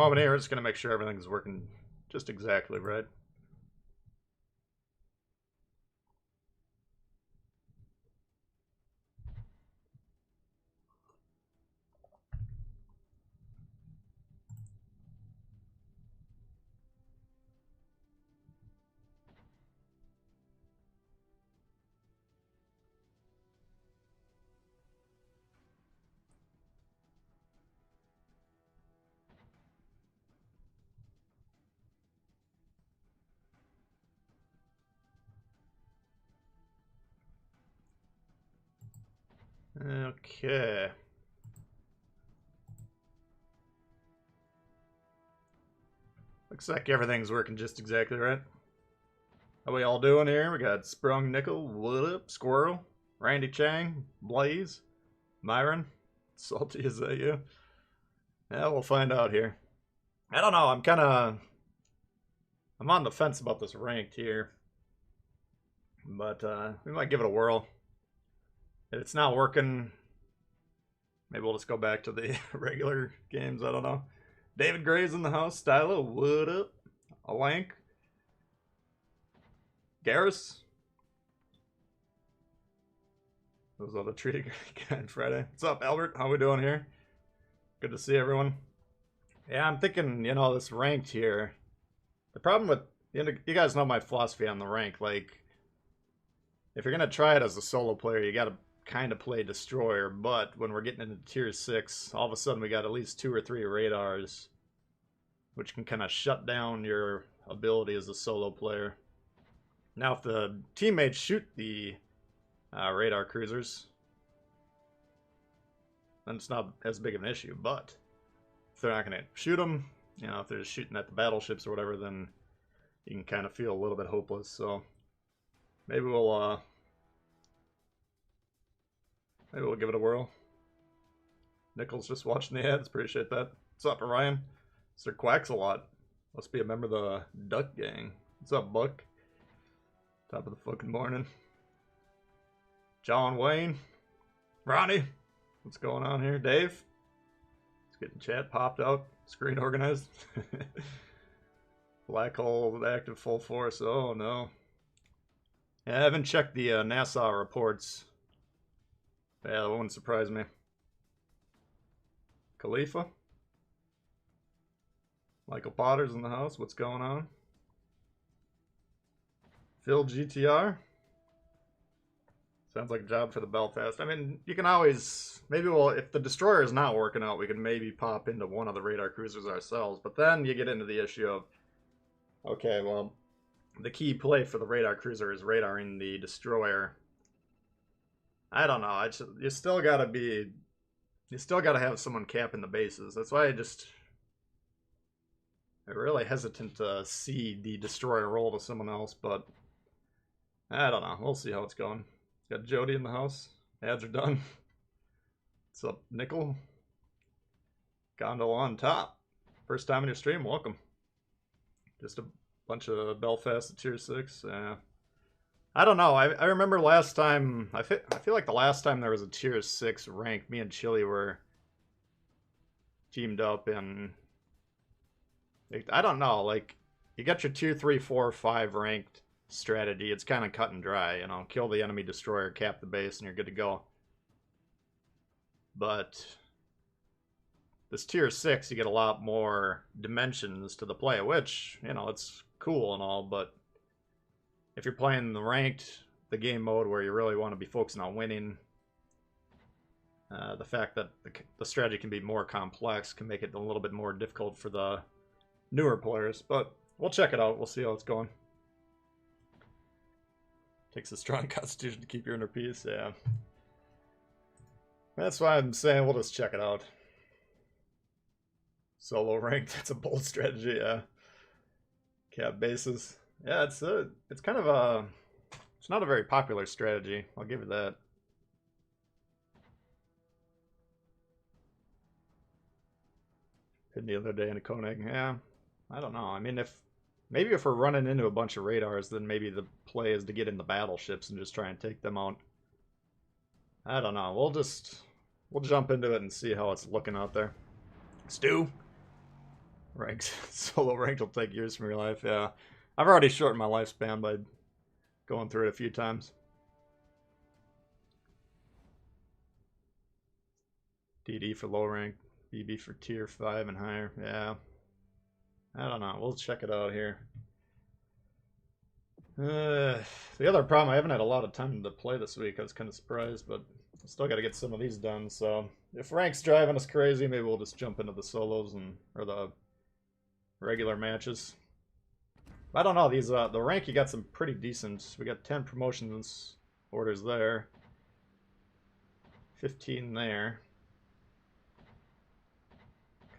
moment here. We're just going to make sure everything's working just exactly right. Okay. Looks like everything's working just exactly right. How we all doing here? We got Sprung Nickel, what up, Squirrel, Randy Chang, Blaze, Myron. Salty, is that you? Yeah, we'll find out here. I don't know, I'm on the fence about this ranked here. But we might give it a whirl. If it's not working, maybe we'll just go back to the regular games. I don't know. David Gray's in the house. Stylo, what up? Alank. Garrus. Those other treaty guy on Friday. What's up, Albert? How we doing here? Good to see everyone. Yeah, I'm thinking, you know, this ranked here. The problem with, you guys know my philosophy on the rank. Like, if you're going to try it as a solo player, you got to kind of play Destroyer. But when we're getting into Tier 6, all of a sudden we got at least 2 or 3 radars, which can kind of shut down your ability as a solo player. Now, if the teammates shoot the radar cruisers, then it's not as big of an issue. But if they're not going to shoot them, you know, if they're just shooting at the battleships or whatever, then you can kind of feel a little bit hopeless. So maybe we'll give it a whirl. Nichols just watching the ads. Appreciate that. What's up, Orion? Sir Quacks a lot. Must be a member of the Duck Gang. What's up, Buck? Top of the fucking morning. John Wayne. Ronnie. What's going on here? Dave. Let's get the chat popped out. Screen organized. Black hole active full force. Oh no. Yeah, I haven't checked the NASA reports. Yeah, that wouldn't surprise me. Khalifa. Michael Potter's in the house. What's going on? Phil GTR. Sounds like a job for the Belfast. I mean, you can always... Maybe if the Destroyer is not working out, we can maybe pop into one of the radar cruisers ourselves. But then you get into the issue of... Okay, well, the key play for the radar cruiser is radaring the Destroyer. I don't know. You still gotta have someone capping the bases. That's why I'm really hesitant to cede the Destroyer role to someone else, but I don't know. We'll see how it's going. Got Jody in the house. Ads are done. What's up, Nickel? Gondola on top. First time in your stream, welcome. Just a bunch of Belfast at Tier 6. I don't know. I remember last time... I feel like the last time there was a Tier 6 rank, me and Chili were teamed up and... I don't know. Like, you got your 2, 3, 4, 5 ranked strategy. It's kind of cut and dry, you know. Kill the enemy destroyer, cap the base, and you're good to go. But this Tier 6, you get a lot more dimensions to the play, which, you know, it's cool and all, but if you're playing the ranked, the game mode where you really want to be focusing on winning, the fact that the strategy can be more complex can make it a little bit more difficult for the newer players. But we'll check it out. We'll see how it's going. Takes a strong constitution to keep your inner peace. Yeah. That's why I'm saying we'll just check it out. Solo ranked, that's a bold strategy, yeah. Cap bases. Yeah, it's kind of it's not a very popular strategy. I'll give you that. Hit the other day in a Koenig. Yeah, I don't know. I mean, maybe if we're running into a bunch of radars, then maybe the play is to get in the battleships and just try and take them out. I don't know. We'll jump into it and see how it's looking out there. Stu, Ranks, solo ranked will take years from your life. Yeah, I've already shortened my lifespan by going through it a few times. DD for low rank, BB for tier 5 and higher. Yeah, I don't know. We'll check it out here. The other problem, I haven't had a lot of time to play this week. I was kind of surprised, but I still got to get some of these done. So if rank's driving us crazy, maybe we'll just jump into the solos or the regular matches. I don't know. These the rank, you got some pretty decent. We got 10 promotions orders there, 15 there.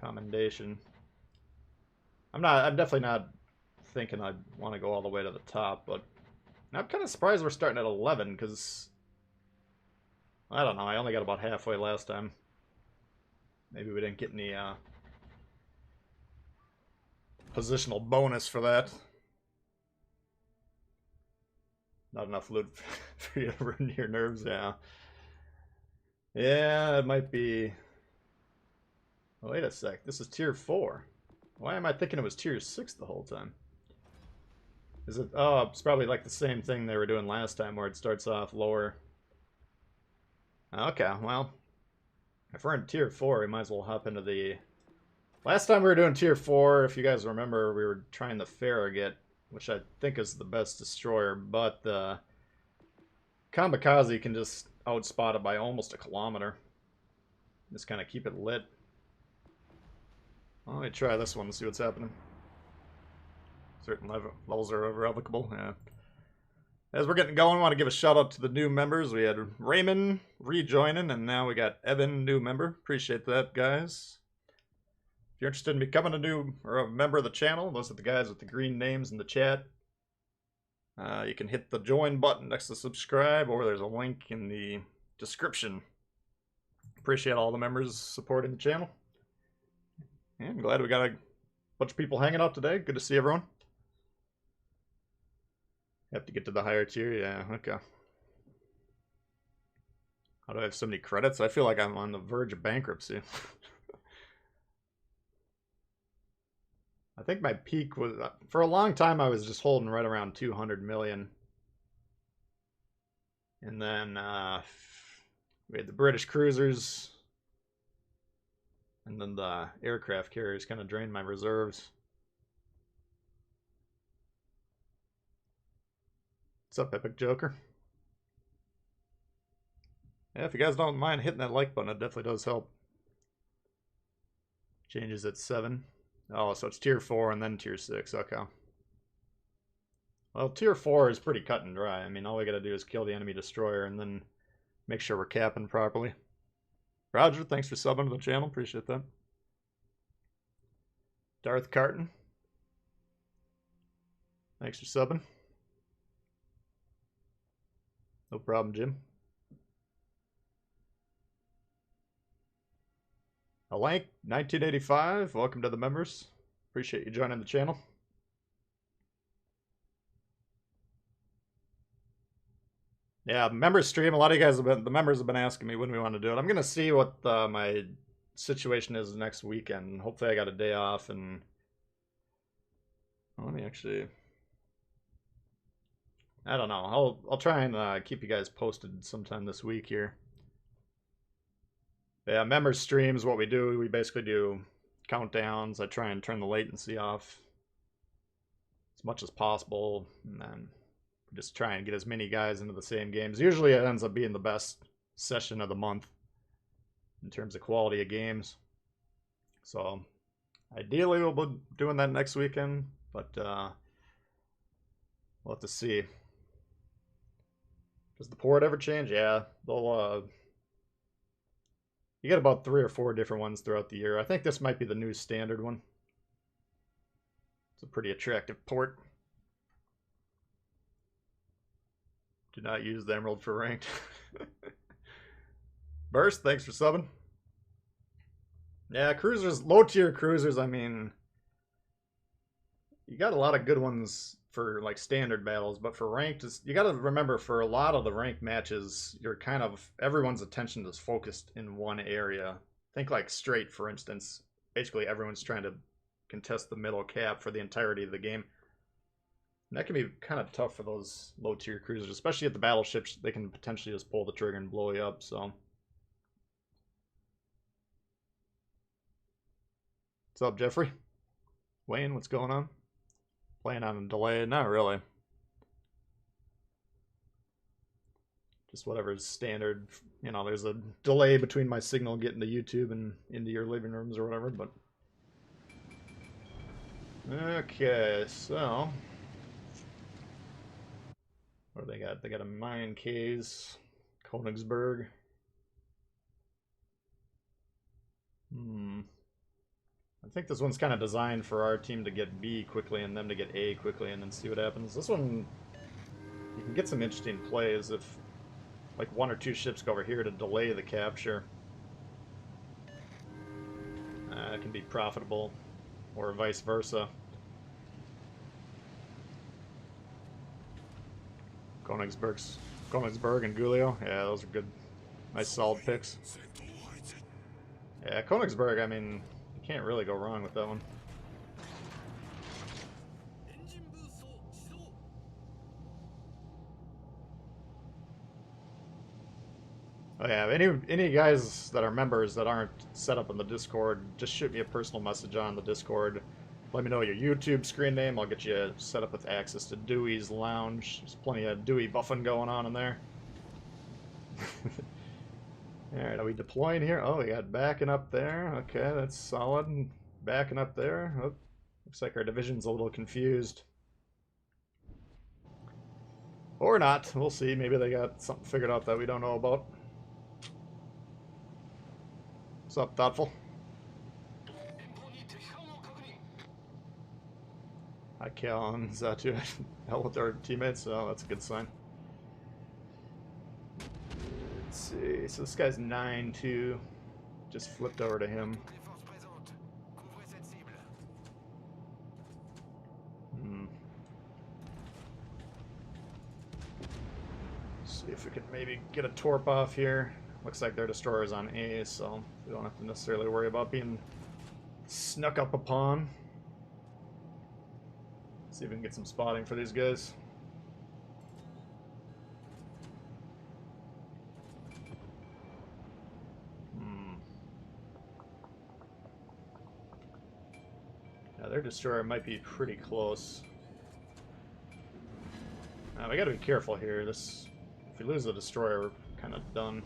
Commendation. I'm definitely not thinking I'd want to go all the way to the top, but I'm kind of surprised we're starting at 11 because I don't know. I only got about halfway last time. Maybe we didn't get any positional bonus for that. Not enough loot for you to ruin your nerves, yeah. Yeah, it might be. Wait a sec. This is tier 4. Why am I thinking it was tier 6 the whole time? Is it? Oh, it's probably like the same thing they were doing last time where it starts off lower. Okay, well, if we're in tier 4, we might as well hop into the... Last time we were doing tier 4, if you guys remember, we were trying the Farragut, which I think is the best destroyer, but the Kamikaze can just outspot it by almost a kilometer. Just kind of keep it lit. Well, let me try this one and see what's happening. Certain levels are irrevocable, yeah. As we're getting going, I want to give a shout out to the new members. We had Raymond rejoining, and now we got Evan, new member. Appreciate that, guys. If you're interested in becoming a member of the channel, those are the guys with the green names in the chat. You can hit the join button next to subscribe, or there's a link in the description. Appreciate all the members supporting the channel. And I'm glad we got a bunch of people hanging out today. Good to see everyone. Have to get to the higher tier? Yeah, okay. How do I have so many credits? I feel like I'm on the verge of bankruptcy. I think my peak was... For a long time, I was just holding right around 200 million. And then we had the British cruisers. And then the aircraft carriers kind of drained my reserves. What's up, Epic Joker? Yeah, if you guys don't mind hitting that like button, it definitely does help. Changes at 7. Oh, so it's tier 4 and then tier 6. Okay. Well, tier 4 is pretty cut and dry. I mean, all we gotta do is kill the enemy destroyer and then make sure we're capping properly. Roger, thanks for subbing to the channel. Appreciate that. Darth Carton. Thanks for subbing. No problem, Jim. Alank, 1985. Welcome to the members. Appreciate you joining the channel. Yeah, members stream. A lot of you guys the members have been asking me when we want to do it. I'm gonna see what my situation is next weekend. Hopefully, I got a day off and. Let me actually. I don't know. I'll try and keep you guys posted sometime this week here. Yeah, members streams. What we do, we basically do countdowns. I try and turn the latency off as much as possible, and then just try and get as many guys into the same games. Usually, it ends up being the best session of the month in terms of quality of games. So, ideally, we'll be doing that next weekend, but we'll have to see. Does the port ever change? Yeah, they'll. You get about 3 or 4 different ones throughout the year. I think this might be the new standard one. It's a pretty attractive port. Do not use the Emerald for ranked. Burst, thanks for subbing. Yeah, cruisers, low tier cruisers, I mean, you got a lot of good ones for like standard battles, but for ranked, you got to remember for a lot of the ranked matches, you're kind of, everyone's attention is focused in one area. Think like straight, for instance. Basically, everyone's trying to contest the middle cap for the entirety of the game. And that can be kind of tough for those low-tier cruisers, especially at the battleships. They can potentially just pull the trigger and blow you up, so... What's up, Jeffrey? Wayne, what's going on? Playing on a delay? Not really. Just whatever's standard. You know, there's a delay between my signal getting to YouTube and into your living rooms or whatever, but... Okay, so... What do they got? They got a mine case. Königsberg. I think this one's kind of designed for our team to get B quickly and them to get A quickly and then see what happens. This one, you can get some interesting plays if like one or two ships go over here to delay the capture. It can be profitable, or vice versa. Königsberg and Giulio. Yeah, those are good. Nice solid picks. Yeah, Königsberg, I mean, you can't really go wrong with that one. Oh yeah, any guys that are members that aren't set up in the Discord, just shoot me a personal message on the Discord. Let me know your YouTube screen name. I'll get you set up with access to Dewey's Lounge. There's plenty of Dewey buffing going on in there. Alright, are we deploying here? Oh, we got backing up there. Okay, that's solid. Backing up there. Oh, looks like our division's a little confused. Or not. We'll see. Maybe they got something figured out that we don't know about. What's up, Thoughtful? Hi, Cal and Zatu. Hell with our teammates, so that's a good sign. Let's see. So this guy's 9-2. Just flipped over to him. See if we can maybe get a torp off here. Looks like their destroyer's on A, so we don't have to necessarily worry about being snuck up upon. See if we can get some spotting for these guys. Yeah, their destroyer might be pretty close. We gotta be careful here. If we lose the destroyer, we're kind of done.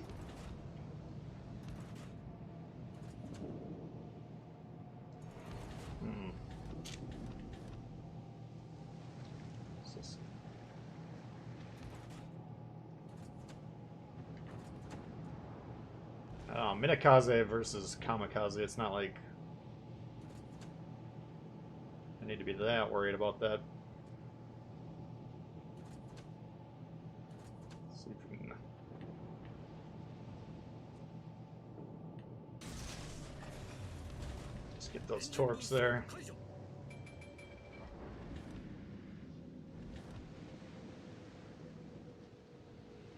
Minakaze versus Kamikaze, it's not like I need to be that worried about that. Let's see if we can... Just get those torps there.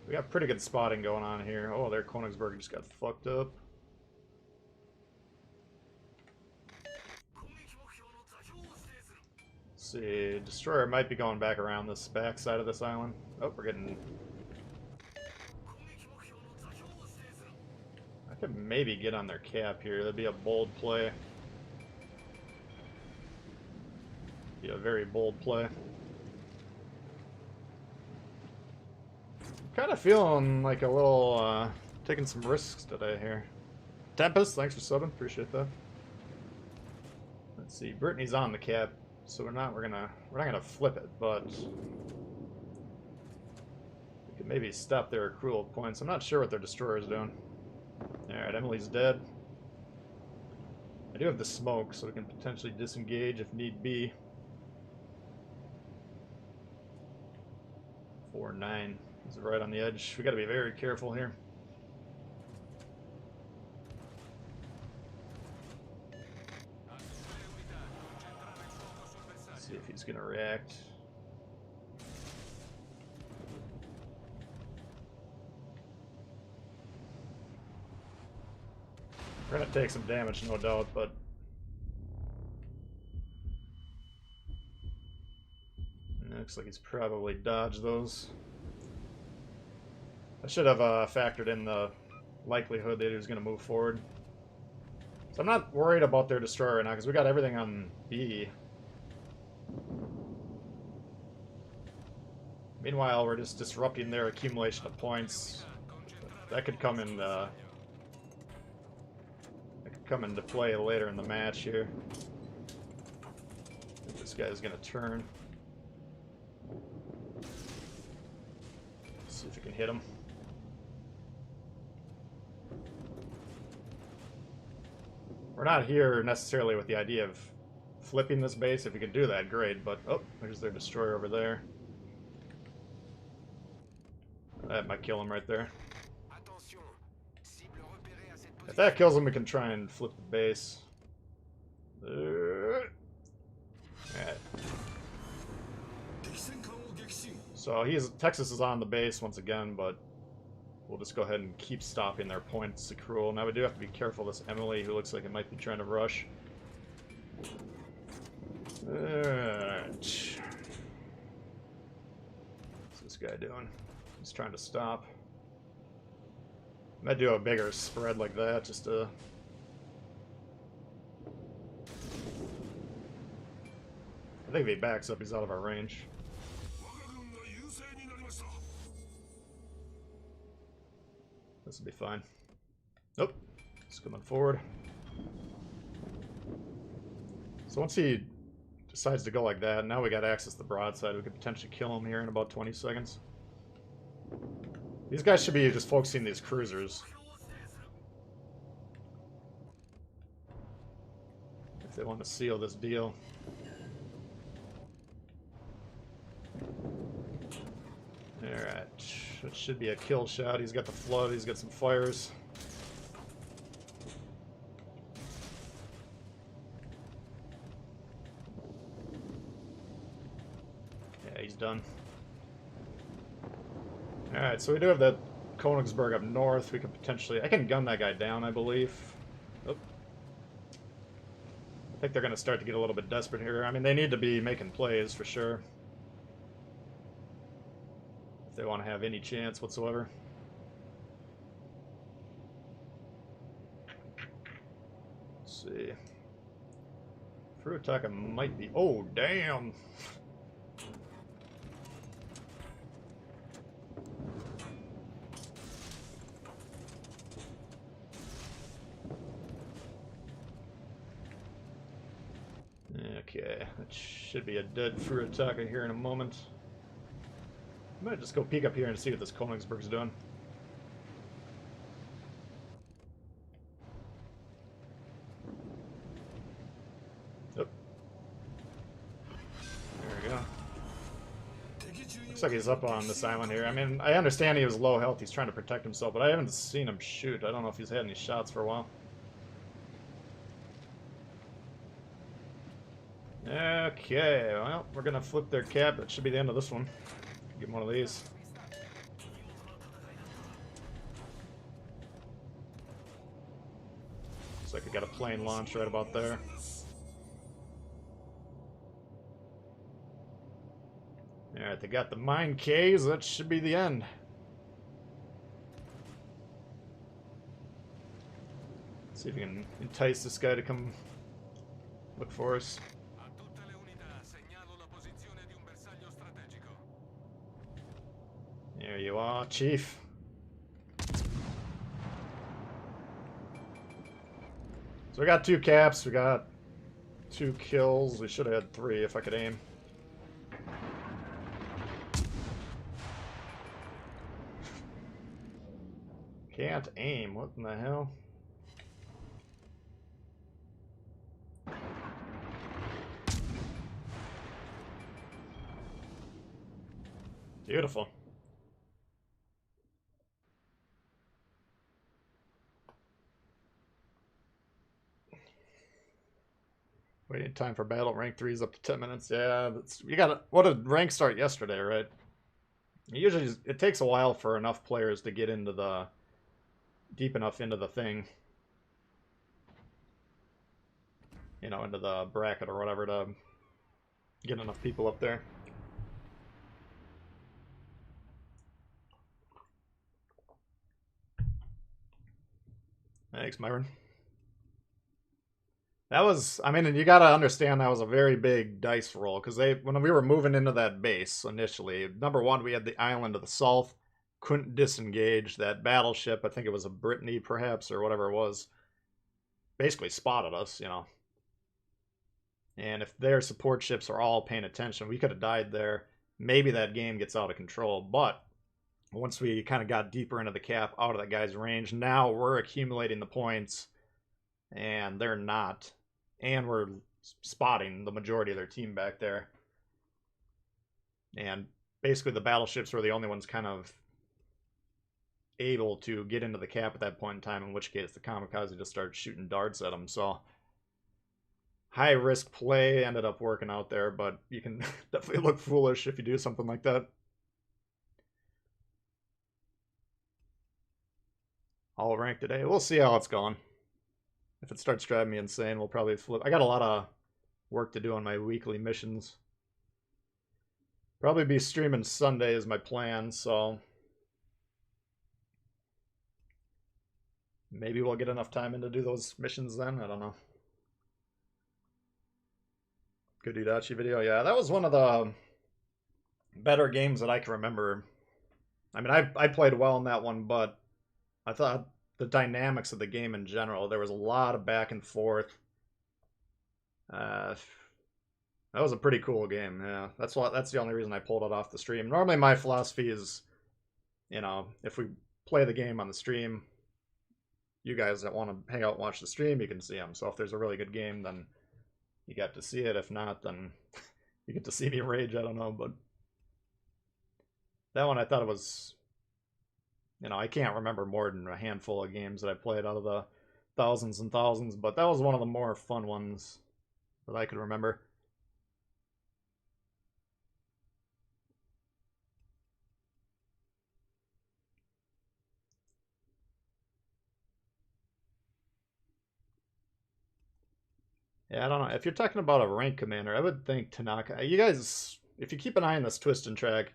We got pretty good spotting going on here. Oh, their Königsberg just got fucked up. Let's see, destroyer might be going back around this back side of this island. Oh, we're getting... I could maybe get on their cap here. That'd be a bold play. Be a very bold play. Kind of feeling like a little, taking some risks today here. Tempest, thanks for subbing, appreciate that. Let's see, Brittany's on the cap, so we're not gonna flip it, but we could maybe stop their accrual points. I'm not sure what their destroyer is doing. Alright, Emily's dead. I do have the smoke, so we can potentially disengage if need be. 4-9. He's right on the edge. We got to be very careful here. Let's see if he's going to react. We're going to take some damage, no doubt, but Looks like he's probably dodged those. I should have factored in the likelihood that he was going to move forward. So I'm not worried about their destroyer right now, because we got everything on B. Meanwhile, we're just disrupting their accumulation of points. That could come in. That could come into play later in the match here. I think this guy's gonna turn. Let's see if we can hit him. We're not here necessarily with the idea of flipping this base. If we could do that, great. But oh, there's their destroyer over there. That might kill him right there. If that kills him, we can try and flip the base. Alright. So Texas is on the base once again, but we'll just go ahead and keep stopping their points accrual. Now we do have to be careful of this Emily, who looks like it might be trying to rush. Alright. What's this guy doing? He's trying to stop. I might do a bigger spread like that, just to... I think if he backs up, he's out of our range. This will be fine. Nope. He's coming forward. So once he decides to go like that, now we got access to the broadside. We could potentially kill him here in about 20 seconds. These guys should be just focusing these cruisers. If they want to seal this deal. Alright. That should be a kill shot. He's got the flood, he's got some fires. Yeah, he's done. Alright, so we do have that Königsberg up north. We could potentially... I can gun that guy down, I believe. Oh. I think they're going to start to get a little bit desperate here. I mean, they need to be making plays, for sure. If they want to have any chance whatsoever. Let's see. Furutaka might be... Oh, damn! Okay, that should be a dead Furutaka here in a moment. I might just go peek up here and see what this Königsberg's doing. Yep. There we go. Looks like he's up on this island here. I mean, I understand he was low health, he's trying to protect himself, but I haven't seen him shoot. I don't know if he's had any shots for a while. Okay, well, we're gonna flip their cap. That should be the end of this one. Get one of these. Looks like we got a plane launch right about there. Alright, they got the mine Ks. That should be the end. Let's see if we can entice this guy to come look for us. There you are, Chief. So we got 2 caps, we got 2 kills. We should have had 3 if I could aim. Can't aim, what in the hell? Beautiful. Waiting time for battle. Rank 3 is up to 10 minutes. Yeah, that's, you got. What did rank start yesterday, right? Usually, it takes a while for enough players to get into the deep enough into the thing, you know, into the bracket or whatever to get enough people up there. Thanks, Myron. That was, I mean, and you gotta understand that was a very big dice roll, because when we were moving into that base initially, number one, we had the island to the south, couldn't disengage. That battleship, I think it was a Brittany perhaps, or whatever it was, basically spotted us, you know. And if their support ships are all paying attention, we could have died there. Maybe that game gets out of control, but once we kind of got deeper into the cap, out of that guy's range, now we're accumulating the points, and they're not. And we're spotting the majority of their team back there. And basically the battleships were the only ones kind of able to get into the cap at that point in time, in which case the kamikaze just started shooting darts at them. So high risk play ended up working out there, but you can definitely look foolish if you do something like that. All rank today. We'll see how it's going. If it starts driving me insane, we'll probably flip. I got a lot of work to do on my weekly missions. Probably be streaming Sunday is my plan, so maybe we'll get enough time in to do those missions then. I don't know. Good Udachi video. Yeah, that was one of the better games that I can remember. I mean, I played well in that one, but I thought the dynamics of the game in general, there was a lot of back and forth. That was a pretty cool game. Yeah, that's the only reason I pulled it off the stream. Normally, my philosophy is, you know, if we play the game on the stream, you guys that want to hang out and watch the stream, you can see them. So if there's a really good game, then you get to see it. If not, then you get to see me rage. I don't know, but that one I thought it was, you know, I can't remember more than a handful of games that I played out of the thousands and thousands, but that was one of the more fun ones that I could remember. Yeah, I don't know. If you're talking about a rank commander, I would think Tanaka. You guys, if you keep an eye on this twist and track,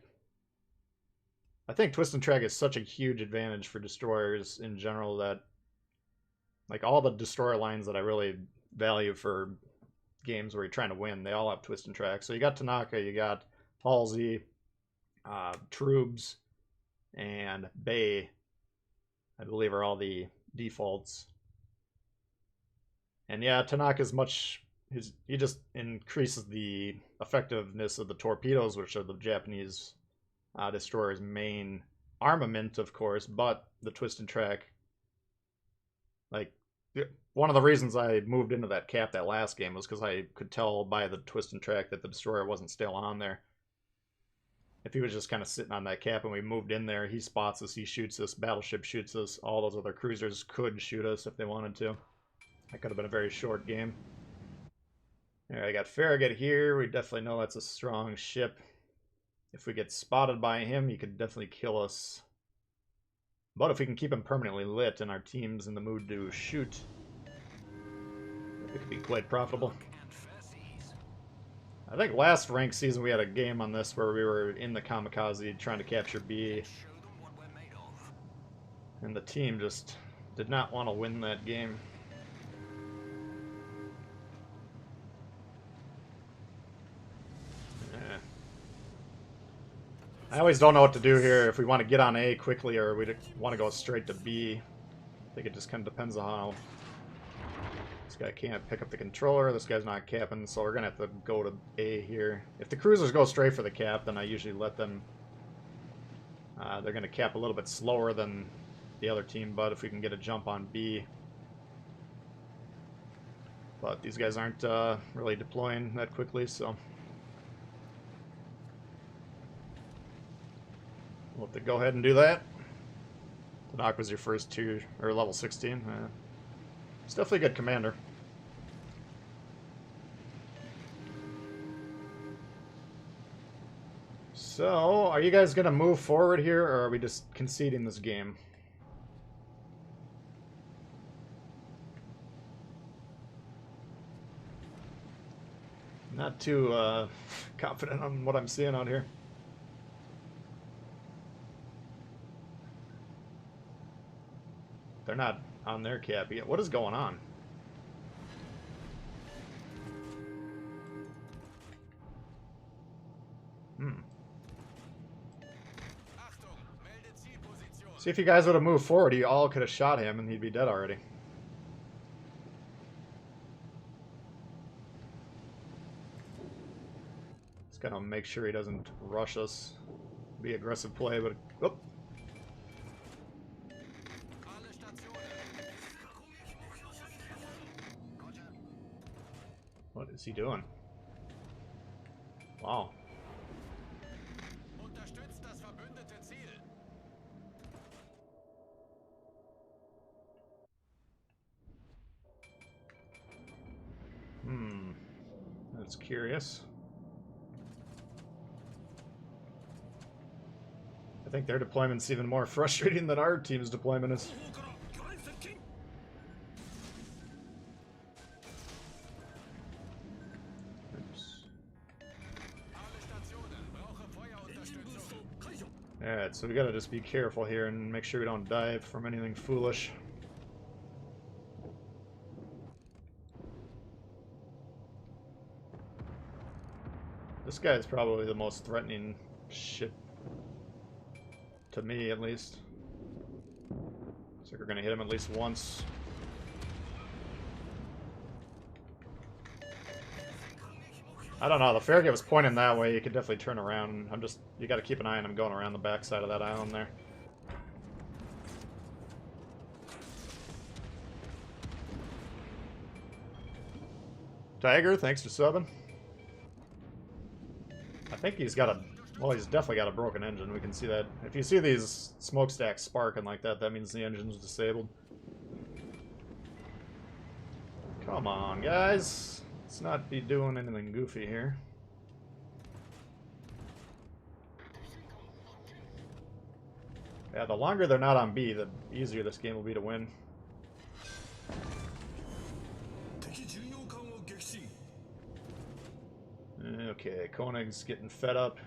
I think twist and track is such a huge advantage for destroyers in general that, like, all the destroyer lines that I really value for games where you're trying to win, they all have twist and track. So you got Tanaka, you got Halsey, Troops, and Bay, I believe, are all the defaults. And yeah, Tanaka's he just increases the effectiveness of the torpedoes, which are the Japanese destroyer's main armament, of course, but the twist and track, like, one of the reasons I moved into that cap that last game was because I could tell by the twist and track that the destroyer wasn't still on there. If he was just kind of sitting on that cap and we moved in there, he spots us, he shoots us, battleship shoots us, all those other cruisers could shoot us if they wanted to. That could have been a very short game. Alright, I got Farragut here. We definitely know that's a strong ship. If we get spotted by him, he could definitely kill us. But if we can keep him permanently lit and our team's in the mood to shoot, it could be quite profitable. I think last ranked season we had a game on this where we were in the kamikaze trying to capture B. And the team just did not want to win that game. I always don't know what to do here, if we want to get on A quickly or we want to go straight to B. I think it just kind of depends on how... This guy can't pick up the controller, this guy's not capping, so we're going to have to go to A here. If the cruisers go straight for the cap, then I usually let them... they're going to cap a little bit slower than the other team, but if we can get a jump on B... But these guys aren't really deploying that quickly, so... We'll have to go ahead and do that. Tanaka was your first tier, or level 16. He's definitely a good commander. So, are you guys going to move forward here, or are we just conceding this game? Not too confident on what I'm seeing out here. They're not on their cap yet. What is going on? See, if you guys would have moved forward, you all could have shot him and he'd be dead already. Just gotta make sure he doesn't rush us. Be aggressive play, but... Oh. What is he doing? Wow. That's curious. I think their deployment's even more frustrating than our team's deployment is. Alright, so we gotta just be careful here and make sure we don't die from anything foolish. This guy is probably the most threatening ship, to me at least. So we're gonna hit him at least once. I don't know, the Farragut was pointing that way, you could definitely turn around. You gotta keep an eye on him going around the backside of that island there. Tiger, thanks for subbing. I think he's got well, he's definitely got a broken engine. We can see that. If you see these smokestacks sparking like that, that means the engine's disabled. Come on, guys. Let's not be doing anything goofy here. Yeah, the longer they're not on B, the easier this game will be to win. Okay, Koenig's getting fed up.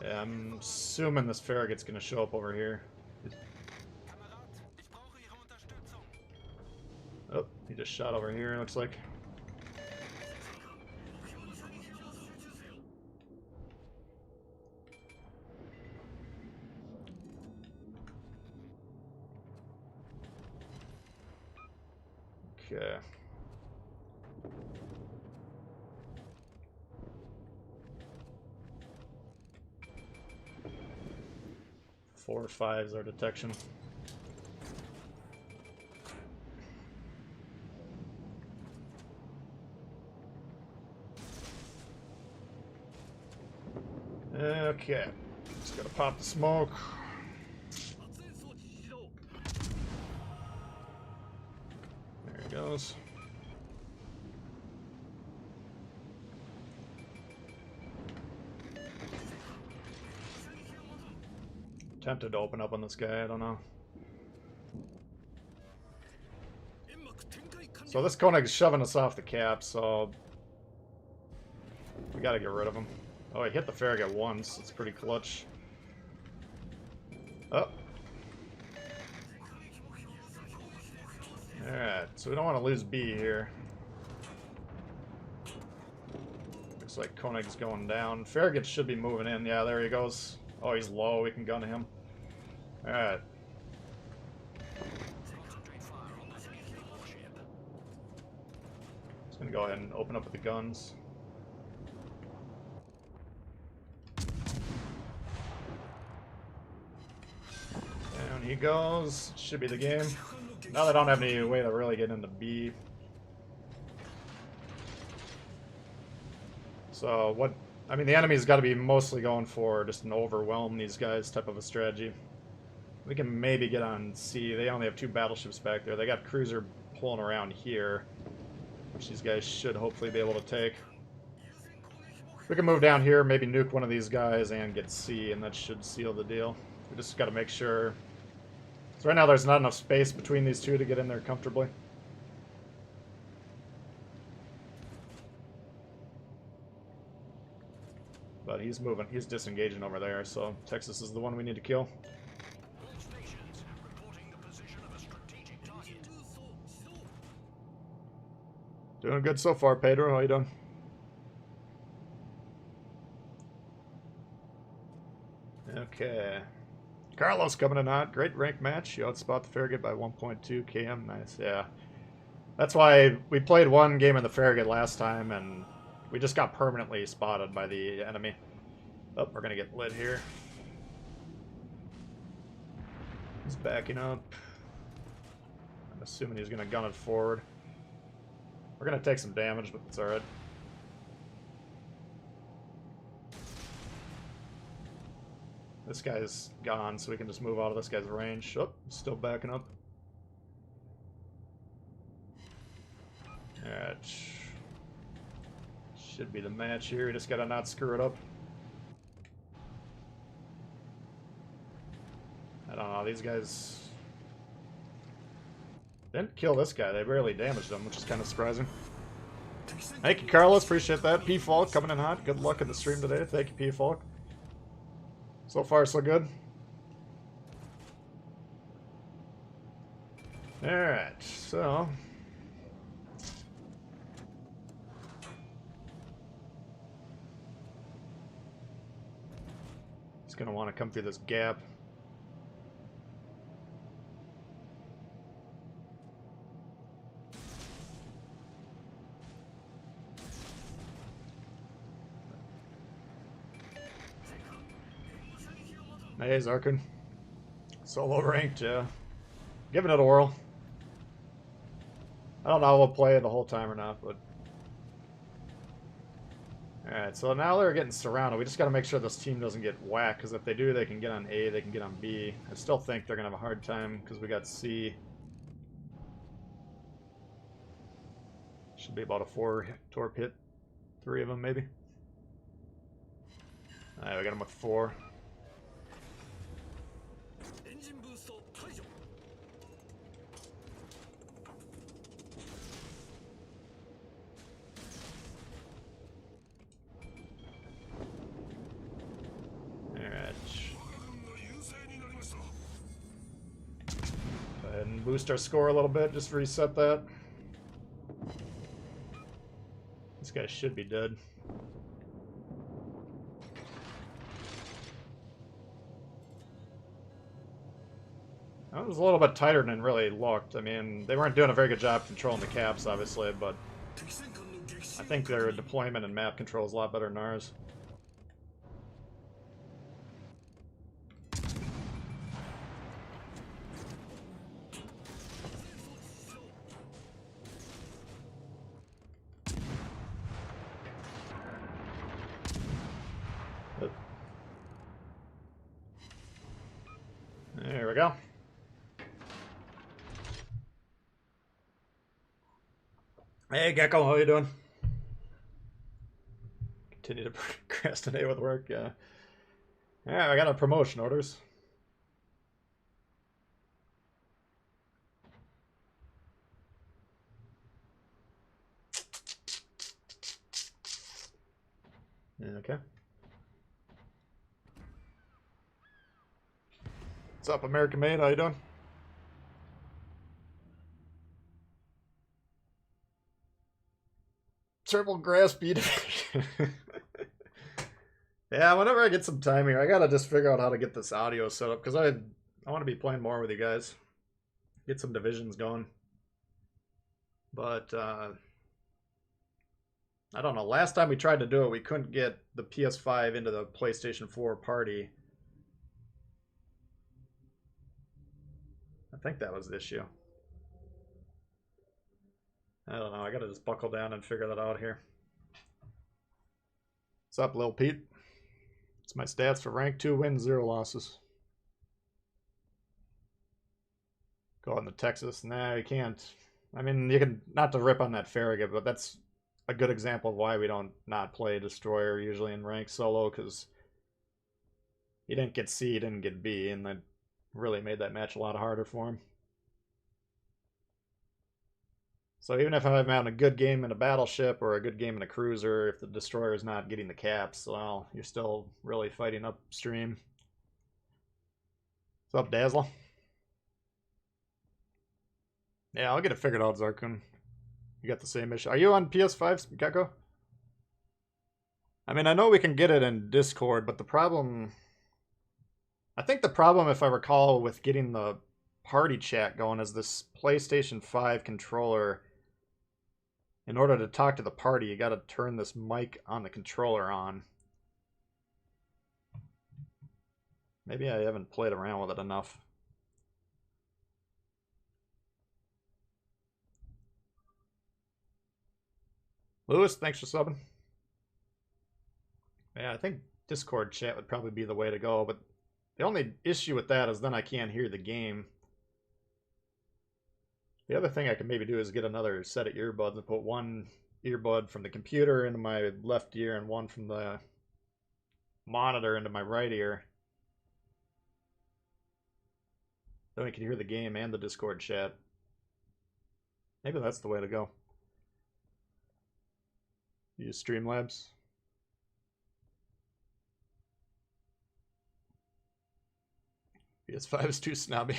Yeah, I'm assuming this Farragut's gonna show up over here. Oh, he just shot over here, looks like. Okay. Four or five is our detection. Okay. Just gotta pop the smoke. There he goes. Tempted to open up on this guy, I don't know. So this Koenig's shoving us off the cap, so we gotta get rid of him. Oh, he hit the Farragut once. It's pretty clutch. Oh. Alright, so we don't want to lose B here. Looks like Koenig's going down. Farragut should be moving in. Yeah, there he goes. Oh, he's low. We can gun him. Alright. Just gonna go ahead and open up with the guns. Down he goes. Should be the game. Now they don't have any way to really get into B. So what... I mean, the enemy's got to be mostly going for just an overwhelm these guys type of a strategy. We can maybe get on C. They only have 2 battleships back there. They got cruiser pulling around here, which these guys should hopefully be able to take. We can move down here, maybe nuke one of these guys and get C, and that should seal the deal. We just got to make sure... So right now there's not enough space between these two to get in there comfortably. But he's moving. He's disengaging over there, so Texas is the one we need to kill. Doing good so far, Pedro. How you doing? Okay. Carlos coming in hot. Great rank match. You outspot the Farragut by 1.2 km. Nice, yeah. That's why we played one game in the Farragut last time, and we just got permanently spotted by the enemy. Oh, we're going to get lit here. He's backing up. I'm assuming he's going to gun it forward. We're going to take some damage, but it's alright. This guy's gone, so we can just move out of this guy's range. Oh, still backing up. Alright. Should be the match here. We just gotta not screw it up. I don't know, these guys didn't kill this guy. They barely damaged him, which is kind of surprising. Thank you, Carlos. Appreciate that. P Falk coming in hot. Good luck in the stream today. Thank you, P Falk. So far, so good. Alright, so he's gonna want to come through this gap. Hey, Zarkin. Solo ranked, yeah. Giving it a whirl. I don't know if we'll play it the whole time or not, but... Alright, so now they're getting surrounded. We just gotta make sure this team doesn't get whacked, because if they do, they can get on A, they can get on B. I still think they're gonna have a hard time, because we got C. Should be about a 4 torp hit. 3 of them, maybe. Alright, we got them with 4. And boost our score a little bit, just reset that. This guy should be dead. That was a little bit tighter than it really looked. I mean, they weren't doing a very good job controlling the caps, obviously, but I think their deployment and map control is a lot better than ours. There we go. Hey, Gecko, how you doing? Continue to procrastinate with work, yeah. Yeah, I got a promotion orders. Okay. What's up, American Made? How you doing? Triple grass beat. Yeah, whenever I get some time here, I gotta just figure out how to get this audio set up, because I want to be playing more with you guys. Get some divisions going. But, I don't know. Last time we tried to do it, we couldn't get the PS5 into the PlayStation 4 party. I think that was the issue. I don't know. I gotta just buckle down and figure that out here. What's up, Lil Pete? It's my stats for rank 2 wins, 0 losses. Go on to Texas. Nah, you can't. I mean, you can, not to rip on that Farragut, but that's a good example of why we don't not play Destroyer usually in rank solo, because he didn't get C, he didn't get B, and that really made that match a lot harder for him. So even if I'm having a good game in a battleship or a good game in a cruiser, if the destroyer is not getting the caps, well, you're still really fighting upstream. What's up, Dazzle? Yeah, I'll get it figured out, Zarkun. You got the same issue. Are you on PS5, Gecko? I mean, I know we can get it in Discord, but the problem... I think the problem, if I recall, with getting the party chat going is this PlayStation 5 controller. In order to talk to the party, you gotta turn this mic on the controller on. Maybe I haven't played around with it enough. Lewis, thanks for subbing. Yeah, I think Discord chat would probably be the way to go, but the only issue with that is then I can't hear the game. The other thing I can maybe do is get another set of earbuds and put one earbud from the computer into my left ear and one from the monitor into my right ear. Then we can hear the game and the Discord chat. Maybe that's the way to go. Use Streamlabs. PS5 is too snobby.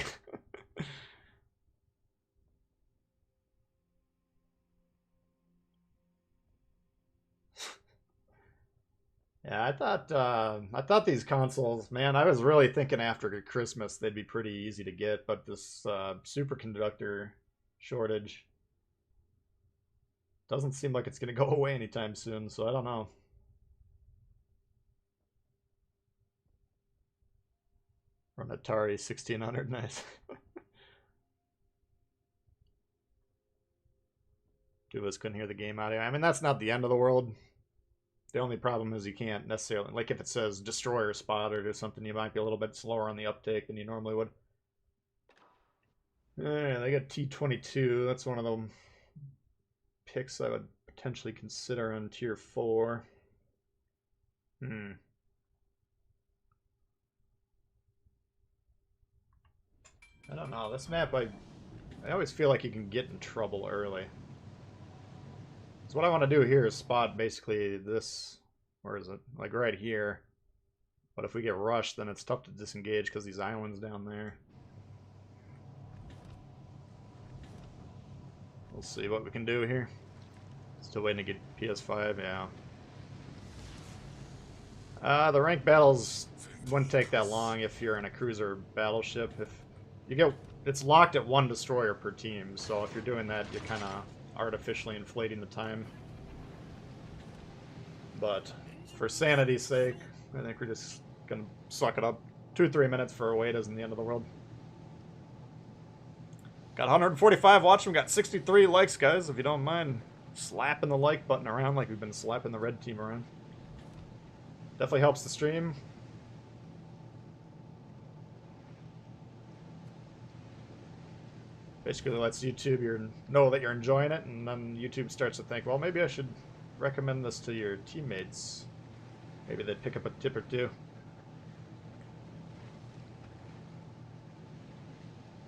Yeah, I thought these consoles, man, I was really thinking after Christmas they'd be pretty easy to get, but this superconductor shortage doesn't seem like it's going to go away anytime soon, so I don't know. Run Atari 1600, nice. Two of us couldn't hear the game audio. I mean, that's not the end of the world. The only problem is you can't necessarily, like if it says destroyer spotted or something, you might be a little bit slower on the uptake than you normally would. Yeah, they got T-22. That's one of them picks I would potentially consider on tier 4. I don't know. This map, I always feel like you can get in trouble early. So what I want to do here is spot basically this, where is it? Like right here. But if we get rushed, then it's tough to disengage because these islands down there. We'll see what we can do here. Still waiting to get PS5, yeah. The ranked battles wouldn't take that long if you're in a cruiser battleship. If you get, it's locked at 1 destroyer per team, so if you're doing that, you're kind of artificially inflating the time. But for sanity's sake, I think we're just gonna suck it up. 2-3 minutes for a wait isn't the end of the world. Got 145 watching, got 63 likes, guys. If you don't mind slapping the like button around like we've been slapping the red team around. Definitely helps the stream. Basically lets YouTube know that you're enjoying it, and then YouTube starts to think, well, maybe I should recommend this to your teammates. Maybe they'd pick up a tip or two.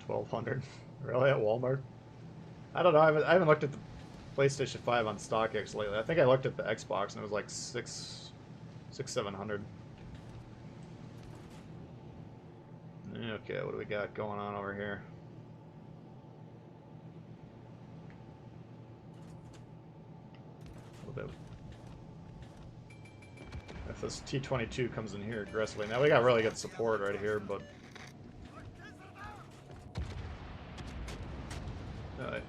1,200. Really? At Walmart? I don't know. I haven't looked at the PlayStation 5 on StockX lately. I think I looked at the Xbox and it was like 700. Okay, what do we got going on over here? A little bit. If this T-22 comes in here aggressively, now we got really good support right here, but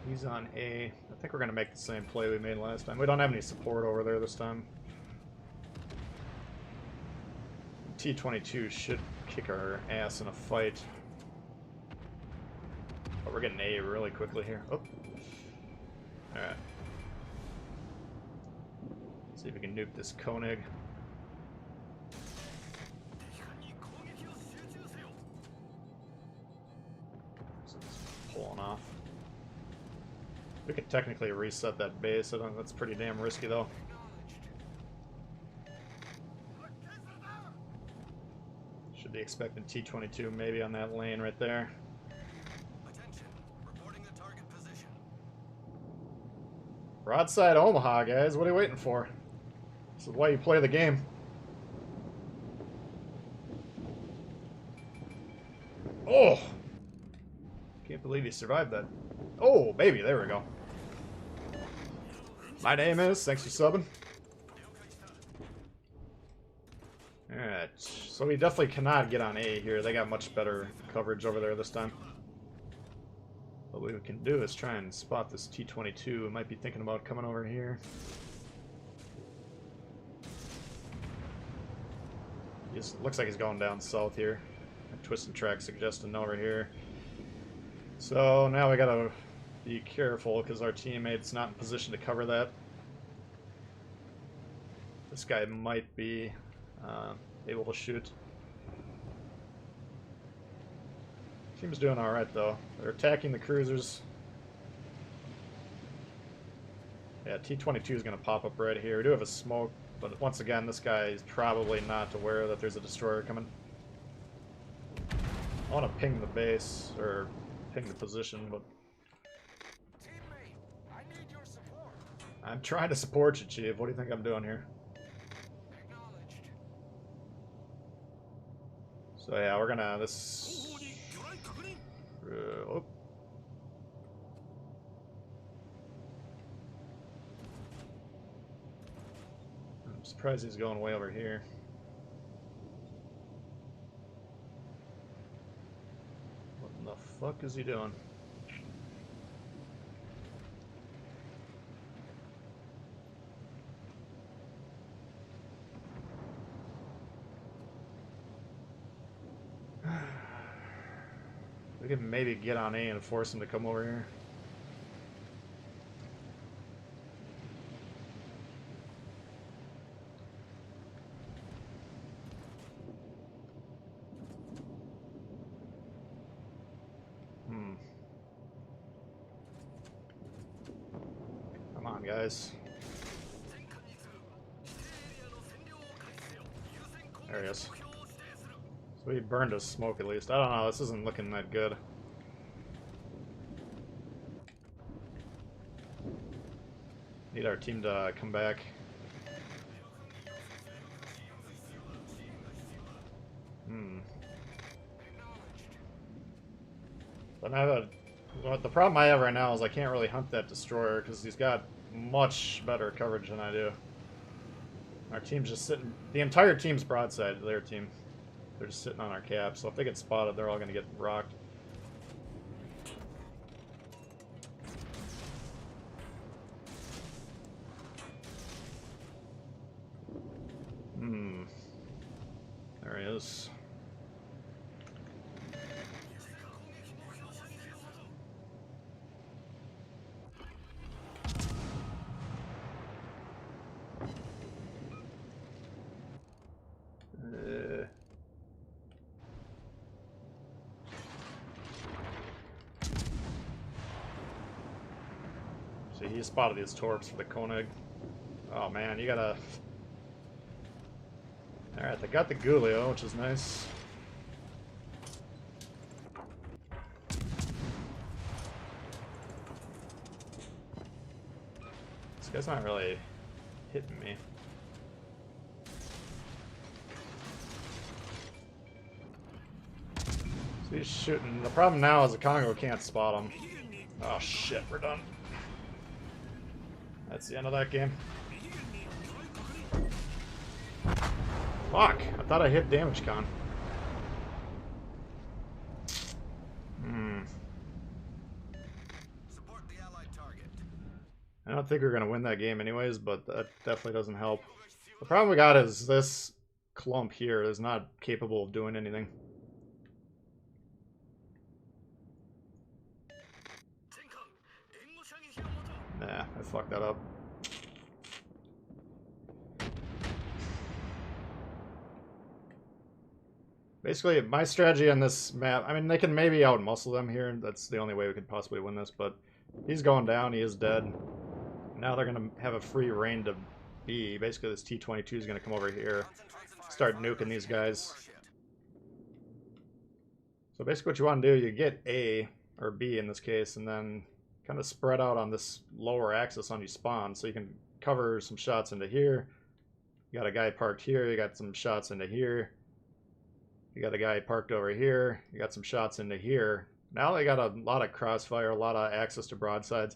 he's on A. I think we're gonna make the same play we made last time. We don't have any support over there this time. T-22 should kick our ass in a fight. But we're getting A really quickly here. Oh. Alright. See if we can nuke this Koenig. So it's pulling off. We could technically reset that base. I don't, that's pretty damn risky though. Should be expecting T-22 maybe on that lane right there. Attention, reporting the target position. Broadside Omaha, guys. What are you waiting for? This is why you play the game. Oh! Can't believe he survived that. Oh, baby, there we go. My name is, thanks for subbing. Alright, so we definitely cannot get on A here. They got much better coverage over there this time. What we can do is try and spot this T-22. We might be thinking about coming over here. He looks like he's going down south here. Twist and track suggesting over here. So now we gotta be careful because our teammate's not in position to cover that. This guy might be able to shoot. Team's doing alright though. They're attacking the cruisers. Yeah, T-22 is going to pop up right here. We do have a smoke, but once again, this guy is probably not aware that there's a destroyer coming. I want to ping the base, or ping the position, but... Teammate, I need your support. I'm trying to support you, Chief. What do you think I'm doing here? Acknowledged. So yeah, we're gonna... this... oh. I'm surprised he's going way over here. What in the fuck is he doing? We can maybe get on A and force him to come over here. Come on, guys. There he is. So he burned his smoke at least. I don't know, this isn't looking that good. Need our team to come back. But now the problem I have right now is I can't really hunt that destroyer because he's got much better coverage than I do. Our team's just sitting. The entire team's broadside to their team. They're just sitting on our cap, so if they get spotted, they're all going to get rocked. There he is. See, he spotted these torps for the Koenig. Oh man, you gotta... Alright, they got the Gulio, which is nice. This guy's not really hitting me. So he's shooting. The problem now is the Congo can't spot him. Oh shit, we're done. That's the end of that game. Fuck! I thought I hit damage con. Support the allied target. I don't think we're gonna win that game anyways, but that definitely doesn't help. The problem we got is this clump here is not capable of doing anything. Nah, I fucked that up. Basically, my strategy on this map, I mean, they can maybe out-muscle them here. That's the only way we could possibly win this, but he's going down. He is dead. Now they're going to have a free reign to B. Basically, this T-22 is going to come over here, start nuking these guys. So basically what you want to do, you get A, or B in this case, and then kind of spread out on this lower axis on your spawn, so you can cover some shots into here. You got a guy parked here, you got some shots into here. You got a guy parked over here, you got some shots into here. Now they got a lot of crossfire, a lot of access to broadsides.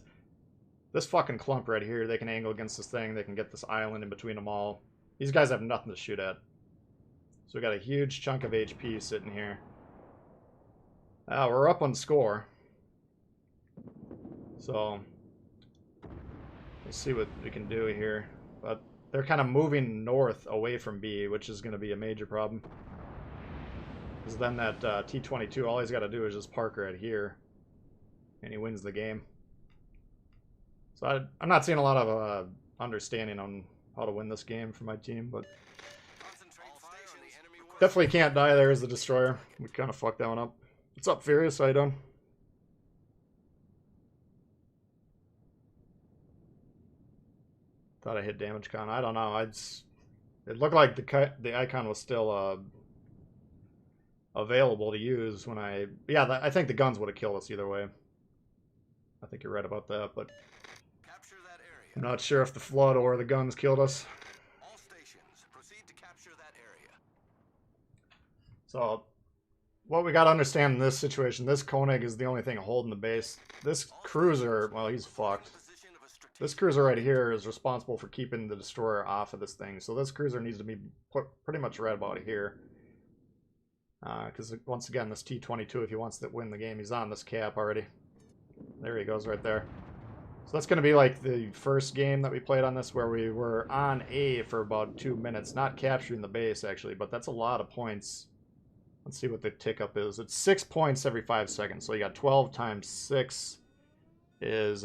This fucking clump right here, they can angle against this thing, they can get this island in between them all. These guys have nothing to shoot at. So we got a huge chunk of HP sitting here. We're up on score. So, let's see what we can do here. But they're kind of moving north away from B, which is going to be a major problem. Because then that T-22, all he's got to do is just park right here. And he wins the game. So I'm not seeing a lot of understanding on how to win this game for my team, but definitely can't die there as the destroyer. We kind of fucked that one up. What's up, Furious? How you doing? Thought I hit damage con. I don't know. It looked like the icon was still available to use when I... Yeah, I think the guns would have killed us either way. I think you're right about that, but... I'm not sure if the flood or the guns killed us. All stations, proceed to capture that area. So, what we gotta understand in this situation, this Koenig is the only thing holding the base. This cruiser, well, he's fucked. This cruiser right here is responsible for keeping the destroyer off of this thing. So this cruiser needs to be put pretty much right about here. Because once again, this T-22, if he wants to win the game, he's on this cap already. There he goes right there. So that's going to be like the first game that we played on this, where we were on A for about 2 minutes. Not capturing the base, actually, but that's a lot of points. Let's see what the tick up is. It's 6 points every 5 seconds. So you got 12 times 6 is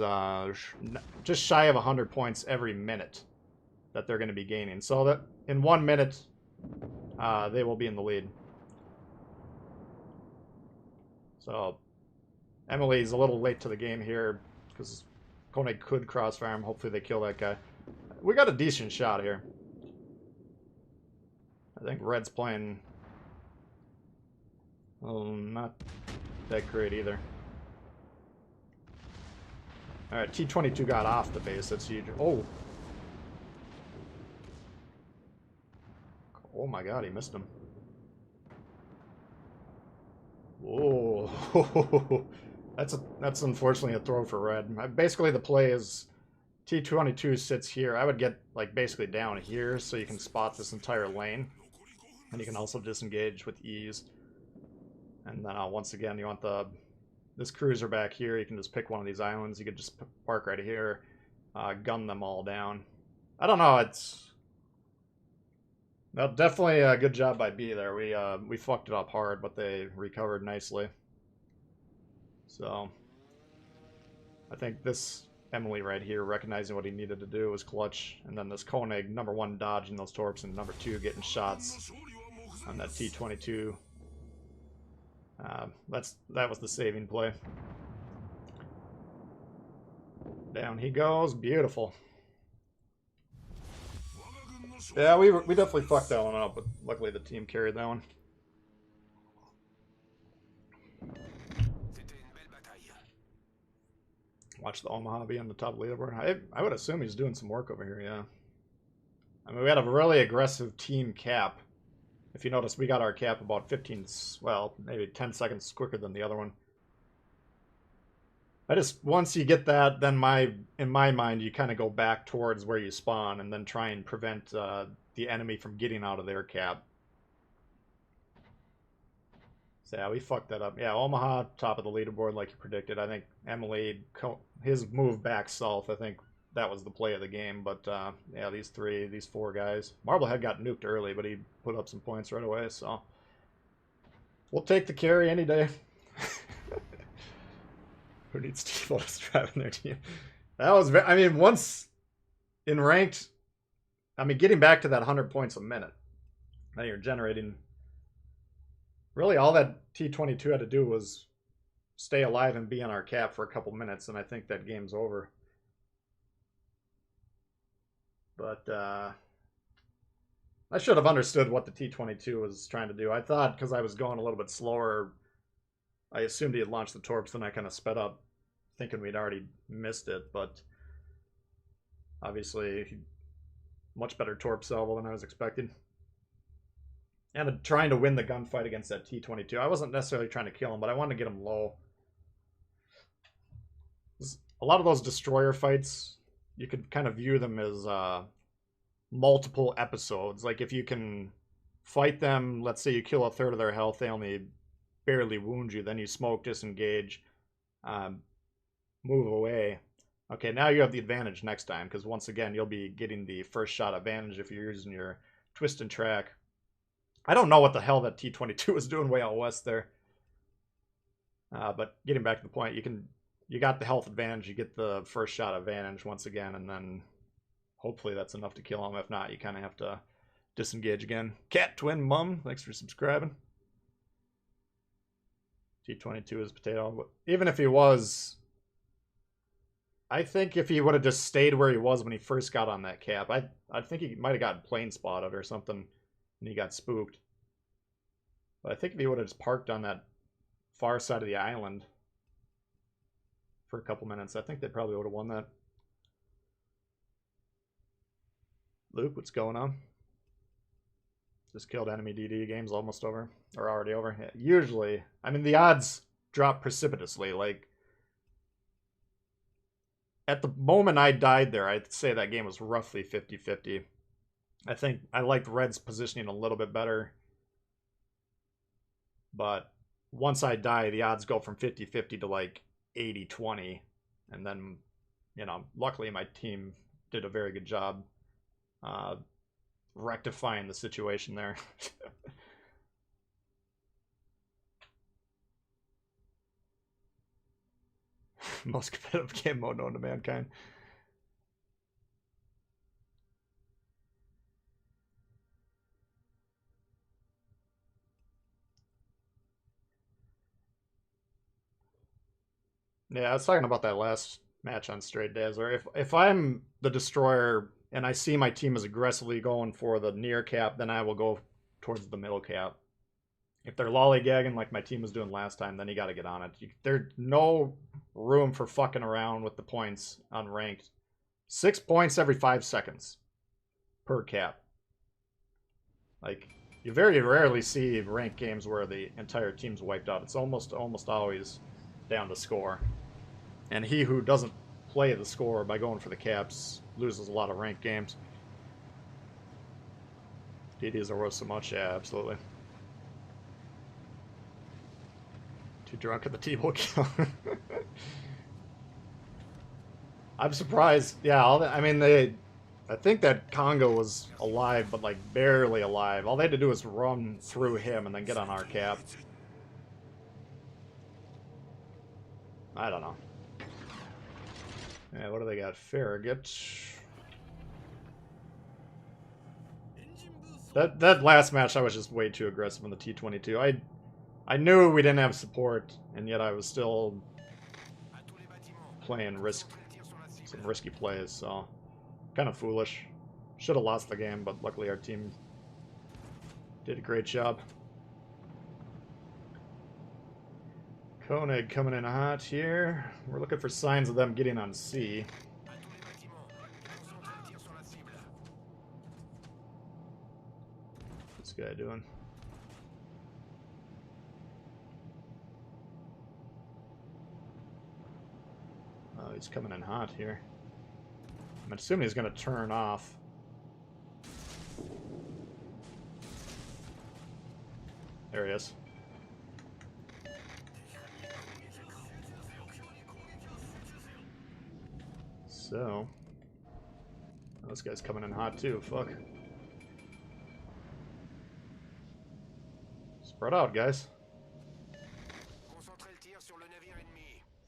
just shy of 100 points every minute that they're going to be gaining. So that in 1 minute, they will be in the lead. So Emily's a little late to the game here because Koenig could crossfire him. Hopefully they kill that guy. We got a decent shot here. I think Red's playing... Oh, not that great either. Alright, T-22 got off the base. That's huge. Oh! Oh my god, he missed him. Whoa! That's unfortunately a throw for Red. Basically, the play is T-22 sits here. I would get like basically down here so you can spot this entire lane, and you can also disengage with ease. And then once again, you want this cruiser back here. You can just pick one of these islands. You could just park right here, gun them all down. I don't know. It's definitely a good job by B there. We fucked it up hard, but they recovered nicely. So, I think this Emily right here, recognizing what he needed to do, was clutch. And then this Koenig, number 1, dodging those torps, and number 2, getting shots on that T-22. That was the saving play. Down he goes. Beautiful. Yeah, we definitely fucked that one up, but luckily the team carried that one. Watch the Omaha be on the top leaderboard. I would assume he's doing some work over here, yeah. I mean, we had a really aggressive team cap. If you notice, we got our cap about 15, well, maybe 10 seconds quicker than the other one. Once you get that, then in my mind, you kind of go back towards where you spawn and then try and prevent the enemy from getting out of their cap. So yeah, we fucked that up. Yeah, Omaha, top of the leaderboard like you predicted. I think Emily, his move back south, I think that was the play of the game. But yeah, these 4 guys. Marblehead got nuked early, but he put up some points right away, so we'll take the carry any day. Who needs Tbull driving their team? That was I mean, once in ranked, I mean, getting back to that 100 points a minute, now you're generating. Really, all that T-22 had to do was stay alive and be on our cap for a couple minutes, and I think that game's over. But I should have understood what the T-22 was trying to do. I thought, because I was going a little bit slower, I assumed he had launched the torps, then I kind of sped up. thinking we'd already missed it, but obviously much better torp salvo than I was expecting. And trying to win the gunfight against that T-22. I wasn't necessarily trying to kill him, but I wanted to get him low. A lot of those destroyer fights, you could kind of view them as multiple episodes. Like if you can fight them, let's say you kill a third of their health, they only barely wound you, then you smoke, disengage, move away. Okay, now you have the advantage next time, because once again, you'll be getting the first shot advantage if you're using your twist and track. I don't know what the hell that T-22 was doing way out west there. But getting back to the point, you got the health advantage, you get the first shot advantage once again, and then hopefully that's enough to kill him. If not, you kind of have to disengage again. Cat Twin Mum, thanks for subscribing. T-22 is potato. Even if he was... I think if he would have just stayed where he was when he first got on that cap, I think he might have gotten plane spotted or something, and he got spooked. But I think if he would have just parked on that far side of the island for a couple minutes, I think they probably would have won that. Luke, what's going on? Just killed enemy DD. Game's almost over. Or already over. Yeah, usually, I mean, the odds drop precipitously. Like, at the moment I died there, I'd say that game was roughly 50-50. I think I liked Red's positioning a little bit better. But once I die, the odds go from 50-50 to like 80-20. And then, you know, luckily my team did a very good job rectifying the situation there. Most competitive game mode known to mankind. Yeah, I was talking about that last match on Straight Days, where if I'm the destroyer and I see my team is aggressively going for the near cap, then I will go towards the middle cap. If they're lollygagging like my team was doing last time, then you got to get on it. There's no room for fucking around with the points on ranked. 6 points every 5 seconds per cap. Like, you very rarely see ranked games where the entire team's wiped out. It's almost always down to score. And he who doesn't play the score by going for the caps loses a lot of ranked games. DDs are worth so much, yeah, absolutely. Too drunk at the Tbull kill. I'm surprised. Yeah, I mean, I think that Congo was alive, but like barely alive. All they had to do was run through him and then get on our cap. I don't know. Yeah, what do they got? Farragut. That last match, I was just way too aggressive on the T-22. I knew we didn't have support, and yet I was still playing some risky plays, so kind of foolish. Should have lost the game, but luckily our team did a great job. Koenig coming in hot here. We're looking for signs of them getting on C. What's this guy doing? Oh, he's coming in hot here. I'm assuming he's going to turn off. There he is. So, oh, this guy's coming in hot too. Fuck. Spread out, guys. I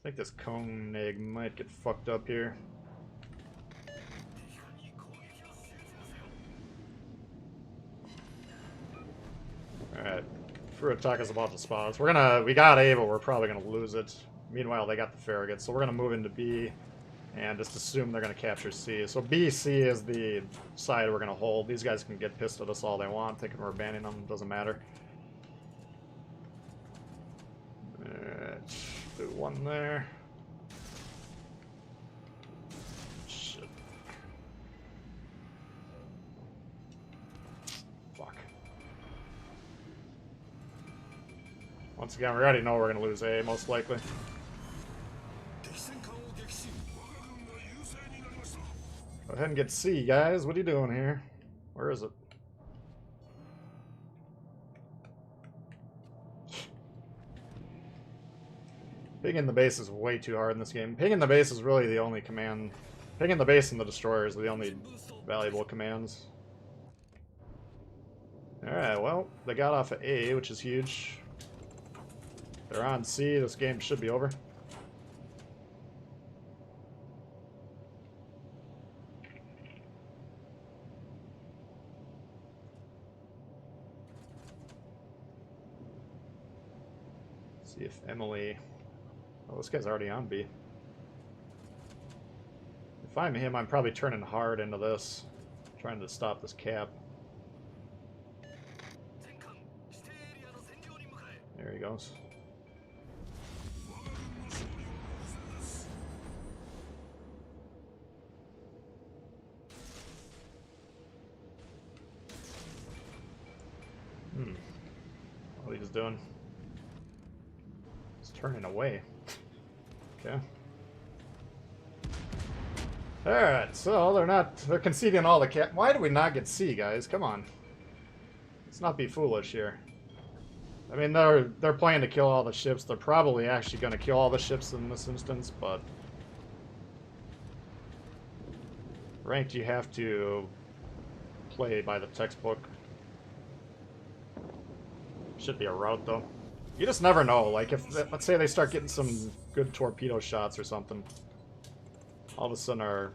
think this Koenig might get fucked up here. Alright. Furutaka's about to spawn us. We got A, but we're probably gonna lose it. Meanwhile, they got the Farragut, so we're gonna move into B and just assume they're gonna capture C. So B, C is the side we're gonna hold. These guys can get pissed at us all they want, thinking we're banning them, doesn't matter. Alright, do one there. Once again, we already know we're going to lose A, most likely. Go ahead and get C, guys. What are you doing here? Where is it? Pinging the base is way too hard in this game. Pinging the base is really the only command. Pinging the base and the destroyers are the only valuable commands. Alright, well, they got off of A, which is huge. They're on C. This game should be over. See if Emily... Oh, this guy's already on B. If I'm him, I'm probably turning hard into this. Trying to stop this cap. There he goes. What he's doing. He's turning away. Okay. Alright, so they're conceding all the cap. Why do we not get C, guys? Come on. Let's not be foolish here. I mean, they're playing to kill all the ships. They're probably actually going to kill all the ships in this instance, but... Ranked, you have to play by the textbook. Should be a route, though. You just never know. Like, if, let's say they start getting some good torpedo shots or something. All of a sudden our...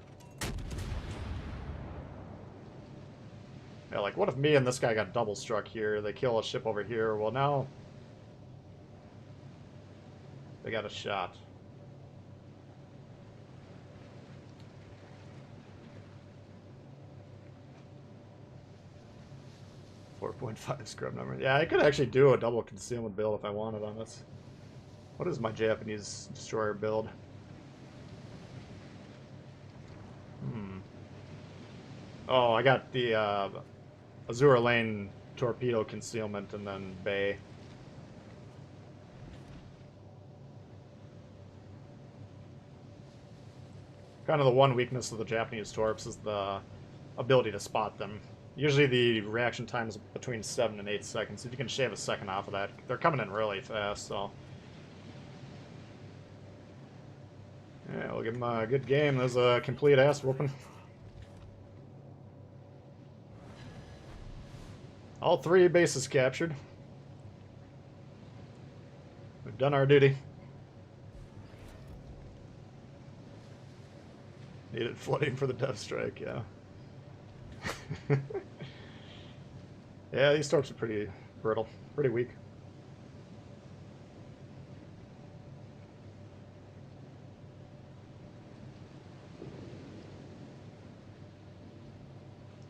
Yeah, like, what if me and this guy got double struck here? They kill a ship over here. Well, now... They got a shot. .5 scrub number. Yeah, I could actually do a double concealment build if I wanted on this. What is my Japanese destroyer build? Oh, I got the Azure Lane torpedo concealment and then Bay. Kind of the one weakness of the Japanese torps is the ability to spot them. Usually the reaction time is between 7 and 8 seconds. If you can shave a second off of that, they're coming in really fast, so... Yeah, we'll give them a good game. There's a complete ass whooping. All 3 bases captured. We've done our duty. Needed flooding for the Death Strike, yeah. Yeah, these torps are pretty brittle, pretty weak.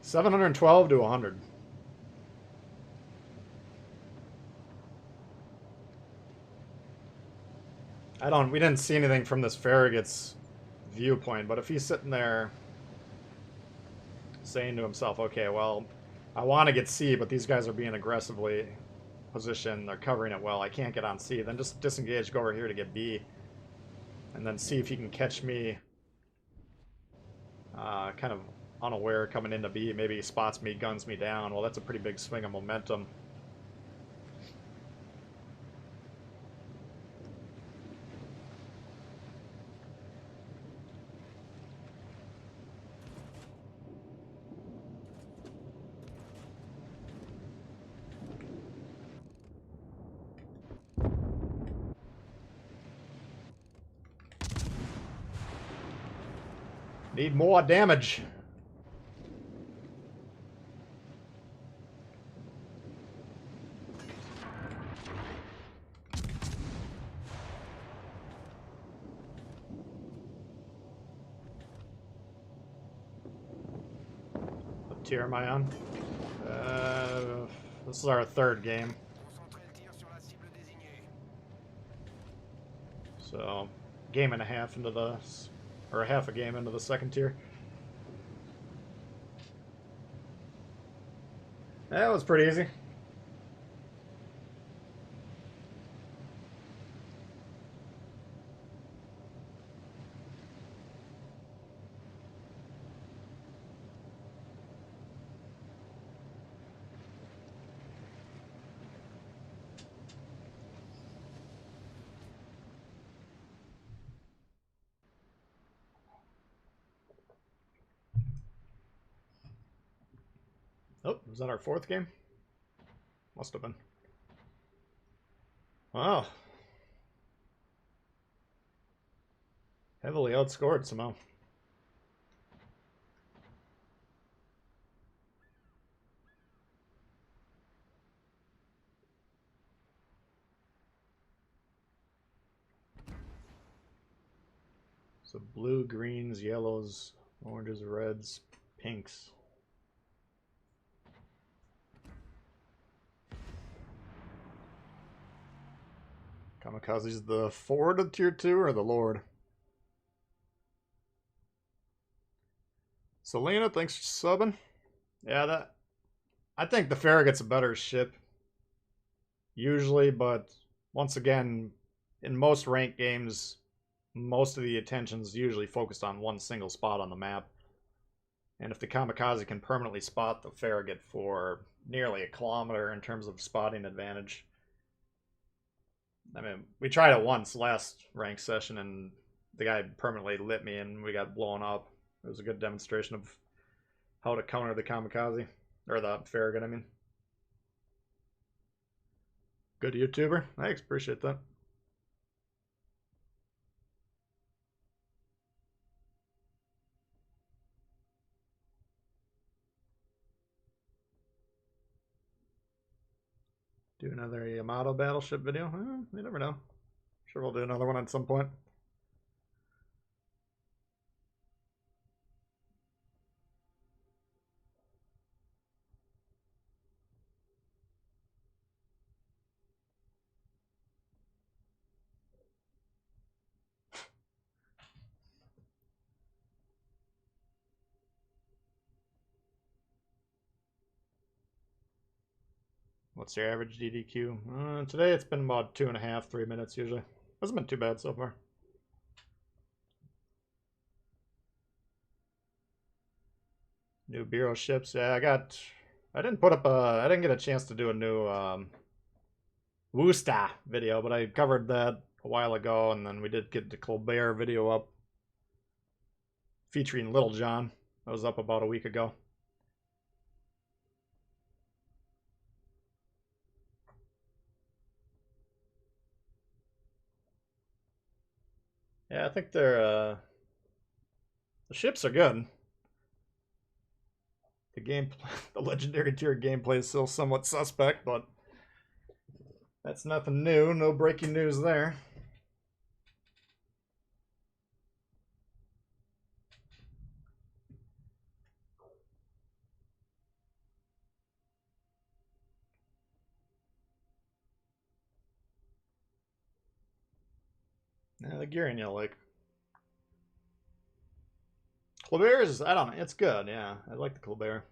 $712 to 100. We didn't see anything from this Farragut's viewpoint, but if he's sitting there saying to himself, okay, well, I want to get C, but these guys are being aggressively positioned, they're covering it well, I can't get on C, then just disengage, go over here to get B, and then see if he can catch me kind of unaware coming into B. Maybe he spots me, guns me down. Well, that's a pretty big swing of momentum. Need more damage. What tier am I on? This is our 3rd game. So, game and a half into the... or half a game into the 2nd tier. That was pretty easy. Oh, was that our 4th game? Must have been. Wow. Heavily outscored somehow. So blue, greens, yellows, oranges, reds, pinks. Kamikaze's the forward of tier 2 or the lord? Selena, thanks for subbing. Yeah, I think the Farragut's a better ship. Usually, but once again, in most ranked games, most of the attention's usually focused on one single spot on the map. And if the Kamikaze can permanently spot the Farragut for nearly a kilometer in terms of spotting advantage. I mean, we tried it once last ranked session and the guy permanently lit me and we got blown up. It was a good demonstration of how to counter the Kamikaze. Or the Farragut, I mean. Good YouTuber. Thanks, appreciate that. Do another Yamato battleship video? You never know. Sure we'll do another one at some point. What's your average DDQ? Today it's been about 2.5, 3 minutes usually. Hasn't been too bad so far. New bureau ships. Yeah, I didn't put up I didn't get a chance to do a new Woosta video, but I covered that a while ago, and then we did get the Colbert video up featuring Little John. That was up about a week ago. Yeah, I think they're the ships are good. The game, the legendary tier gameplay is still somewhat suspect, but that's nothing new. No breaking news there. Yeah, the gearing you'll like. Colbert is, I don't know, it's good, yeah. I like the Colbert.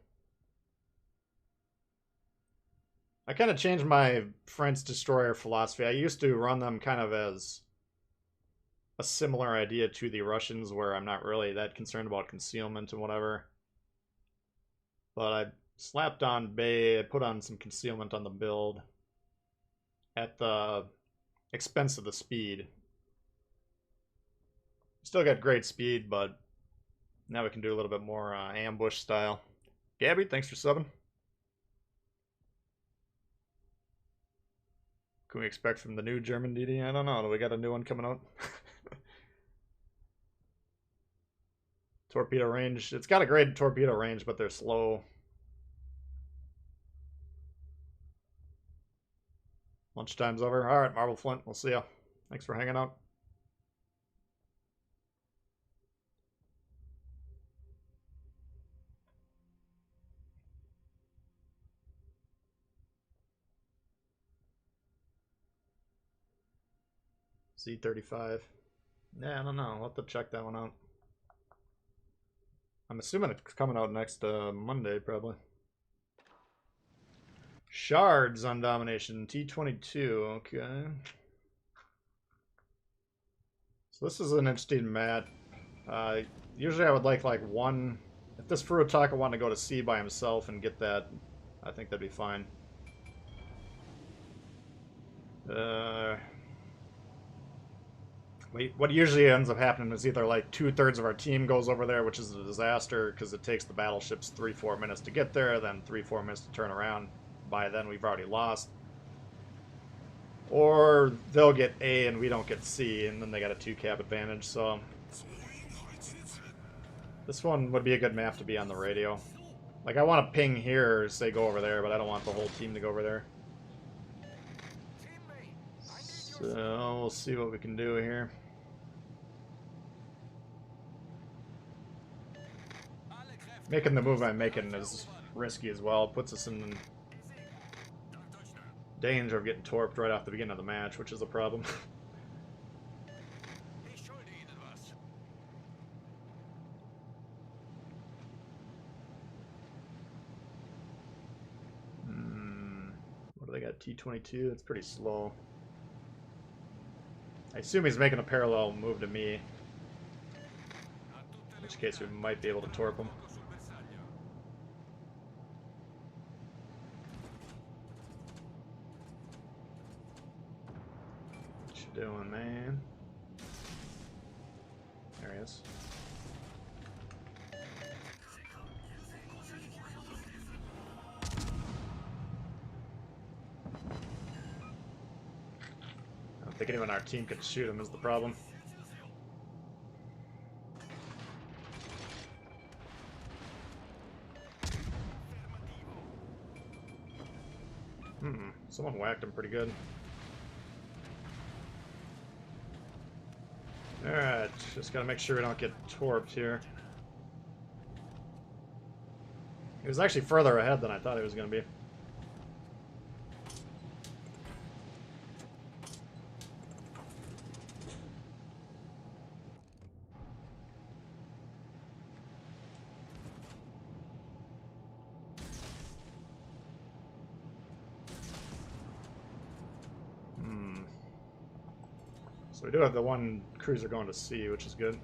I kind of changed my French destroyer philosophy. I used to run them kind of as a similar idea to the Russians, where I'm not really that concerned about concealment and whatever. But I slapped on Bay, I put on some concealment on the build at the expense of the speed. Still got great speed, but now we can do a little bit more ambush style. Gabby, thanks for subbing. Can we expect from the new German DD? I don't know. Do we got a new one coming out? Torpedo range. It's got a great torpedo range, but they're slow. Lunchtime's over. All right, Marble Flint. We'll see ya. Thanks for hanging out. Z35. Yeah, I don't know. I'll have to check that one out. I'm assuming it's coming out next Monday, probably. Shards on domination. T22. Okay. So this is an interesting map. Usually I would like one... If this Furutaka wanted to go to C by himself and get that, I think that'd be fine. What usually ends up happening is either like 2/3 of our team goes over there, which is a disaster because it takes the battleships 3-4 minutes to get there, then 3-4 minutes to turn around. By then we've already lost. Or they'll get A and we don't get C, and then they got a 2-cap advantage. So this one would be a good map to be on the radio. Like I want to ping here, or say go over there, but I don't want the whole team to go over there. So we'll see what we can do here. Making the move I'm making is risky as well. It puts us in danger of getting torped right off the beginning of the match, which is a problem. What do they got? T-22? It's pretty slow. I assume he's making a parallel move to me. In which case we might be able to torp him. What you doing, man? There he is. I don't think anyone on our team could shoot him is the problem. Someone whacked him pretty good. Alright, just gotta make sure we don't get torped here. He was actually further ahead than I thought he was gonna be. So we do have the one cruiser going to sea, which is good.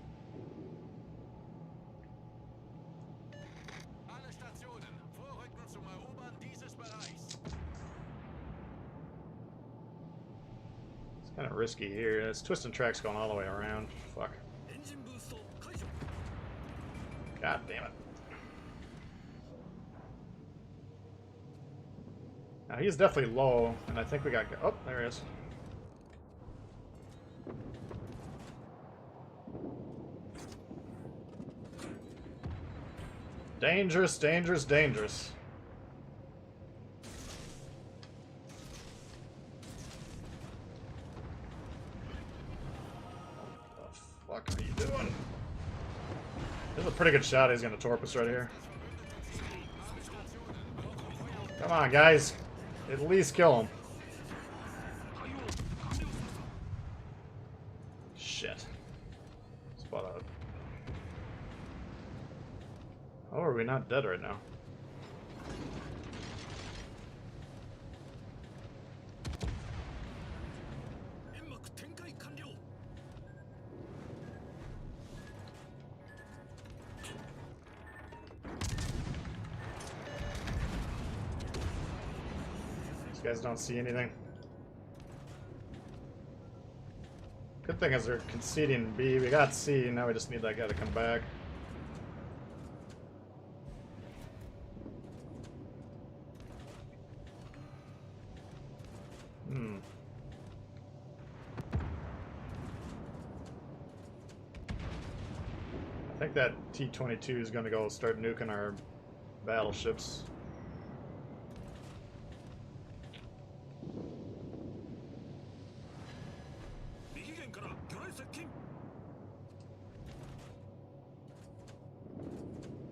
It's kind of risky here. This twisting track's going all the way around. Fuck. God damn it. Now he's definitely low, and I think we got... Oh, there he is. Dangerous, dangerous, dangerous. What the fuck are you doing? There's a pretty good shot he's gonna torp us right here. Come on, guys. At least kill him. Shit. Spot out. How are we not dead right now? These guys don't see anything. Good thing is they're conceding B. We got C, now we just need that guy to come back. I think that T-22 is going to go start nuking our battleships.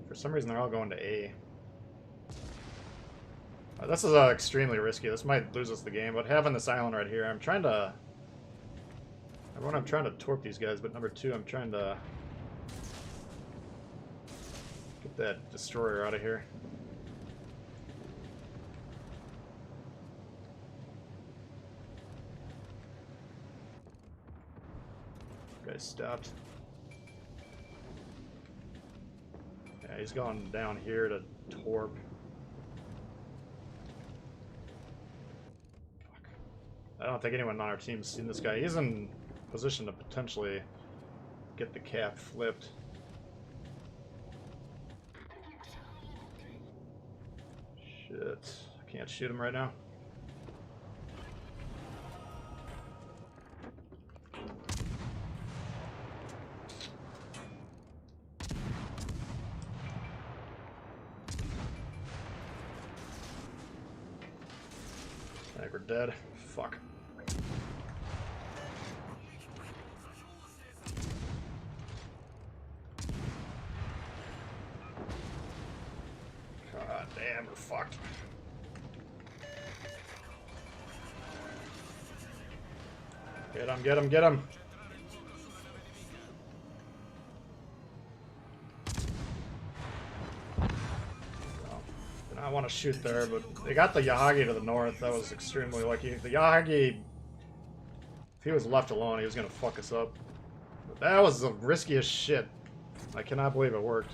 For some reason, they're all going to A. This is extremely risky. This might lose us the game, but having this island right here, I'm trying to... Number one, I'm trying to torp these guys, but number two, I'm trying to... get that destroyer out of here. Guy stopped. Yeah, he's going down here to torp. Fuck. I don't think anyone on our team's seen this guy. He's in position to potentially get the cap flipped. Shit. I can't shoot him right now. I think we're dead. Fuck. God damn, we're fucked. Get him, get him, get him! I want to shoot there, but they got the Yahagi to the north. That was extremely lucky. The Yahagi, if he was left alone, he was going to fuck us up. But that was the riskiest shit. I cannot believe it worked.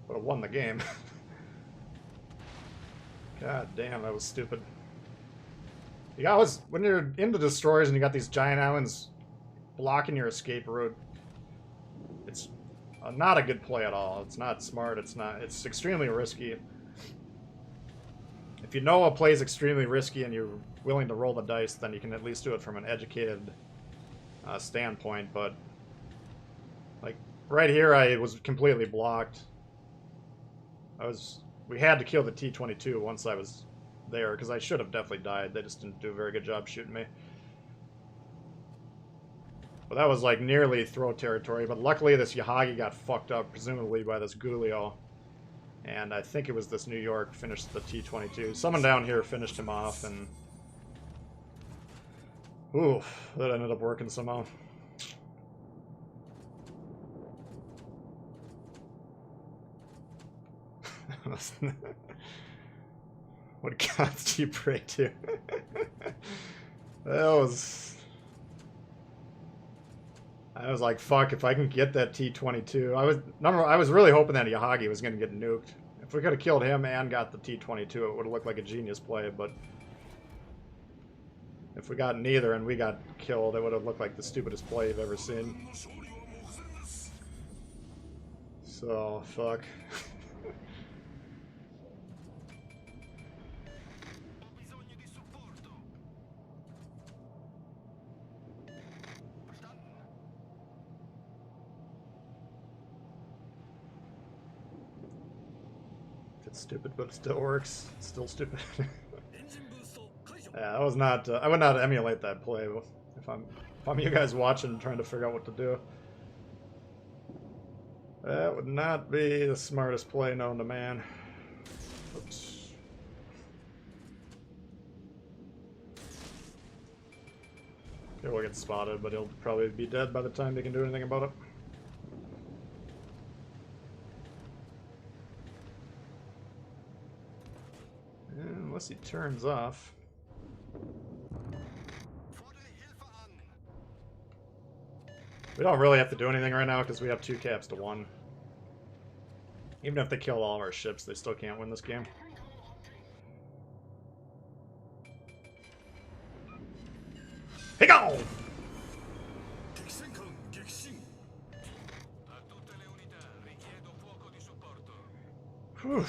But it won the game. God damn, that was stupid. You always, when you're into destroyers and you got these giant islands blocking your escape route, it's not a good play at all. It's not smart. It's extremely risky. If you know a play is extremely risky and you're willing to roll the dice, then you can at least do it from an educated standpoint. But like right here, I was completely blocked. We had to kill the T-22 once I was there, because I should have definitely died. They just didn't do a very good job shooting me. But that was like nearly throw territory, but luckily this Yahagi got fucked up, presumably by this Gulio. And I think it was this New York finished the T-22. Someone down here finished him off, and... oof, that ended up working somehow. What gods do you pray to? That was... I was like, fuck, if I can get that T-22. I was really hoping that Yahagi was going to get nuked. If we could have killed him and got the T-22, it would have looked like a genius play, but... if we got neither and we got killed, it would have looked like the stupidest play you've ever seen. So, fuck. It's stupid, but it still works. It's still stupid. Yeah, that was not. I would not emulate that play if I'm you guys watching, trying to figure out what to do. That would not be the smartest play known to man. Oops. He'll get spotted, but he'll probably be dead by the time they can do anything about it. Unless he turns off. We don't really have to do anything right now because we have 2 caps to 1. Even if they kill all of our ships, they still can't win this game. Hey go! Whew.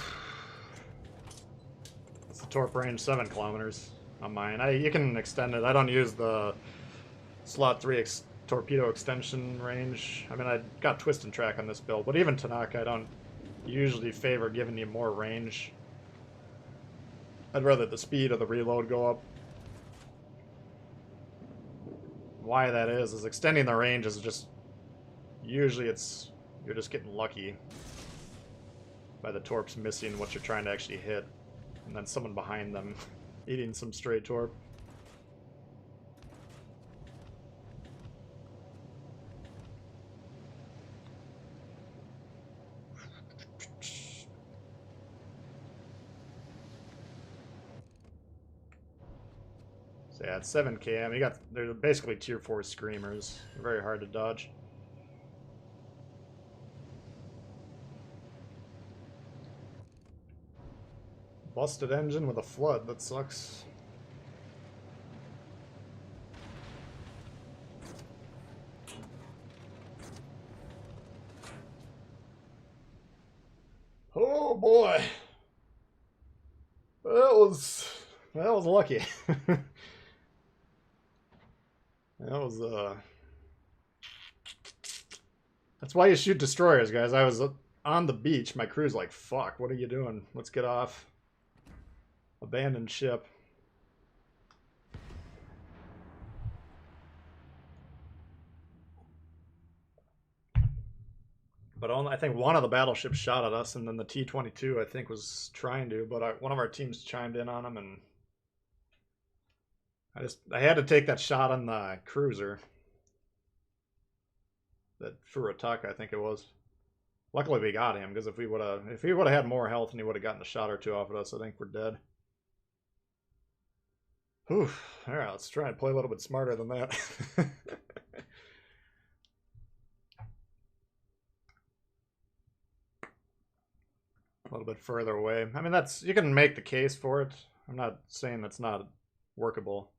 It's the torp range 7 kilometers on mine. You can extend it. I don't use the slot 3 torpedo extension range. I mean, I got twist and track on this build, but even Tanaka, I don't usually favor giving you more range. I'd rather the speed of the reload go up. Why that is extending the range is just... usually you're just getting lucky by the torps missing what you're trying to actually hit, and then someone behind them eating some stray torp. So yeah, it's 7 km. They're basically tier 4 screamers. They're very hard to dodge. Busted engine with a flood. That sucks. was lucky. That was That's why you shoot destroyers, guys. I was on the beach. My crew's like, fuck, what are you doing? Let's get off. Abandoned ship. But I think one of the battleships shot at us, and then the T-22, I think, was trying to, but one of our teams chimed in on him, and I had to take that shot on the cruiser. That Farragut, I think it was. Luckily we got him, because if he would have had more health and he would have gotten a shot or two off at us, I think we're dead. Whew. Alright, let's try and play a little bit smarter than that. A little bit further away. I mean, you can make the case for it. I'm not saying that's not workable.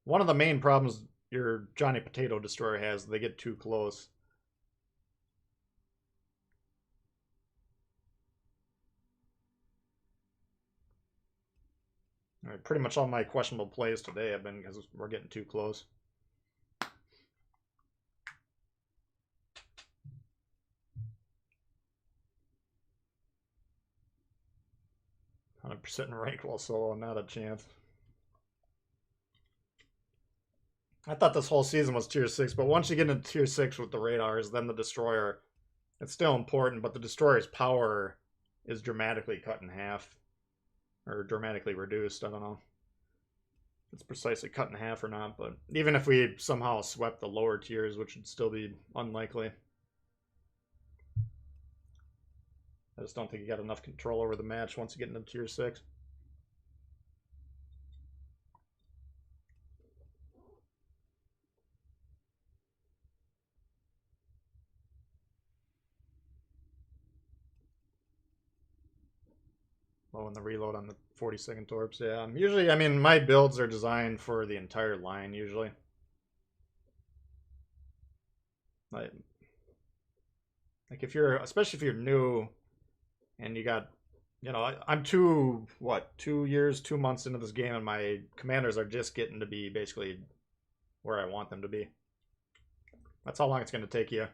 One of the main problems your Johnny Potato Destroyer has, they get too close. All right, pretty much all my questionable plays today have been because we're getting too close. 100% in rank while solo, not a chance. I thought this whole season was tier 6, but once you get into tier 6 with the radars, then the destroyer, it's still important, but the destroyer's power is dramatically cut in half. Or dramatically reduced, I don't know. If it's precisely cut in half or not, but even if we somehow swept the lower tiers, which would still be unlikely. I just don't think you got enough control over the match once you get into tier 6. Low in the reload on the 40-second torps. Yeah, usually, I mean, my builds are designed for the entire line, usually. Like if you're, especially if you're new, and you got, you know, I'm 2 years, 2 months into this game, and my commanders are just getting to be basically where I want them to be. That's how long it's going to take you.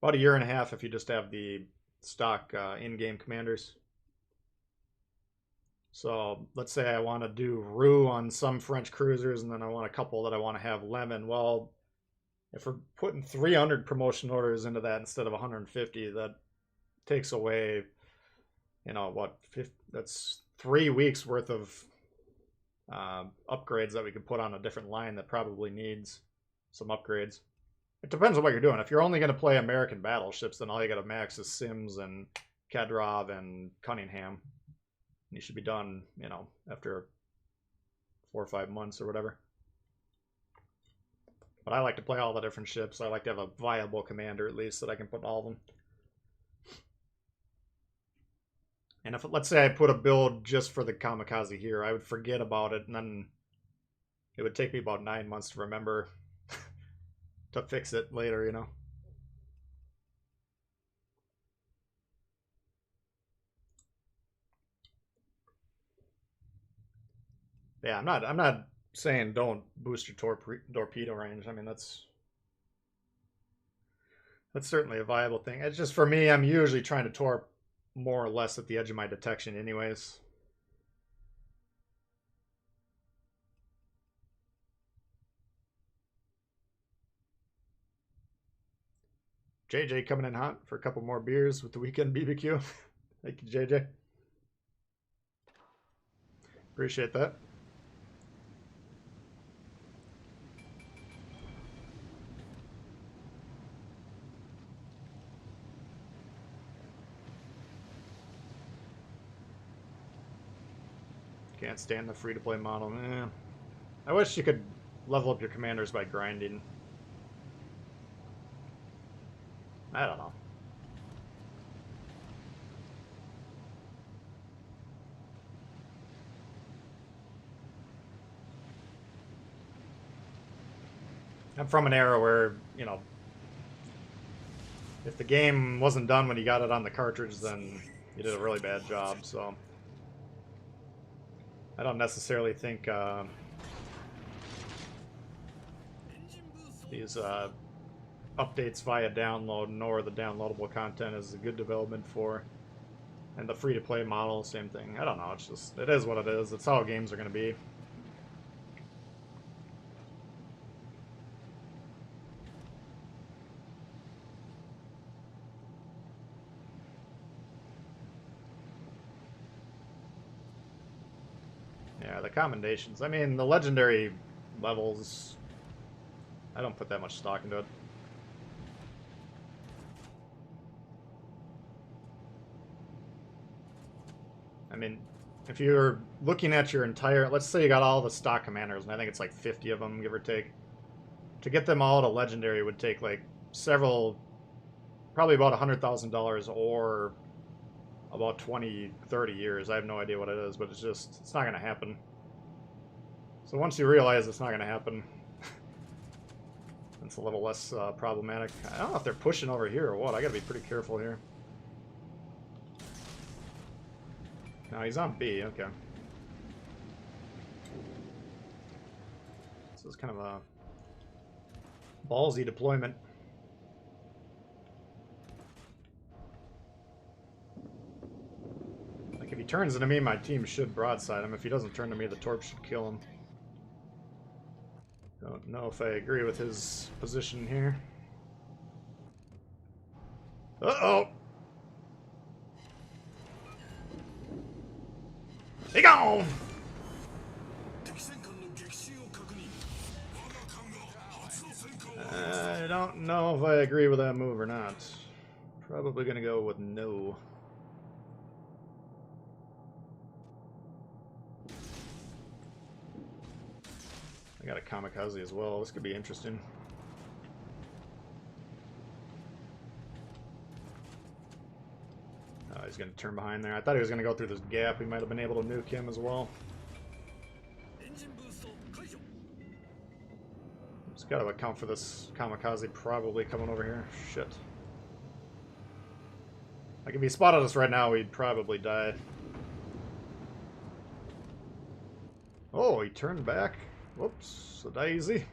About a year and a half if you just have the stock in-game commanders. So let's say I want to do Roux on some French cruisers, and then I want a couple that I want to have Lemon. Well, if we're putting 300 promotion orders into that instead of 150, that takes away, you know, what, that's 3 weeks worth of upgrades that we could put on a different line that probably needs some upgrades. It depends on what you're doing. If you're only going to play American battleships, then all you got to max is Sims and Kadyrov and Cunningham. You should be done, you know, after 4 or 5 months or whatever. But I like to play all the different ships. I like to have a viable commander at least that I can put all of them. And if, let's say I put a build just for the Kamikaze here, I would forget about it, and then it would take me about 9 months to remember to fix it later, you know. Yeah, I'm not saying don't boost your torpedo range. I mean, that's certainly a viable thing. It's just for me, I'm usually trying to torp more or less at the edge of my detection anyways. JJ coming in hot for a couple more beers with the weekend BBQ. Thank you, JJ. Appreciate that. Can't stand the free-to-play model. I wish you could level up your commanders by grinding. I don't know. I'm from an era where, you know, if the game wasn't done when you got it on the cartridge, then you did a really bad job, so I don't necessarily think these updates via download nor the downloadable content is a good development for. And the free-to-play model, same thing. I don't know, it's just, it is what it is. It's how games are going to be. Yeah, the commendations. I mean, the legendary levels, I don't put that much stock into it. I mean, if you're looking at your entire, let's say you got all the stock commanders, and I think it's like 50 of them, give or take. To get them all to legendary would take like several, probably about $100,000 or about 20, 30 years. I have no idea what it is, but it's just, it's not going to happen. So once you realize it's not going to happen, it's a little less problematic. I don't know if they're pushing over here or what. I got to be pretty careful here. No, he's on B, okay. This is kind of a ballsy deployment. Like, if he turns into me, my team should broadside him. If he doesn't turn to me, the torp should kill him. Don't know if I agree with his position here. Uh-oh! He gone! I don't know if I agree with that move or not. Probably gonna go with no. I got a kamikaze as well. This could be interesting. Oh, he's gonna turn behind there. I thought he was gonna go through this gap. We might have been able to nuke him as well. Just gotta account for this kamikaze probably coming over here. Shit. Like, if he spotted us right now, we'd probably die. Oh, he turned back. Whoops, a daisy.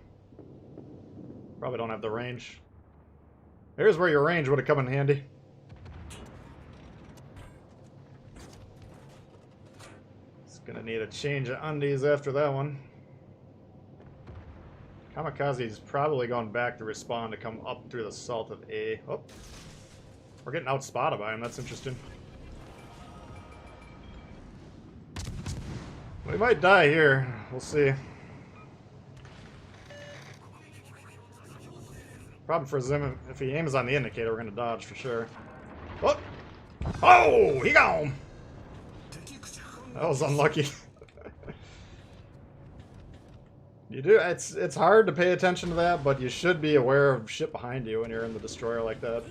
Probably don't have the range. Here's where your range would have come in handy. It's gonna need a change of undies after that one. Kamikaze's probably going back to respawn to come up through the salt of A. Oh, we're getting outspotted by him. That's interesting. We might die here. We'll see. Problem for Zim, if he aims on the indicator, we're going to dodge for sure. Oh! Oh! He gone! That was unlucky. You do, it's hard to pay attention to that, but you should be aware of shit behind you when you're in the destroyer like that.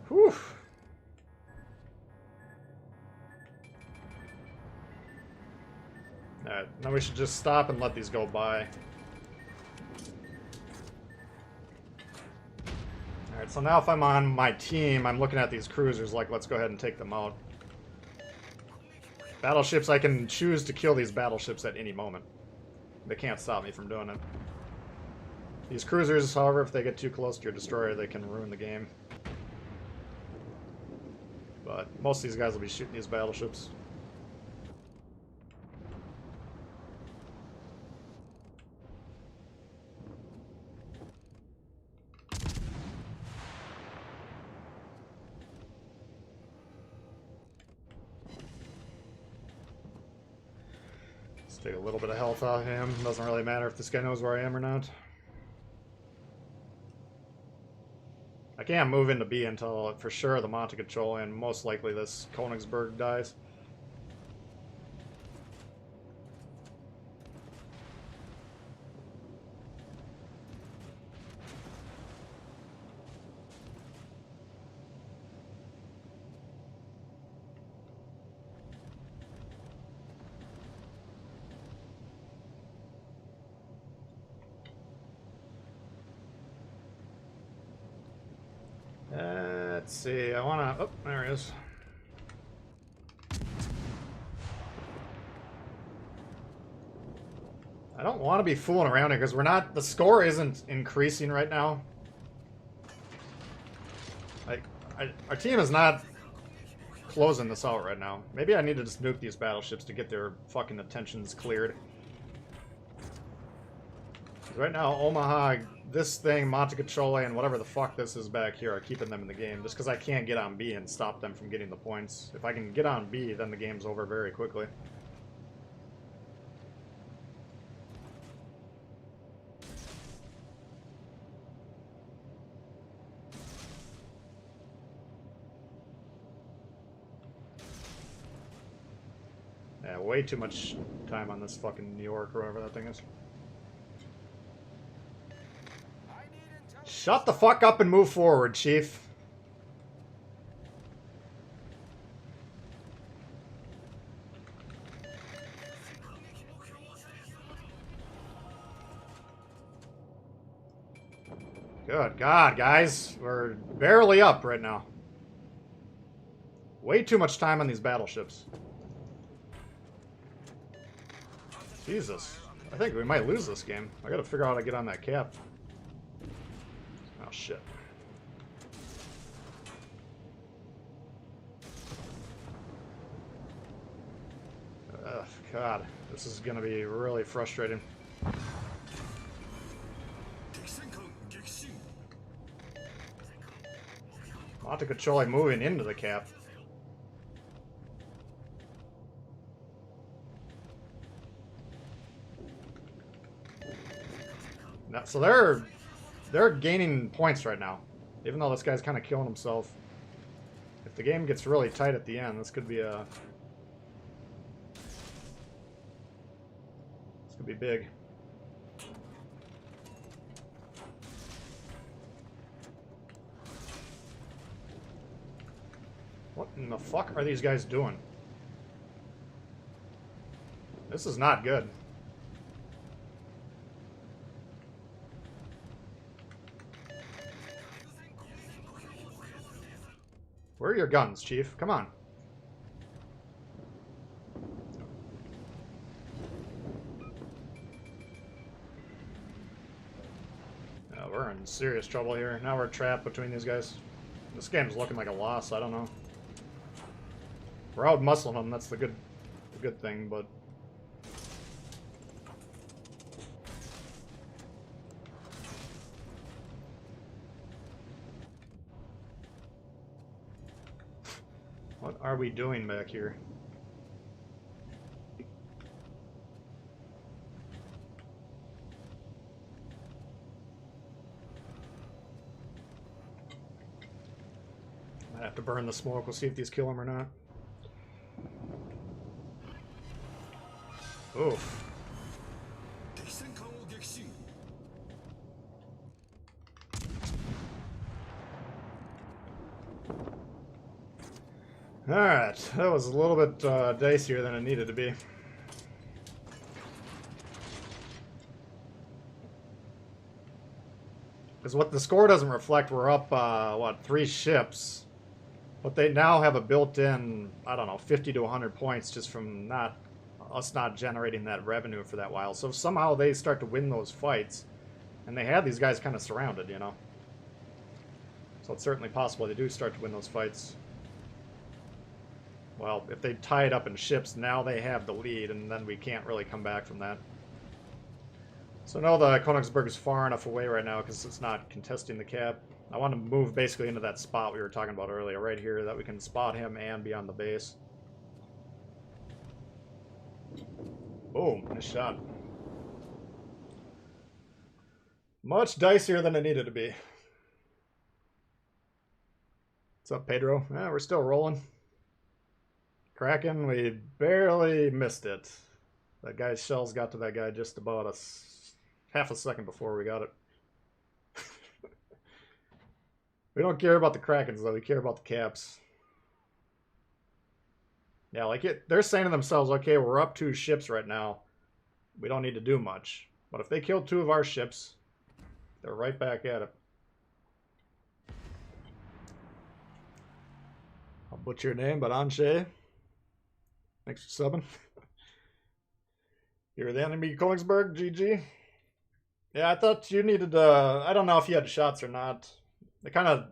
Whew. Alright, now we should just stop and let these go by. Alright, so now if I'm on my team, I'm looking at these cruisers like, let's go ahead and take them out. Battleships, I can choose to kill these battleships at any moment. They can't stop me from doing it. These cruisers, however, if they get too close to your destroyer, they can ruin the game. But most of these guys will be shooting these battleships. Take a little bit of health off him. Doesn't really matter if this guy knows where I am or not. I can't move into B until for sure the Monte Control and most likely this Königsberg dies. Let's see, I wanna... Oh, there he is. I don't want to be fooling around here because we're not. The score isn't increasing right now. Like, our team is not closing this out right now. Maybe I need to just nuke these battleships to get their fucking attentions cleared. Right now, Omaha, this thing, Montecachole, and whatever the fuck this is back here are keeping them in the game. Just because I can't get on B and stop them from getting the points. If I can get on B, then the game's over very quickly. Yeah, way too much time on this fucking New York or whatever that thing is. Shut the fuck up and move forward, Chief. Good God, guys. We're barely up right now. Way too much time on these battleships. Jesus. I think we might lose this game. I gotta figure out how to get on that cap. Oh, shit. Ugh, God. This is gonna be really frustrating. Montecachole moving into the cap. Now, so they're gaining points right now, even though this guy's kind of killing himself. If the game gets really tight at the end, this could be big. What in the fuck are these guys doing? This is not good. Where are your guns, Chief? Come on. We're in serious trouble here. Now we're trapped between these guys. This game's looking like a loss. I don't know. We're out muscling them. That's the good thing, but what are we doing back here? I have to burn the smoke. We'll see if these kill him or not. Oof. Alright, that was a little bit dicier than it needed to be. Because what the score doesn't reflect, we're up, what, 3 ships. But they now have a built-in, I don't know, 50 to 100 points just from us not generating that revenue for that while. So if somehow they start to win those fights, and they had these guys kind of surrounded, you know. So it's certainly possible they do start to win those fights. Well, if they tie it up in ships, now they have the lead, and then we can't really come back from that. So no, the Königsberg is far enough away right now because it's not contesting the cap. I want to move basically into that spot we were talking about earlier, right here, that we can spot him and be on the base. Boom, nice shot. Much dicier than it needed to be. What's up, Pedro? Yeah, we're still rolling. Kraken, we barely missed it. That guy's shells got to that guy just about half a second before we got it. We don't care about the Krakens, though. We care about the caps. Yeah, like they're saying to themselves, okay, we're up 2 ships right now. We don't need to do much. But if they kill 2 of our ships, they're right back at it. I'll butcher your name, but Anshe. Thanks for subbing. You're the enemy, Koenigsberg. GG. Yeah, I thought you needed. I don't know if you had shots or not. They kind of.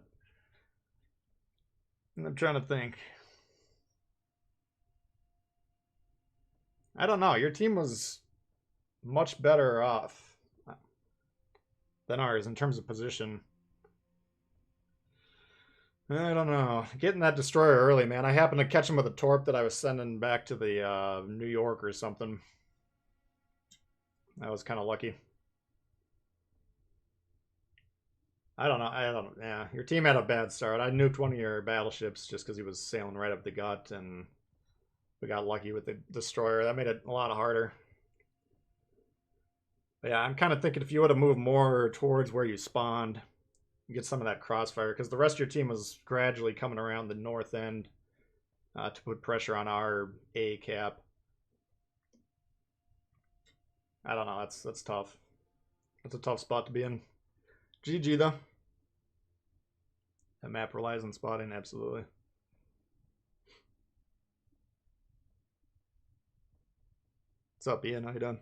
I'm trying to think. I don't know. Your team was much better off than ours in terms of position. I don't know. Getting that destroyer early, man. I happened to catch him with a torp that I was sending back to the New York or something. That was kind of lucky. I don't know. Yeah, your team had a bad start. I nuked one of your battleships just because he was sailing right up the gut, and we got lucky with the destroyer. That made it a lot harder. But yeah, I'm kind of thinking if you would have moved more towards where you spawned, you get some of that crossfire, because the rest of your team was gradually coming around the north end to put pressure on our A cap. I don't know. That's tough. That's a tough spot to be in. GG though. That map relies on spotting, absolutely. What's up, Ian? How you doing?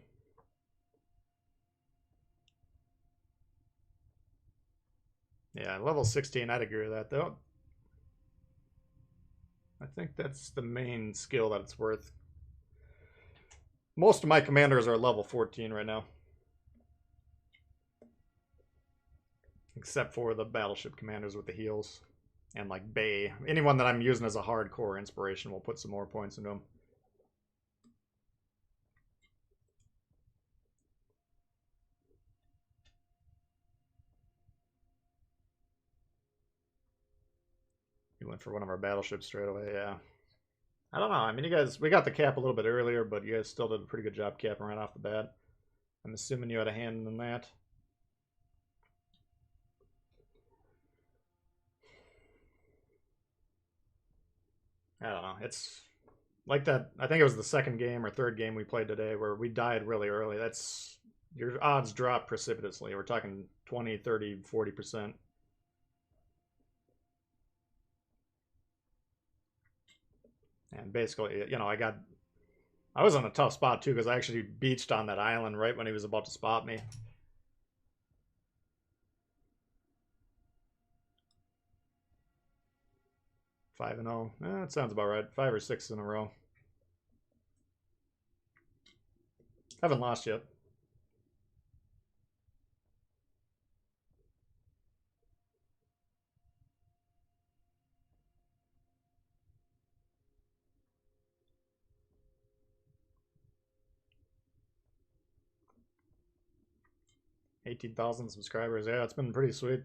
Yeah, level 16, I'd agree with that though. I think that's the main skill that it's worth. Most of my commanders are level 14 right now. Except for the battleship commanders with the heals. And like Bay. Anyone that I'm using as a hardcore inspiration will put some more points into them. You went for one of our battleships straight away, yeah. I don't know. I mean, you guys, we got the cap a little bit earlier, but you guys still did a pretty good job capping right off the bat. I'm assuming you had a hand in that. I don't know. It's like that. I think it was the second game or third game we played today where we died really early. That's your odds drop precipitously. We're talking 20, 30, 40%. And basically, you know, I was in a tough spot too because I actually beached on that island right when he was about to spot me. Five and 0. That sounds about right. 5 or 6 in a row. Haven't lost yet. $18,000 subscribers. Yeah, it's been pretty sweet.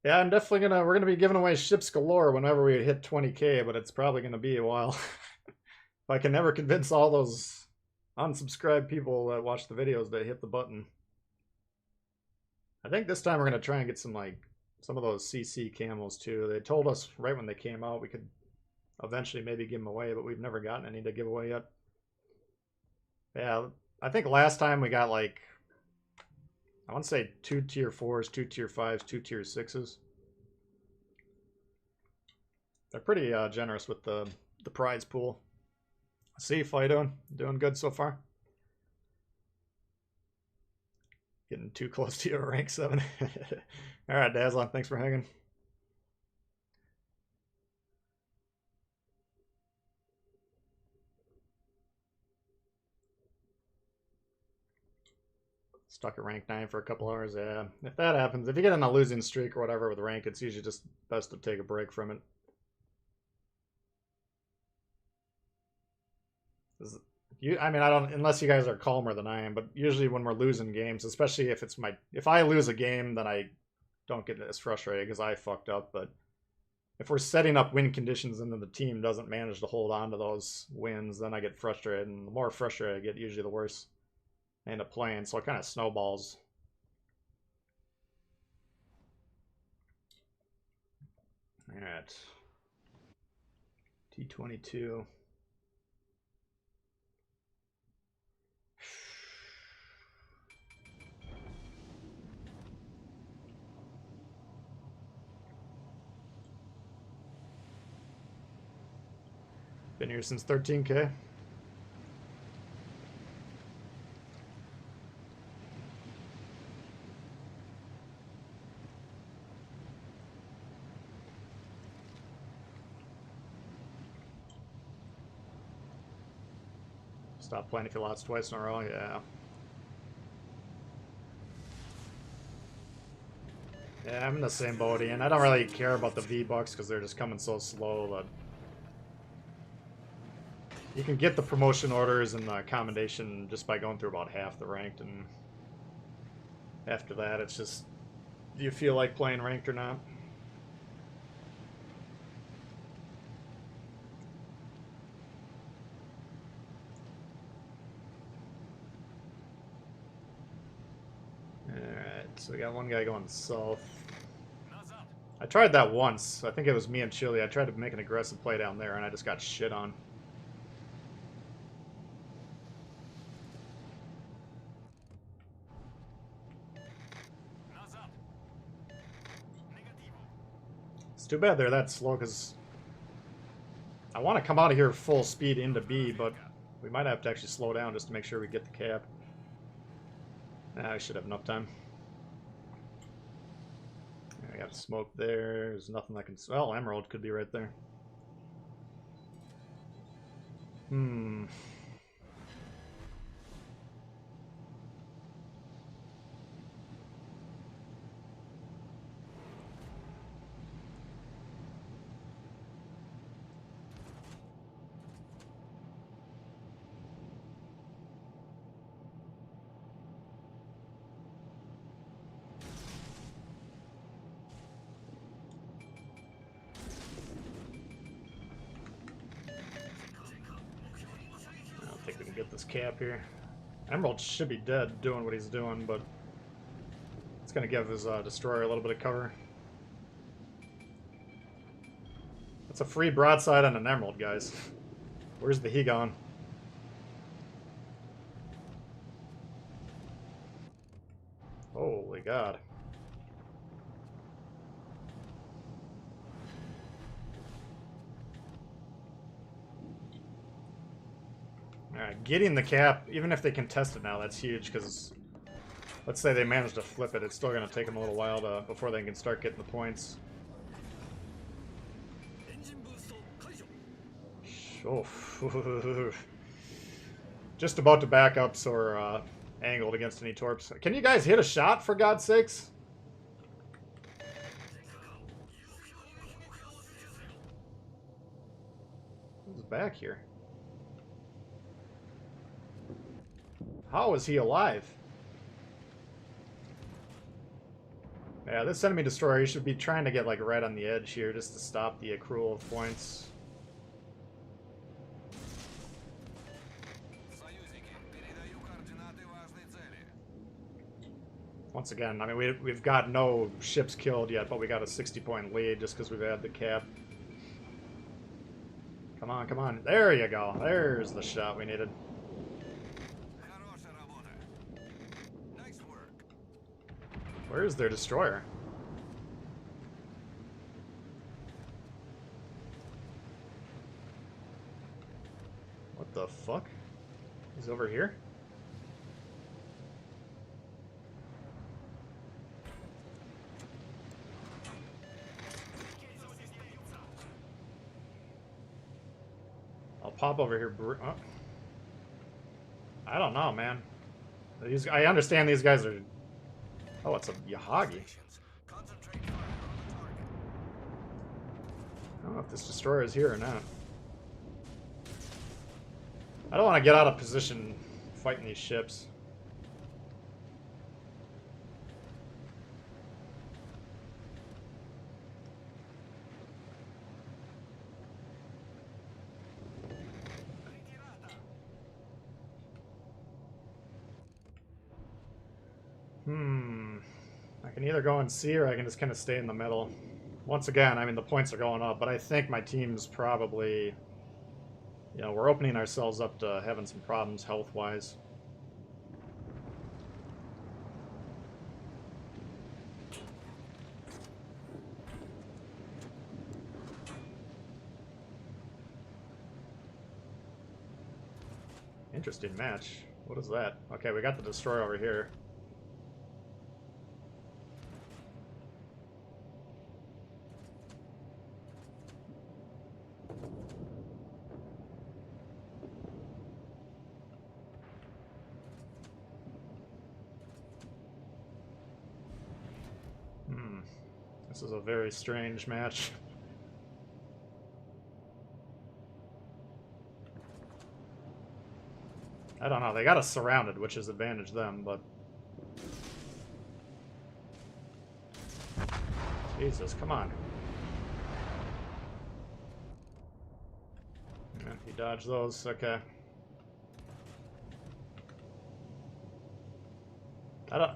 Yeah, I'm definitely gonna. We're gonna be giving away ships galore whenever we hit 20K, but it's probably gonna be a while. If I can never convince all those unsubscribed people that watch the videos to hit the button. I think this time we're gonna try and get some of those CC camos too. They told us right when they came out we could eventually maybe give them away, but we've never gotten any to give away yet. Yeah, I think last time we got like, I want to say 2 tier 4s, 2 tier 5s, 2 tier 6s. They're pretty generous with the prize pool. See, Fido, doing good so far. Getting too close to your rank 7. All right, Dazzlon, thanks for hanging. Stuck at rank 9 for a couple hours, yeah. If that happens, if you get in a losing streak or whatever with rank, it's usually just best to take a break from it. I mean, I don't, unless you guys are calmer than I am, but usually when we're losing games, especially if I lose a game, then I don't get as frustrated because I fucked up, but if we're setting up win conditions and then the team doesn't manage to hold on to those wins, then I get frustrated, and the more frustrated I get, usually the worse I end up playing, so it kind of snowballs. Alright. T22. Been here since 13K. Stop playing if you lost twice in a row, yeah. Yeah, I'm in the same boat, Ian. I don't really care about the V-Bucks because they're just coming so slow that you can get the promotion orders and the commendation just by going through about half the ranked, and after that it's just, do you feel like playing ranked or not? Alright, so we got one guy going south. I tried that once. I think it was me and Chile. I tried to make an aggressive play down there and I just got shit on. It's too bad they're that slow because I want to come out of here full speed into B, but we might have to actually slow down just to make sure we get the cap. Nah, I should have enough time. I got smoke there. There's nothing I can... Well, Emerald could be right there. I don't think we can get this cap here. Emerald should be dead doing what he's doing, but it's going to give his destroyer a little bit of cover. That's a free broadside on an Emerald, guys. Where's the Hegon? Holy God. Alright, getting the cap, even if they contest it now, that's huge, because let's say they manage to flip it, it's still going to take them a little while before they can start getting the points. Oh. Just about to back up so we're angled against any torps. Can you guys hit a shot, for God's sakes? Who's back here? How is he alive? Yeah, this enemy destroyer, you should be trying to get like right on the edge here just to stop the accrual of points. Once again, I mean, we've got no ships killed yet, but we got a 60-point lead just because we've had the cap. Come on, come on. There you go. There's the shot we needed. Where's their destroyer? What the fuck? He's over here? I'll pop over here. Oh. I don't know, man. I understand these guys are... Oh, it's a Yahagi. I don't know if this destroyer is here or not. I don't want to get out of position fighting these ships. I can either go and see or I can just kind of stay in the middle. Once again, I mean, the points are going up, but I think my team's probably... You know, we're opening ourselves up to having some problems health-wise. Interesting match. What is that? Okay, we got the destroyer over here. This is a very strange match. I don't know. They got us surrounded, which has advantaged them, but... Jesus, come on. Yeah, he dodged those. Okay.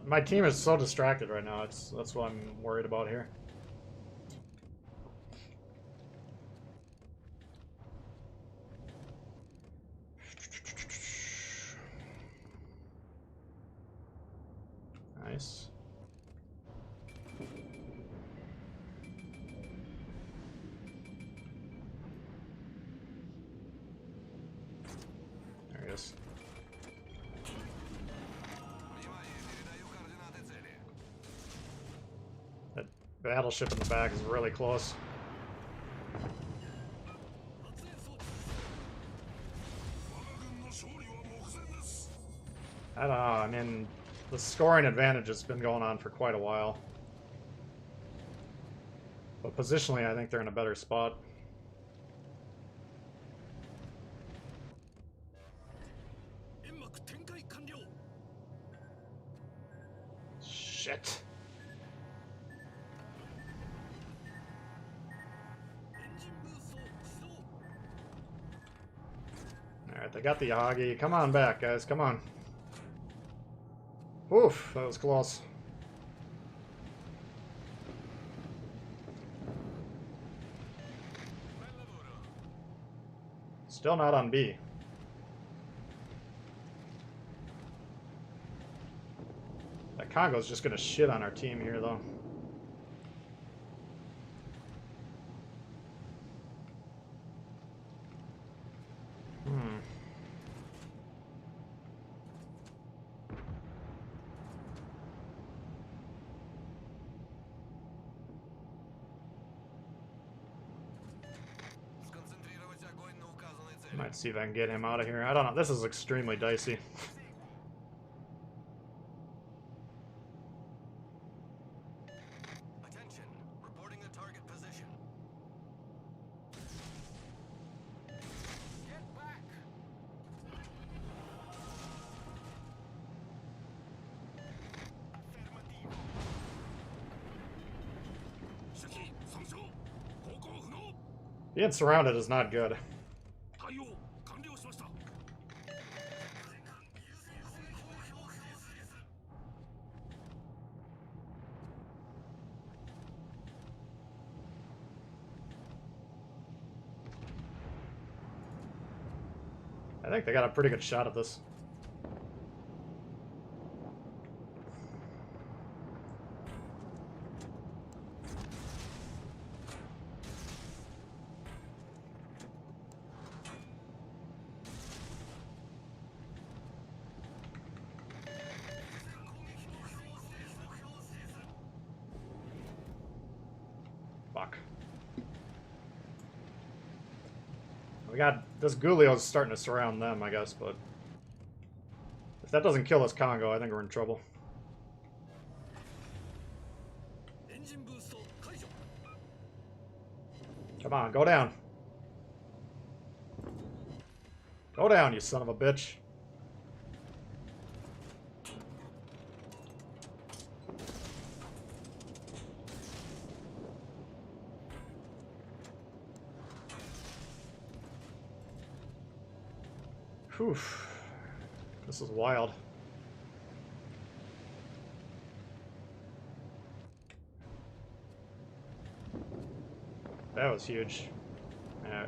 My team is so distracted right now. That's what I'm worried about here. Nice. There he is. That battleship in the back is really close. I don't know, I mean, the scoring advantage has been going on for quite a while. But positionally, I think they're in a better spot. Shit. Alright, they got the Yagi. Come on back, guys, come on. Oof, that was close. Still not on B. That Congo's just gonna shit on our team here, though. Might see if I can get him out of here. I don't know. This is extremely dicey. Attention, reporting the target position. Get back. Being surrounded is not good. I think they got a pretty good shot at this. Fuck. We got this Gulio's starting to surround them, I guess, but if that doesn't kill this Congo, I think we're in trouble. Come on, go down. Go down, you son of a bitch. Whew. This is wild. That was huge. Yeah.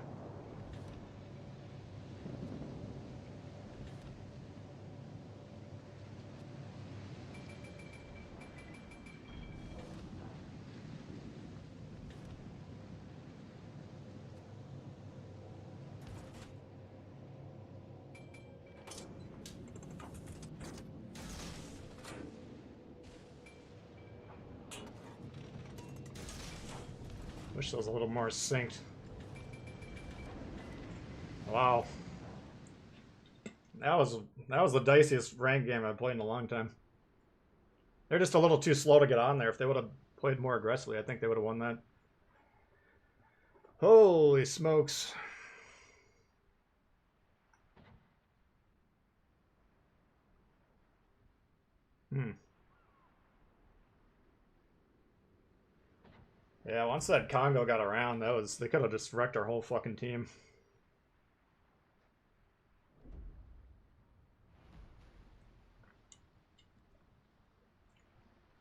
Wish it was a little more synced. Wow. That was the diciest ranked game I've played in a long time. They're just a little too slow to get on there. If they would have played more aggressively, I think they would have won that. Holy smokes. Yeah, once that Congo got around, they could have just wrecked our whole fucking team.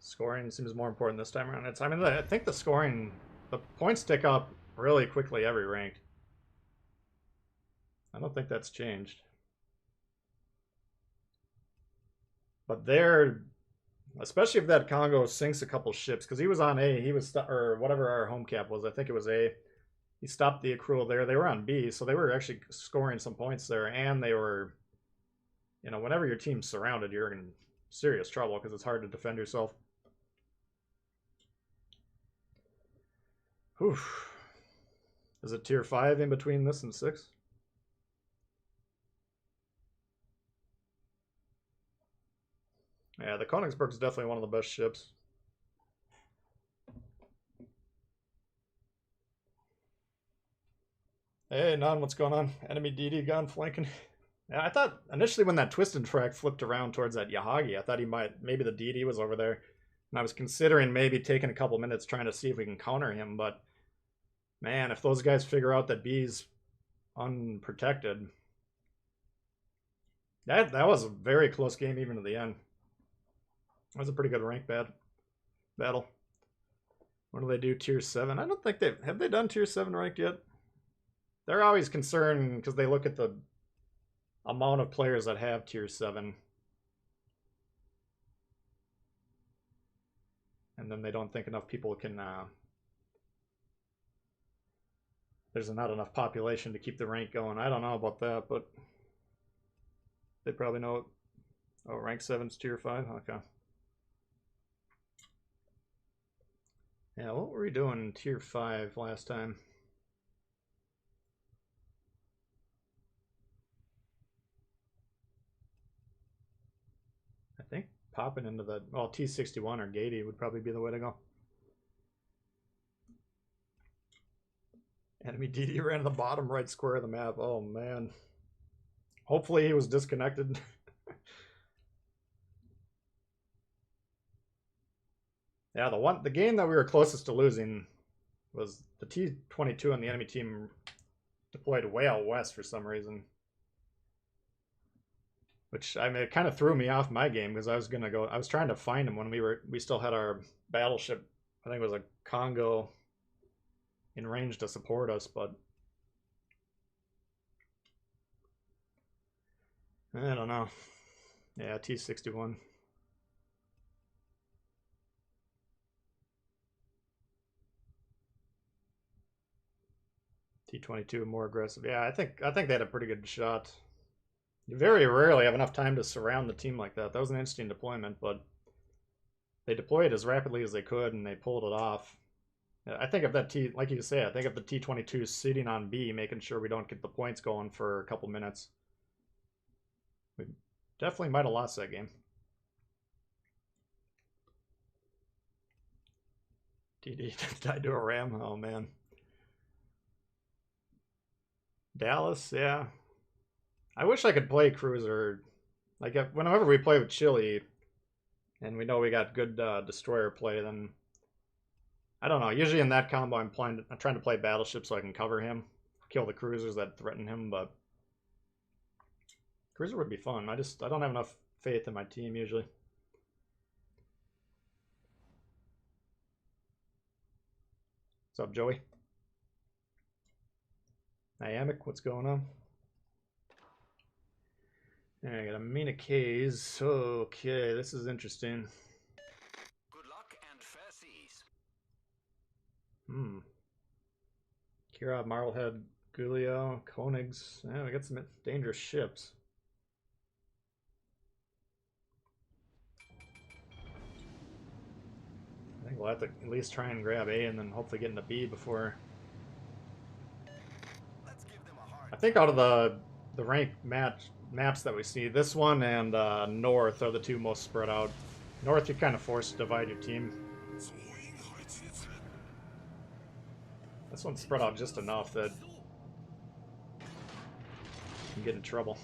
Scoring seems more important this time around. I think the points tick up really quickly every rank. I don't think that's changed. But especially if that Congo sinks a couple ships, because he was on A, or whatever our home cap was, I think it was A. He stopped the accrual there. They were on B, so they were actually scoring some points there, and they were, whenever your team's surrounded, you're in serious trouble because it's hard to defend yourself. Whew. Is it tier 5 in between this and 6? Yeah, the Königsberg is definitely one of the best ships. Hey, Nan, what's going on? Enemy DD gone flanking. Yeah, I thought initially when that twisted track flipped around towards that Yahagi, I thought maybe the DD was over there. And I was considering maybe taking a couple minutes trying to see if we can counter him, but man, if those guys figure out that B's unprotected. That was a very close game even to the end. That was a pretty good rank battle. When do they do tier 7? I don't think have they done tier 7 ranked yet? They're always concerned because they look at the amount of players that have tier 7. And then they don't think enough people can there's not enough population to keep the rank going. I don't know about that, but they probably know it. Oh, rank 7's tier 5? Okay. Yeah, what were we doing in tier 5 last time? I think popping into the, well, T61 or Gady would probably be the way to go. Enemy DD ran to the bottom right square of the map. Oh, man. Hopefully he was disconnected. Yeah, the game that we were closest to losing was the T-22 on the enemy team deployed way out west for some reason. Which, I mean, it kind of threw me off my game because I was trying to find him when we still had our battleship, I think it was a Congo, in range to support us, but I don't know. Yeah, T-61. T-22 more aggressive. Yeah, I think they had a pretty good shot. You very rarely have enough time to surround the team like that. That was an interesting deployment, but they deployed as rapidly as they could and they pulled it off. I think if that like you say, I think if the T-22 is sitting on B, making sure we don't get the points going for a couple minutes, we definitely might have lost that game. DD died to a ram. Oh man. Dallas, yeah. I wish I could play cruiser. Like whenever we play with Chile, and we know we got good destroyer play, then I don't know. Usually in that combo, I'm trying to play battleship so I can cover him, kill the cruisers that threaten him. But cruiser would be fun. I don't have enough faith in my team usually. What's up, Joey? Iamic, what's going on? I got a Mina K's. Okay, this is interesting. Good luck and fair seas. Kira, Marblehead, Gulio, Koenigs. Yeah, we got some dangerous ships. I think we'll have to at least try and grab A and then hopefully get into B before. Let's give them a hard I think out of the ranked maps that we see, this one and North are the two most spread out. North, you're kind of forced to divide your team. This one's spread out just enough that you can get in trouble.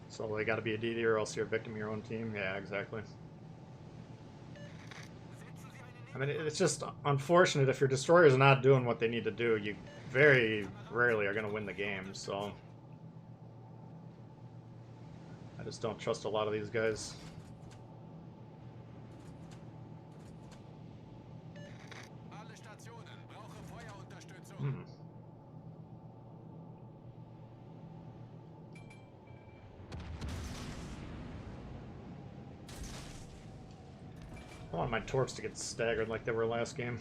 So they got to be a DD or else you're a victim of your own team. Yeah, exactly. I mean, it's just unfortunate if your destroyers are not doing what they need to do. You very rarely are going to win the game, so I just don't trust a lot of these guys. Hmm. I want my torps to get staggered like they were last game.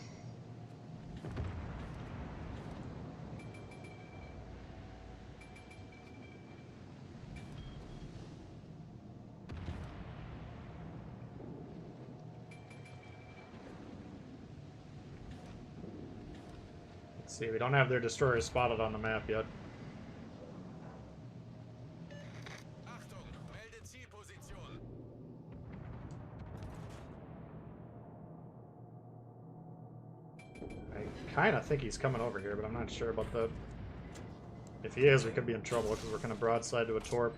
Let's see, we don't have their destroyers spotted on the map yet. I kind of think he's coming over here, but I'm not sure about that. If he is, we could be in trouble because we're kind of broadside to a torp.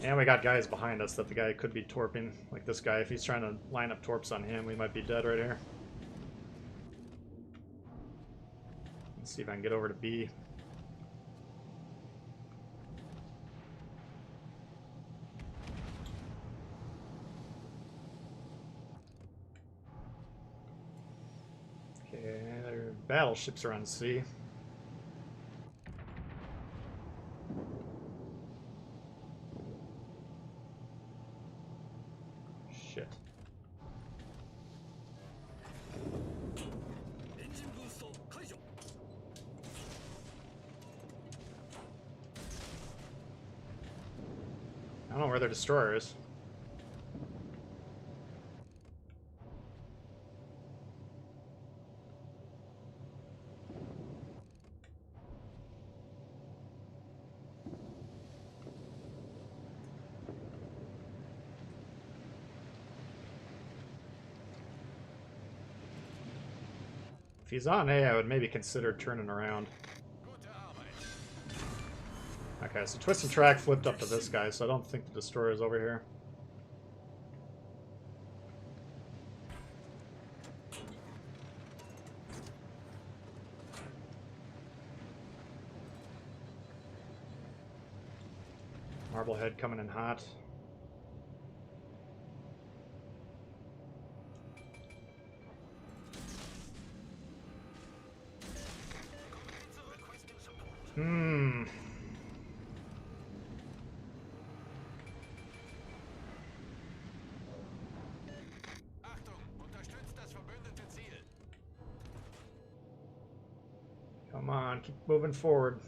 And we got guys behind us that the guy could be torping. Like this guy, if he's trying to line up torps on him, we might be dead right here. Let's see if I can get over to B. Okay, their battleships are on C. Shit. I don't know where their destroyer is. If he's on A, I would maybe consider turning around. Okay, so twist and track flipped up to this guy, so I don't think the destroyer is over here. Marblehead coming in hot. Hmm. Come on, keep moving forward.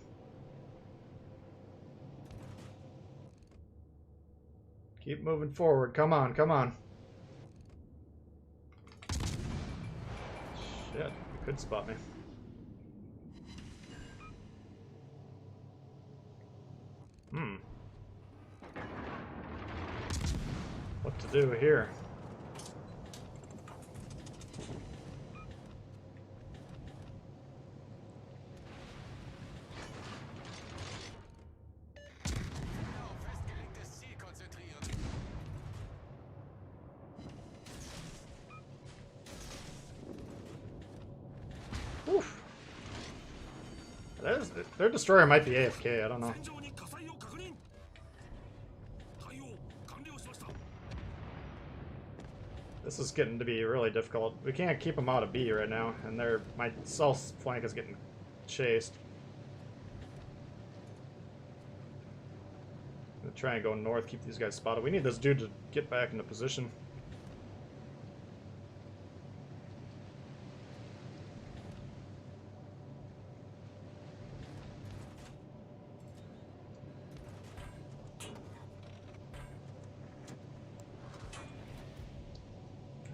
Keep moving forward. Come on, come on. Shit, you could spot me. Hmm. What to do here? Oof. Their destroyer might be AFK, I don't know. This is getting to be really difficult. We can't keep them out of B right now, and my south flank is getting chased. I'm gonna try and go north, keep these guys spotted. We need this dude to get back into position.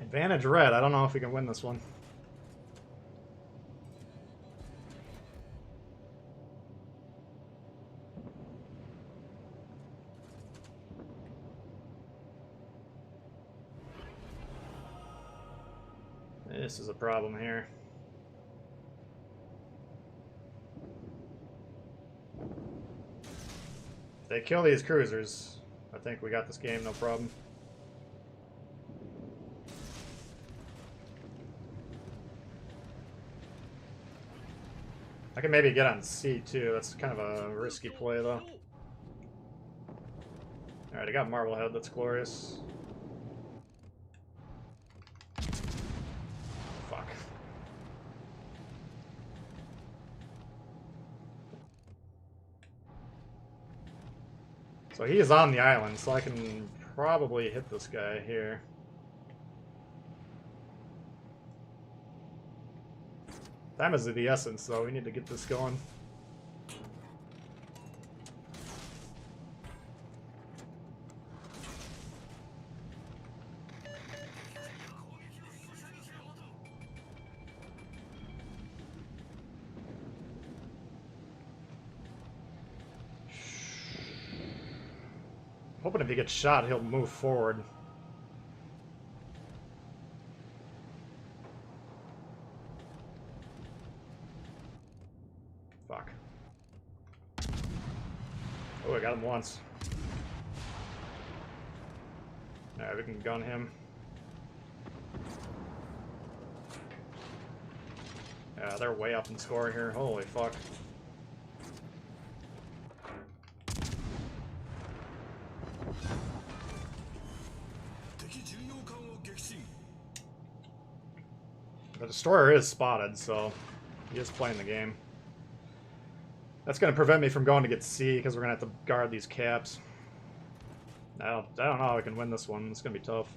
Advantage red. I don't know if we can win this one. This is a problem here. If they kill these cruisers, I think we got this game, no problem. I can maybe get on C too. That's kind of a risky play though. Alright, I got Marblehead. That's glorious. Fuck. So he is on the island, so I can probably hit this guy here. Time is of the essence, though. We need to get this going. Hoping if he gets shot, he'll move forward. Fuck. Oh, I got him once. Alright, we can gun him. Yeah, they're way up in score here. Holy fuck. The destroyer is spotted, so he is playing the game. That's going to prevent me from going to get C, because we're going to have to guard these caps. I don't know how I can win this one. It's going to be tough.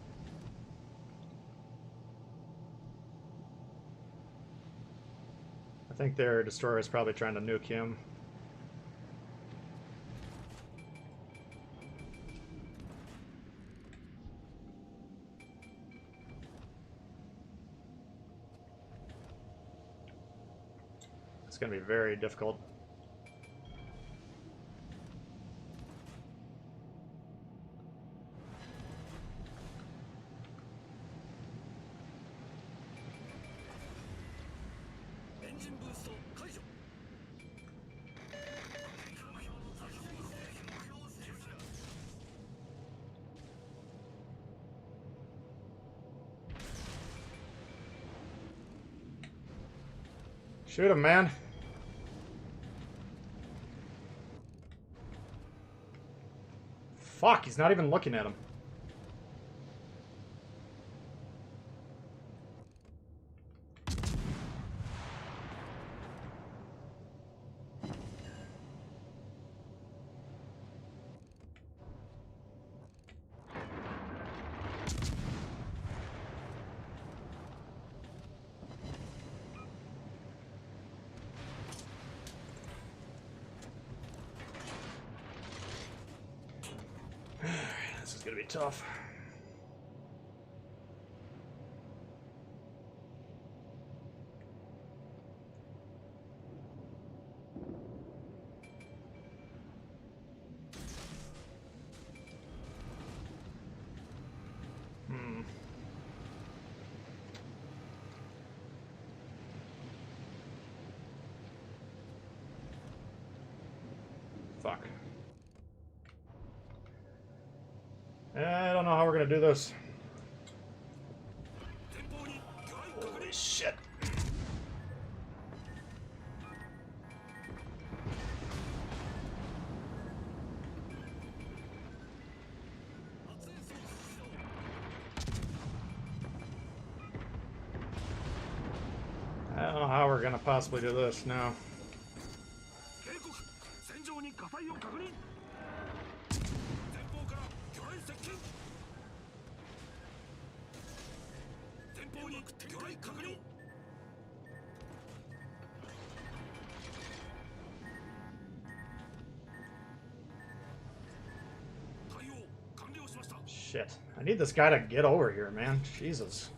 I think their destroyer is probably trying to nuke him. It's going to be very difficult. Shoot him, man. Fuck, he's not even looking at him. This is gonna be tough. Fuck. I don't know how we're gonna do this. Holy shit. I don't know how we're gonna possibly do this now. Shit. I need this guy to get over here, man. Jesus.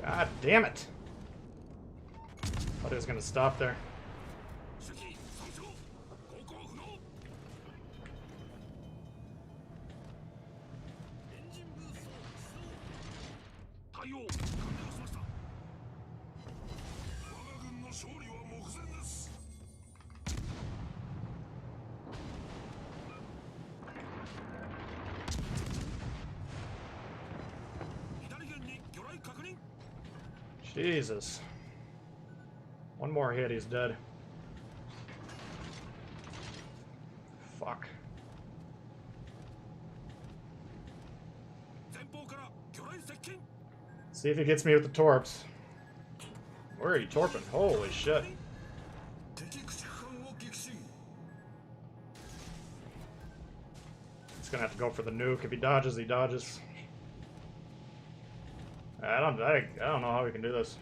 God damn it. Thought he was gonna stop there. Jesus. One more hit, he's dead. Fuck. See if he gets me with the torps. Where are you torping? Holy shit. He's gonna have to go for the nuke. If he dodges, he dodges. I don't know how we can do this.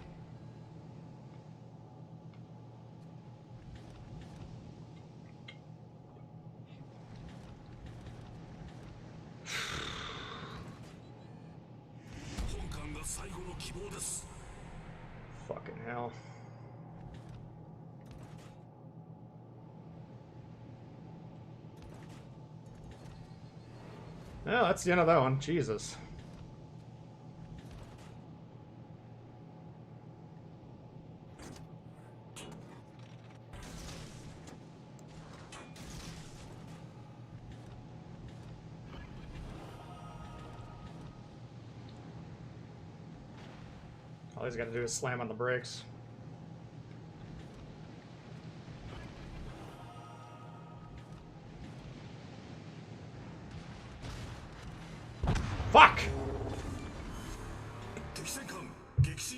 Fucking hell. Yeah, that's the end of that one. Jesus. All he's got to do is slam on the brakes. Fuck!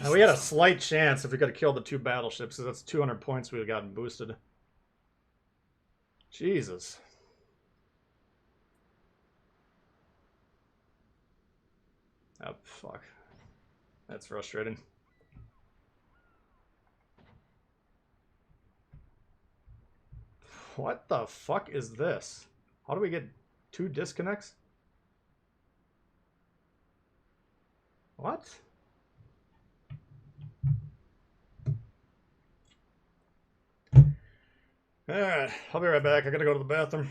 Now, we had a slight chance if we could have killed the 2 battleships, because that's 200 points we would have gotten boosted. Jesus. Oh, fuck. That's frustrating. What the fuck is this? How do we get 2 disconnects? What? Alright, I'll be right back. I gotta go to the bathroom.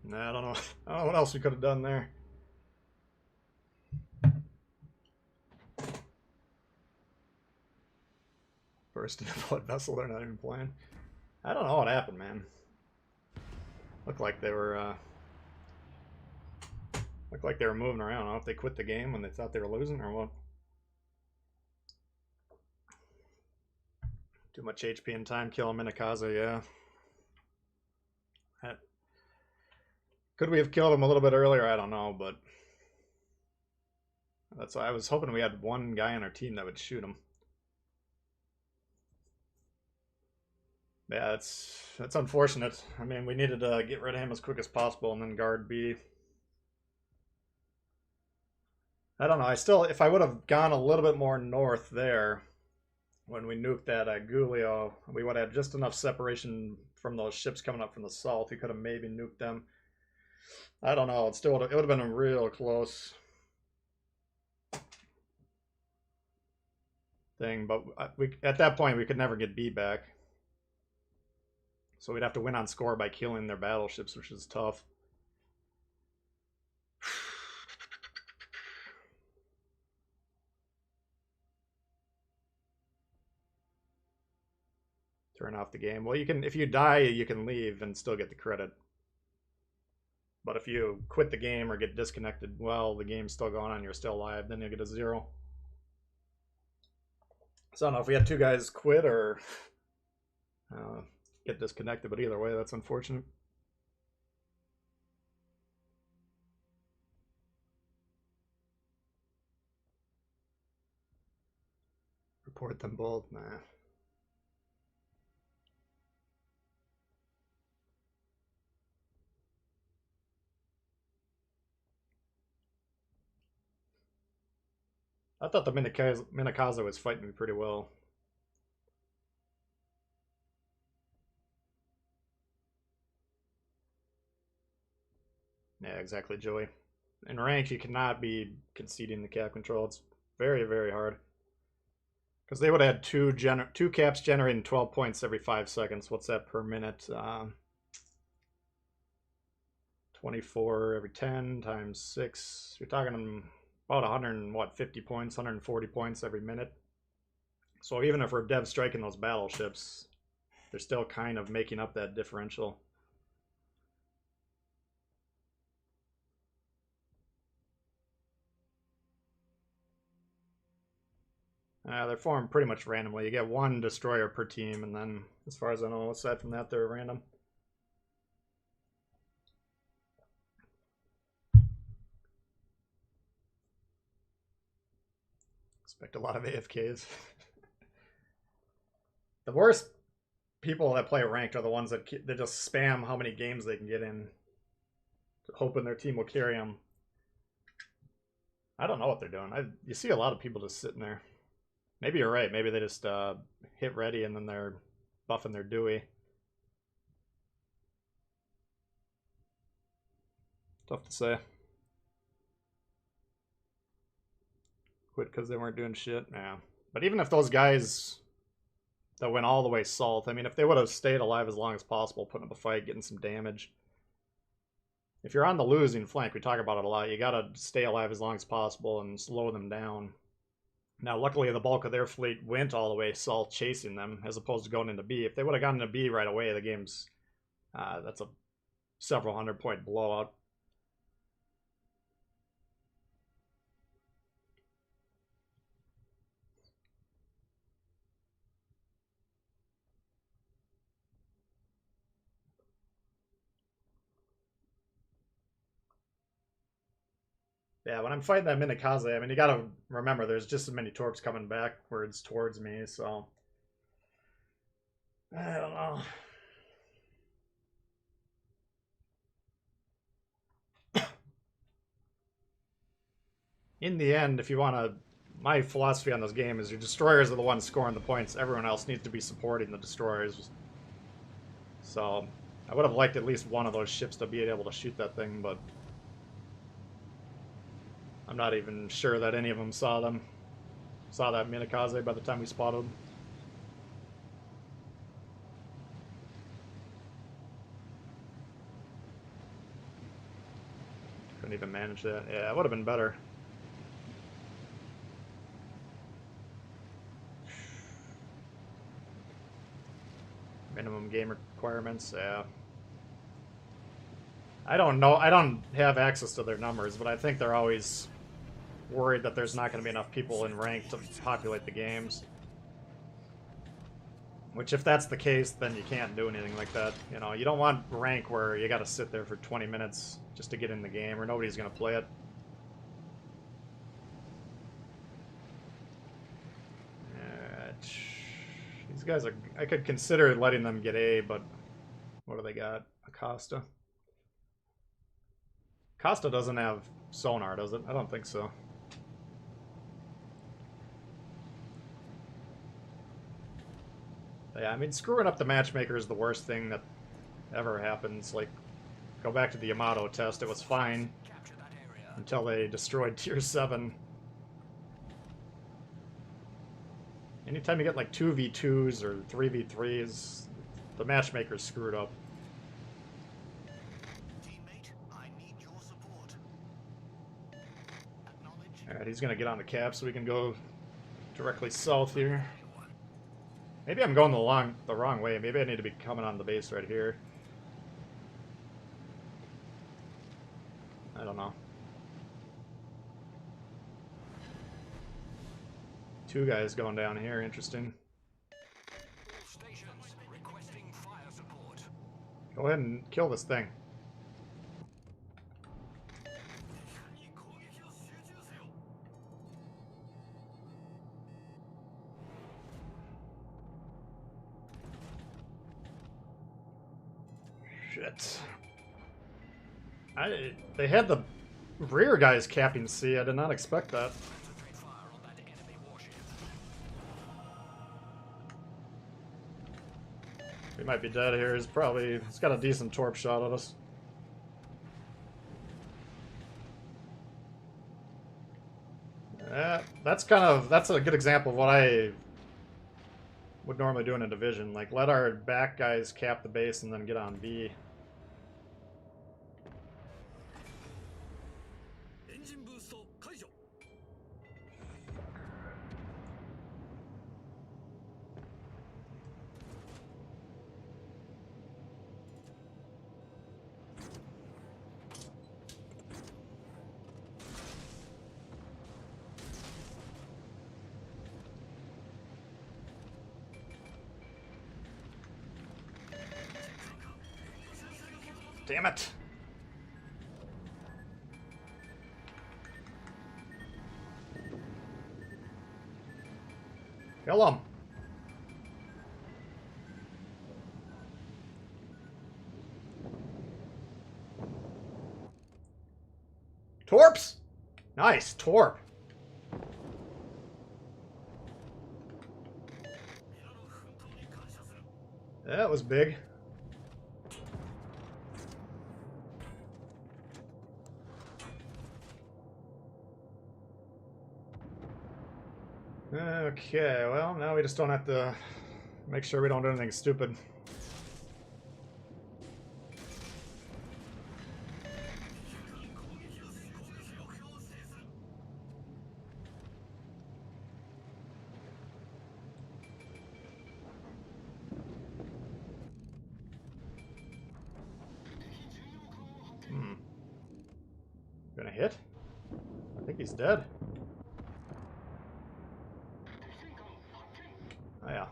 Nah, I don't know. I don't know what else we could have done there. First in a blood vessel, they're not even playing. I don't know what happened, man. Looked like they were moving around. I don't know if they quit the game when they thought they were losing or what. Too much HP and time killing Minakaze, yeah. Could we have killed him a little bit earlier? I don't know, but that's why I was hoping we had one guy on our team that would shoot him. Yeah, that's unfortunate. I mean, we needed to get rid of him as quick as possible and then guard B. I don't know. If I would have gone a little bit more north there when we nuked that Gulio, we would have had just enough separation from those ships coming up from the south. We could have maybe nuked them. I don't know. It would have been a real close thing, but at that point we could never get B back. So we'd have to win on score by killing their battleships, which is tough. Turn off the game. Well, you can, if you die, you can leave and still get the credit. But if you quit the game or get disconnected while the game's still going on, you're still alive, then you get a 0. So I don't know if we had 2 guys quit or get disconnected, but either way, that's unfortunate. Report them both, nah. I thought the Minakaze was fighting me pretty well. Yeah, exactly, Joey. In rank, you cannot be conceding the cap control. It's very, very hard. Because they would have had two caps generating 12 points every 5 seconds. What's that per minute? 24 every 10 times 6. You're talking about 150 points, 140 points every minute. So even if we're dev striking those battleships, they're still kind of making up that differential. They're formed pretty much randomly. You get 1 destroyer per team, and then, as far as I know, aside from that, they're random. Expect a lot of AFKs. The worst people that play ranked are the ones that just spam how many games they can get in, hoping their team will carry them. I don't know what they're doing. You see a lot of people just sitting there. Maybe you're right. Maybe they just hit ready and then they're buffing their Dewey. Tough to say. Quit because they weren't doing shit. Yeah. But even if those guys that went all the way south, I mean, if they would have stayed alive as long as possible, putting up a fight, getting some damage. If you're on the losing flank, we talk about it a lot, you gotta stay alive as long as possible and slow them down. Now, luckily, the bulk of their fleet went all the way south chasing them, as opposed to going into B. If they would have gone into B right away, the game's... that's a several 100-point blowout. Yeah, when I'm fighting that Minakaze, I mean, you gotta remember, there's just as many torps coming backwards towards me, so... I don't know. In the end, if you want to... My philosophy on this game is your destroyers are the ones scoring the points. Everyone else needs to be supporting the destroyers. So, I would have liked at least one of those ships to be able to shoot that thing, but... I'm not even sure that any of them saw them. Saw that Minakaze by the time we spotted them. Couldn't even manage that. Yeah, it would have been better. Minimum game requirements, yeah. I don't know. I don't have access to their numbers, but I think they're always worried that there's not going to be enough people in rank to populate the games. Which, if that's the case, then you can't do anything like that. You know, you don't want rank where you got to sit there for 20 minutes just to get in the game, or nobody's going to play it. These guys are... I could consider letting them get A, but what do they got? Acosta. Acosta doesn't have sonar, does it? I don't think so. Yeah, I mean, screwing up the matchmaker is the worst thing that ever happens. Like, go back to the Yamato test, it was fine until they destroyed Tier 7. Anytime you get like 2v2s or 3v3s, the matchmaker's screwed up. Teammate, I need your support. Alright, he's gonna get on the cap so we can go directly south here. Maybe I'm going the wrong way. Maybe I need to be coming on the base right here. I don't know. Two guys going down here. Interesting. All stations requesting fire support. Go ahead and kill this thing. Shit. They had the rear guys capping C. I did not expect that. Concentrate fire on that enemy warship. He might be dead here. He's got a decent torp shot at us. That's a good example of what I would normally do in a division. Like, let our back guys cap the base and then get on B. Engine boost 解除. Damn it! Kill him! Torps! Nice, torp. That was big. Okay, well, now we just don't have to make sure we don't do anything stupid. Gonna hit? I think he's dead. Oh, yeah.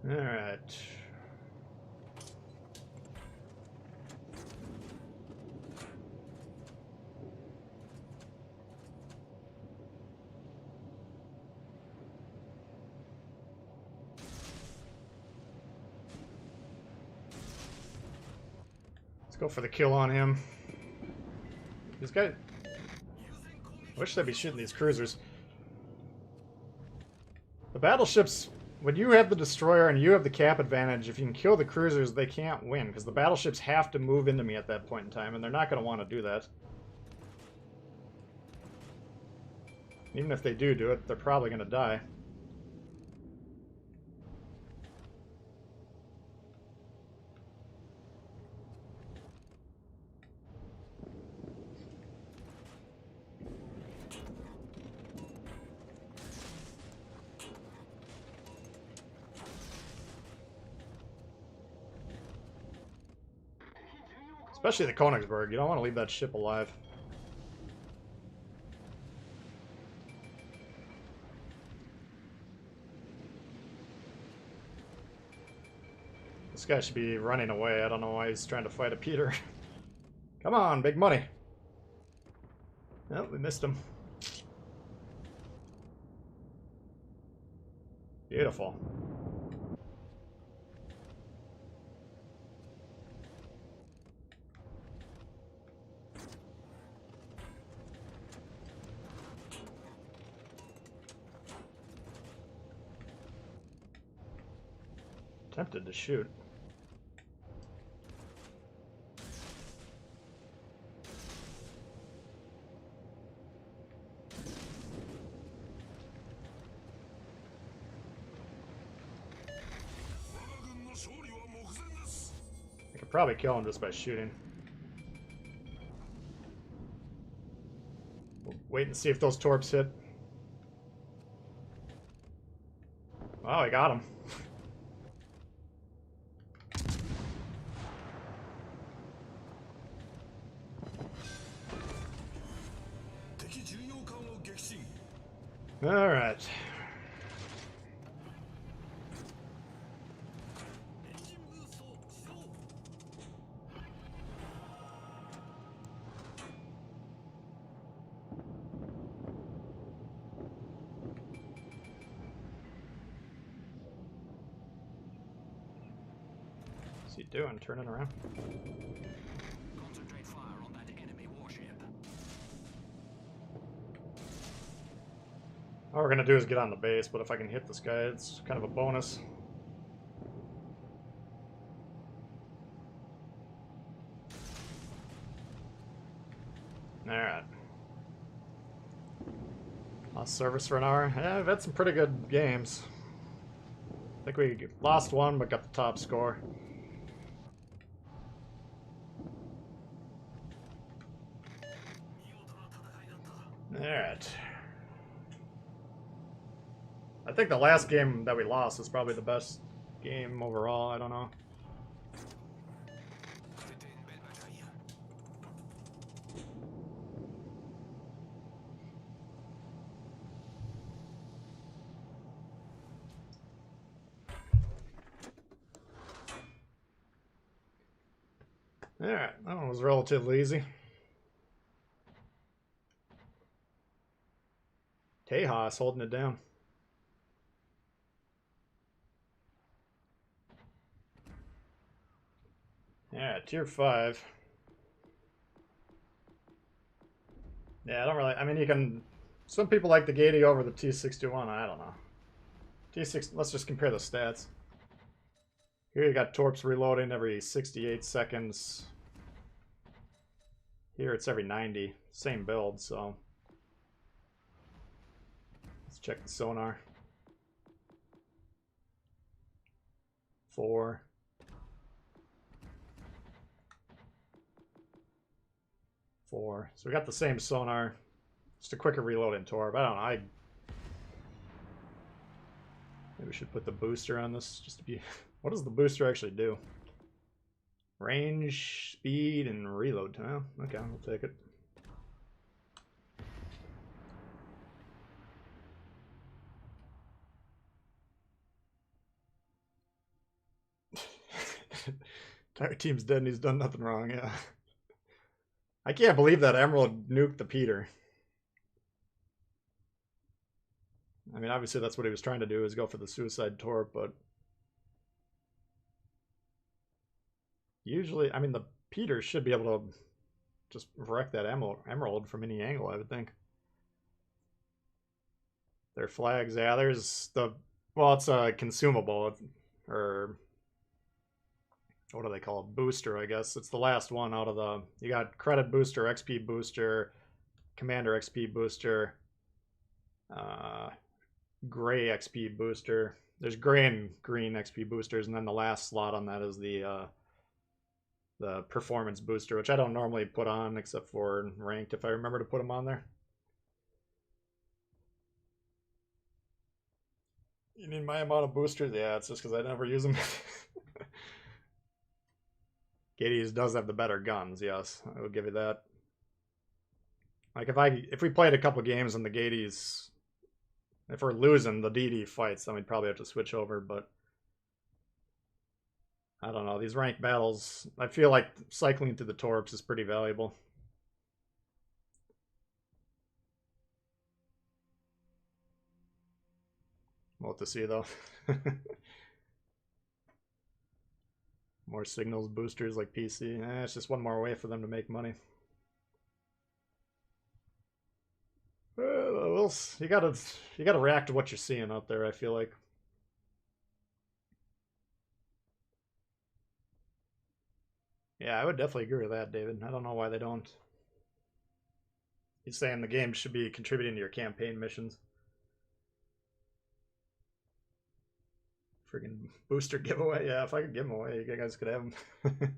Alright. Let's go for the kill on him. This guy... I wish they'd be shooting these cruisers. The battleships, when you have the destroyer and you have the cap advantage, if you can kill the cruisers, they can't win, because the battleships have to move into me at that point in time, and they're not going to want to do that. Even if they do it, they're probably going to die. Especially the Königsberg. You don't want to leave that ship alive. This guy should be running away. I don't know why he's trying to fight a Peter. Come on, big money. Oh, we missed him. Beautiful. Tempted to shoot. I could probably kill him just by shooting. We'll wait and see if those torps hit. Oh, I got him. All right. What's he doing? Turning around? Concentrate fire on that enemy warship. All we're gonna do is get on the base, but if I can hit this guy, it's kind of a bonus. Alright. Lost service for an hour. Yeah, we've had some pretty good games. I think we lost one, but got the top score. Alright. I think the last game that we lost was probably the best game overall. I don't know. Alright, that one was relatively easy. Tejas holding it down. Yeah, tier 5. Yeah, I don't really... I mean, you can... Some people like the Gady over the T621. I don't know. T6... Let's just compare the stats. Here you got torps reloading every 68 seconds. Here it's every 90. Same build, so... Let's check the sonar. 4. So we got the same sonar. Just a quicker reloading torp. I don't know. Maybe we should put the booster on this just to be... What does the booster actually do? Range, speed, and reload time. Okay, we'll take it. Entire team's dead and he's done nothing wrong, yeah. I can't believe that Emerald nuked the Peter. I mean, obviously that's what he was trying to do, is go for the suicide torp, but... Usually, I mean, the Peter should be able to just wreck that Emerald from any angle, I would think. Their flags, yeah, there's the... Well, it's a consumable, or... What do they call it? Booster, I guess. It's the last one out of the... You got credit booster, XP booster, commander XP booster, gray XP booster. There's gray and green XP boosters, and then the last slot on that is the performance booster, which I don't normally put on except for ranked if I remember to put them on there. You need my amount of boosters? Yeah, it's just because I never use them. Gades does have the better guns, yes. I will give you that. Like if we played a couple games and the Gades, if we're losing the DD fights, then we'd probably have to switch over, but I don't know. These ranked battles, I feel like cycling through the torps is pretty valuable. We'll have to see, though. More signals boosters like PC. It's just one more way for them to make money. You gotta react to what you're seeing out there, I feel like. Yeah, I would definitely agree with that, David. I don't know why they don't. He's saying the game should be contributing to your campaign missions. Friggin' booster giveaway. Yeah, if I could give them away, you guys could have them.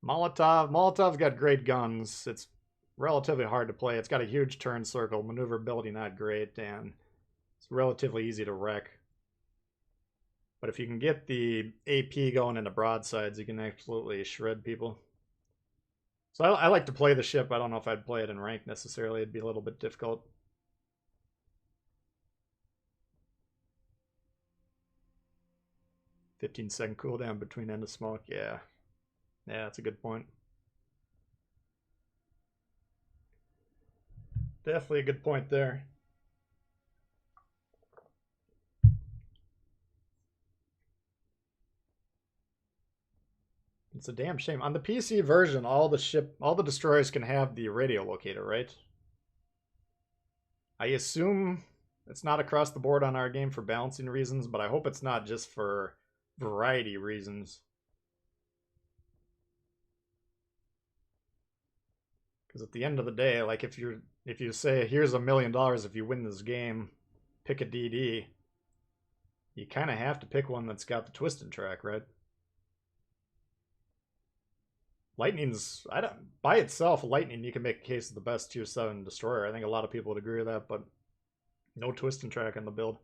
Molotov's got great guns. It's relatively hard to play. It's got a huge turn circle, maneuverability not great, and it's relatively easy to wreck. But if you can get the AP going into broadsides, you can absolutely shred people. So I like to play the ship. I don't know if I'd play it in rank necessarily. It'd be a little bit difficult. "15-second cooldown between end of smoke." Yeah. Yeah, that's a good point. Definitely a good point there. It's a damn shame. On the PC version, all the destroyers can have the radio locator, right? I assume it's not across the board on our game for balancing reasons, but I hope it's not just for variety reasons. Because at the end of the day, like if you say here's $1 million if you win this game, pick a DD, you kind of have to pick one that's got the twisted track, right? Lightning's, I don't, by itself, Lightning, you can make a case of the best tier 7 destroyer. I think a lot of people would agree with that, but no twisting track on the build.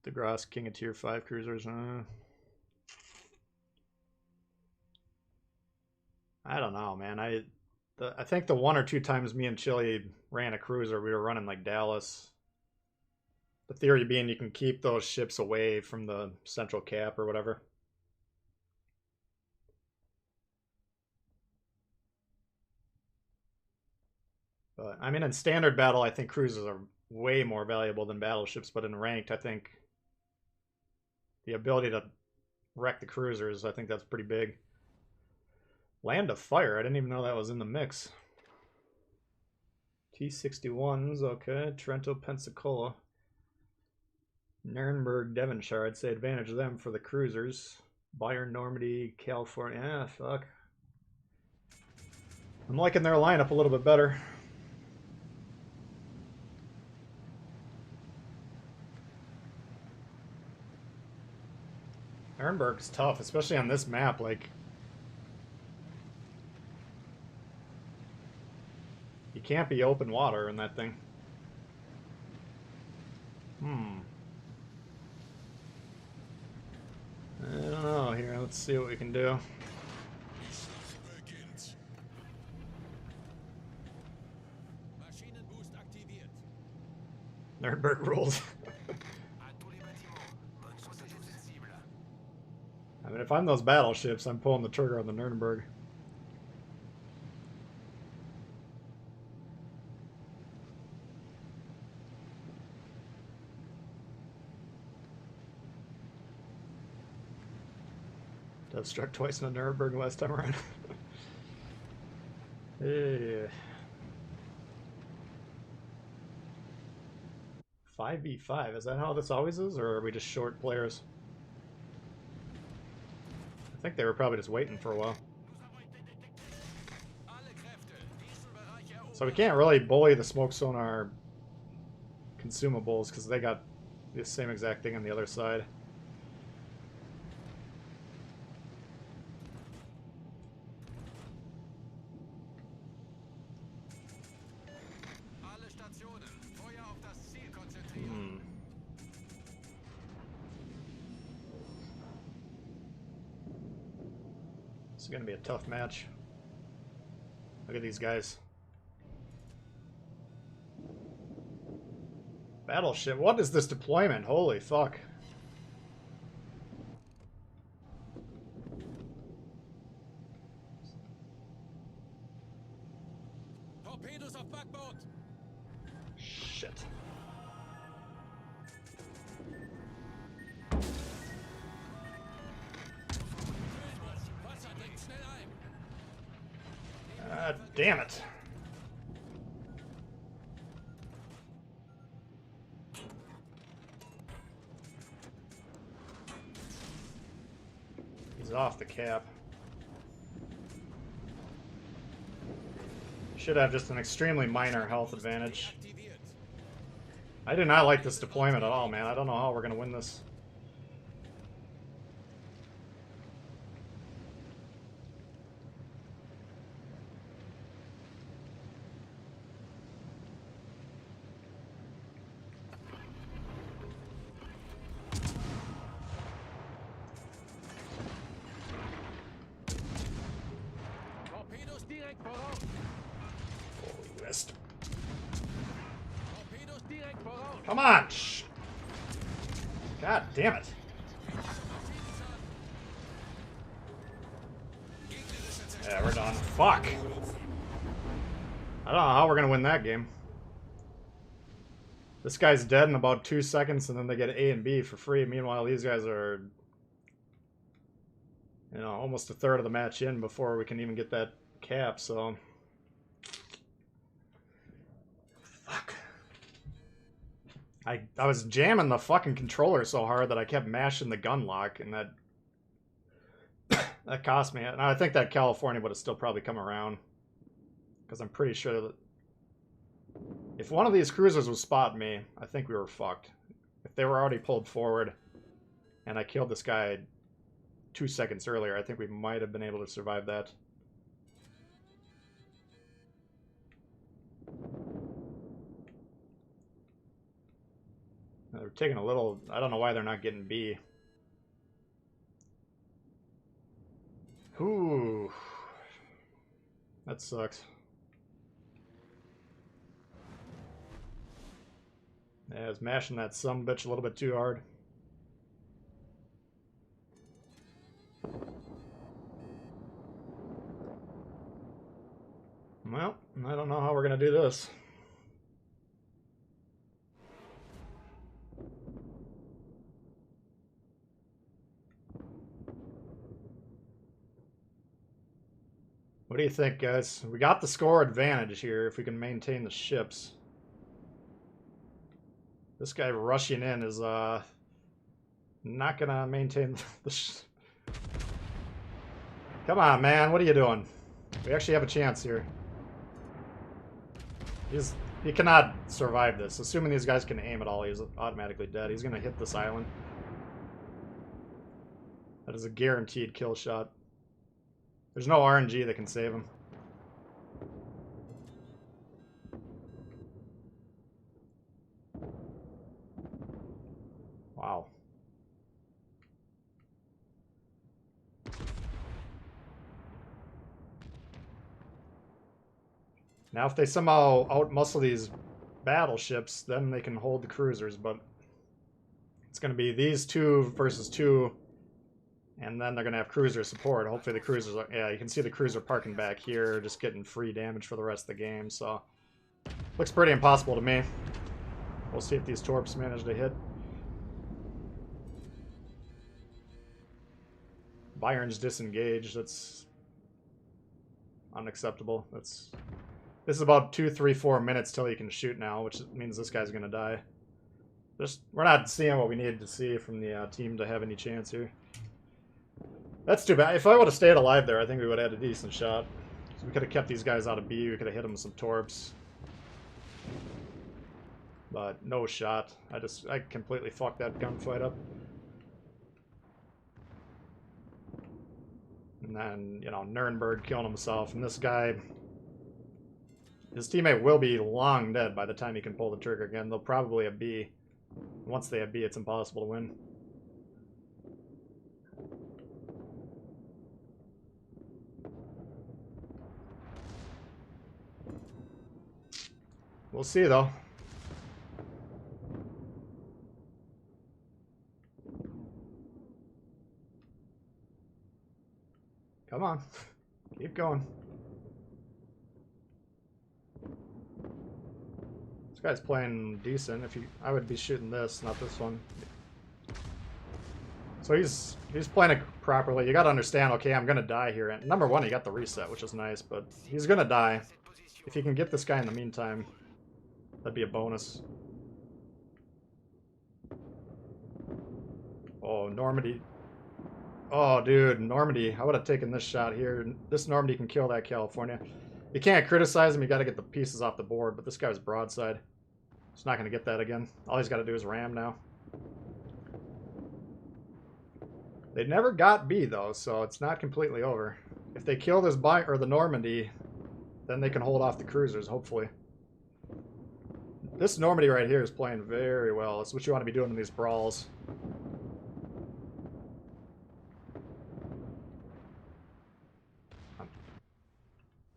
DeGrasse, king of tier 5 cruisers. I don't know, man. I think the one or two times me and Chili ran a cruiser, we were running like Dallas. The theory being you can keep those ships away from the central cap or whatever. But I mean, in standard battle, I think cruisers are way more valuable than battleships. But in ranked, I think the ability to wreck the cruisers, I think that's pretty big. Land of Fire, I didn't even know that was in the mix. T-61s, okay. Trento, Pensacola. Nuremberg, Devonshire, I'd say advantage of them for the cruisers. Bayern, Normandy, California, yeah, fuck. I'm liking their lineup a little bit better. Nuremberg's tough, especially on this map, like... You can't be open water in that thing. I don't know here, let's see what we can do. Nuremberg rules. I mean, if I'm those battleships, I'm pulling the trigger on the Nuremberg. Death struck twice in the Nuremberg last time around. Yeah. 5v5, is that how this always is, or are we just short players? I think they were probably just waiting for a while. So we can't really bully the smoke sonar consumables because they got the same exact thing on the other side. gonna be a tough match. Look at these guys. Battleship. What is this deployment? Holy fuck. Torpedoes auf Backbord. Shit. Wasser dringt schnell ein. Ah, damn it. He's off the cap. Should have just an extremely minor health advantage. Aktiviert. I do not like this deployment at all, man. I don't know how we're going to win this. Torpedos direkt voraus. Oh, you missed. Torpedos direkt voraus. Come on! Shh. God damn it. Yeah, we're done. Fuck. I don't know how we're gonna win that game. This guy's dead in about 2 seconds, and then they get A and B for free. Meanwhile, these guys are, you know, almost a third of the match in before we can even get that cap, so... Fuck. I was jamming the fucking controller so hard that I kept mashing the gun lock, and that that cost me. And I think that California would have still probably come around, because I'm pretty sure that if one of these cruisers was spotting me, I think we were fucked. If they were already pulled forward, and I killed this guy 2 seconds earlier, I think we might have been able to survive that. They're taking a little... I don't know why they're not getting B. Ooh. That sucks. Yeah, I was mashing that sumbitch a little bit too hard. Well, I don't know how we're going to do this. What do you think, guys? We got the score advantage here if we can maintain the ships. This guy rushing in is not gonna maintain the Come on, man. What are you doing? We actually have a chance here. He cannot survive this. Assuming these guys can aim at all, he's automatically dead. He's gonna hit this island. That is a guaranteed kill shot. There's no RNG that can save him. Wow. Now if they somehow outmuscle these battleships, then they can hold the cruisers, but it's going to be these two versus two, and then they're going to have cruiser support. Hopefully the cruisers are... Yeah, you can see the cruiser parking back here, just getting free damage for the rest of the game, so... Looks pretty impossible to me. We'll see if these torps manage to hit. Byron's disengaged. That's unacceptable. This is about 2, 3, 4 minutes till he can shoot now, which means this guy's going to die. We're not seeing what we needed to see from the team to have any chance here. That's too bad. If I would have stayed alive there, I think we would have had a decent shot. So we could have kept these guys out of B. We could have hit them with some torps. But no shot. I completely fucked that gunfight up. And then, you know, Nuremberg killing himself. And this guy, his teammate will be long dead by the time he can pull the trigger again. They'll probably have B. Once they have B, it's impossible to win. We'll see, though. Come on. Keep going. This guy's playing decent. I would be shooting this, not this one. So he's playing it properly. You got to understand, okay, I'm going to die here. And number one, he got the reset, which is nice, but he's going to die. If you can get this guy in the meantime, that'd be a bonus. Oh, Normandy. Oh, dude, Normandy. I would have taken this shot here. This Normandy can kill that California. You can't criticize him. You got to get the pieces off the board, but this guy's broadside. He's not going to get that again. All he's got to do is ram now. They never got B, though, so it's not completely over. If they kill this the Normandy, then they can hold off the cruisers, hopefully. This Normandy right here is playing very well. That's what you want to be doing in these brawls.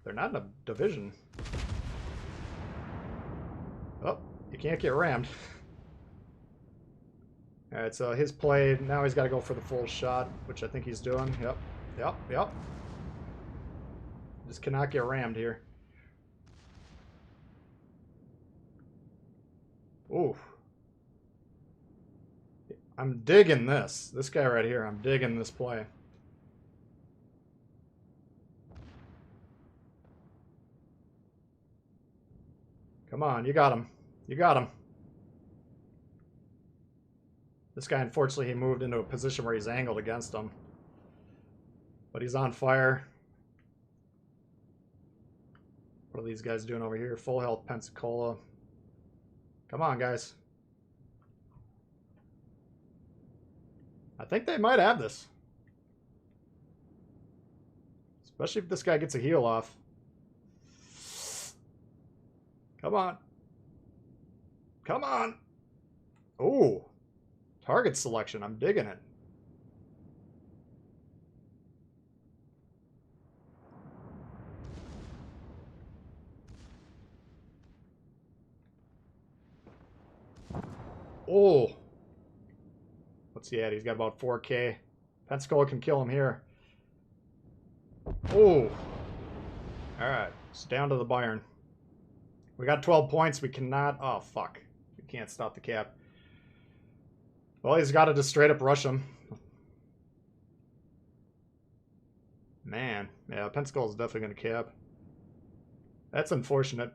They're not in a division. Oh, you can't get rammed. Alright, so his play, now he's got to go for the full shot, which I think he's doing. Yep. Just cannot get rammed here. Ooh. I'm digging this. This guy right here, I'm digging this play. Come on, you got him. You got him. This guy, unfortunately, he moved into a position where he's angled against him. But he's on fire. What are these guys doing over here? Full health Pensacola. Come on, guys. I think they might have this. Especially if this guy gets a heal off. Come on. Come on. Ooh. Target selection. I'm digging it. Oh. What's he at? He's got about 4K. Pensacola can kill him here. Oh. Alright. It's down to the Bayern. We got 12 points. We cannot... Oh, fuck. We can't stop the cap. Well, he's got to just straight up rush him. Man. Yeah, Pensacola's definitely going to cap. That's unfortunate.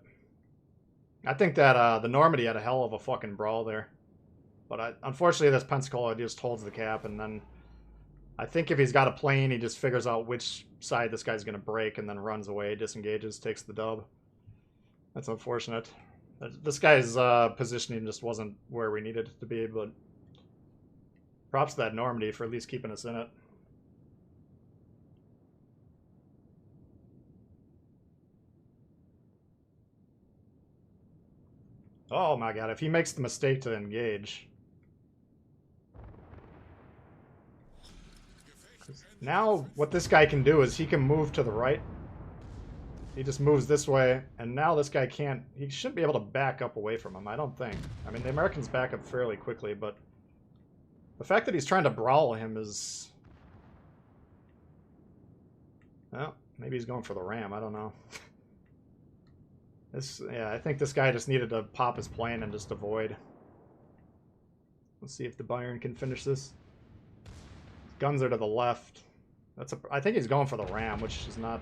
I think that the Normandy had a hell of a fucking brawl there. But unfortunately, this Pensacola just holds the cap, and then I think if he's got a plane, he just figures out which side this guy's going to break and then runs away, disengages, takes the dub. That's unfortunate. This guy's positioning just wasn't where we needed it to be, but props to that Normandy for at least keeping us in it. Oh my god, if he makes the mistake to engage... Now, what this guy can do is he can move to the right. He just moves this way, and now this guy can't... He shouldn't be able to back up away from him, I don't think. I mean, the Americans back up fairly quickly, but... The fact that he's trying to brawl him is... Well, maybe he's going for the ram, I don't know. Yeah, I think this guy just needed to pop his plane and just avoid. Let's see if the Bayern can finish this. Guns are to the left. I think he's going for the ram, which is not...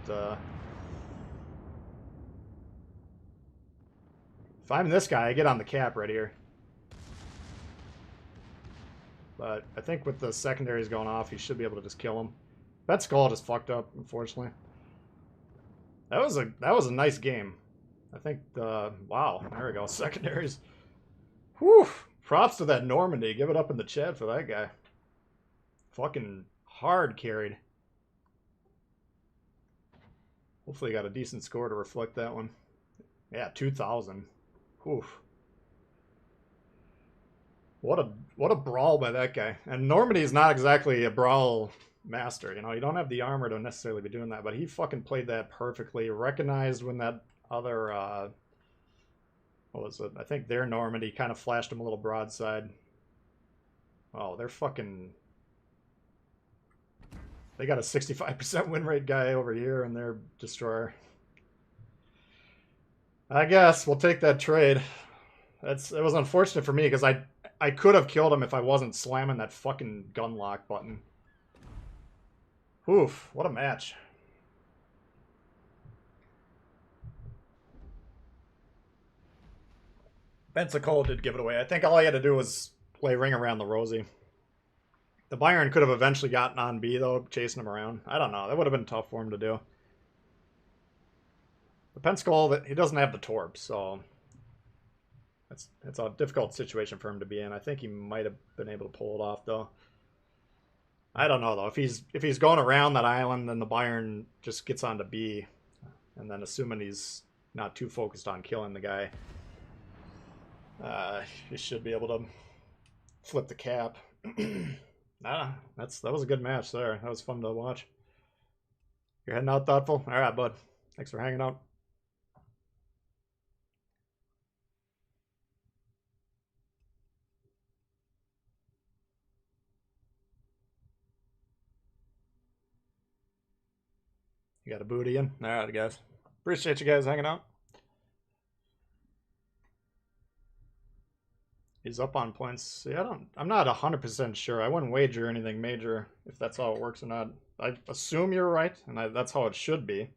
If I'm this guy, I get on the cap right here. But I think with the secondaries going off, he should be able to just kill him. That skull just fucked up, unfortunately. That was a nice game. I think wow, there we go. Secondaries. Whew. Props to that Normandy. Give it up in the chat for that guy. Fucking hard carried. Hopefully got a decent score to reflect that one. Yeah, 2,000. Oof. What a brawl by that guy. And Normandy is not exactly a brawl master. You know, you don't have the armor to necessarily be doing that, but he fucking played that perfectly. Recognized when that other What was it? I think their Normandy kind of flashed them a little broadside. Oh, they're fucking... They got a 65% win rate guy over here in their destroyer. I guess we'll take that trade. It was unfortunate for me because I could have killed him if I wasn't slamming that fucking gun lock button. Oof, what a match. Pensacola did give it away. I think all I had to do was play Ring Around the Rosie. The Byron could have eventually gotten on B, though, chasing him around. I don't know. That would have been tough for him to do. The Pensacola, he doesn't have the Torp, so... It's a difficult situation for him to be in. I think he might have been able to pull it off, though. I don't know, though. If he's going around that island, then the Byron just gets onto B. And then assuming he's not too focused on killing the guy, he should be able to flip the cap. That was a good match there. That was fun to watch. You're heading out, Thoughtful? All right, bud. Thanks for hanging out. You got a booty in? All right, guys. Appreciate you guys hanging out. He's up on points. See, I'm not 100% sure. I wouldn't wager anything major if that's how it works or not. I assume you're right, and that's how it should be.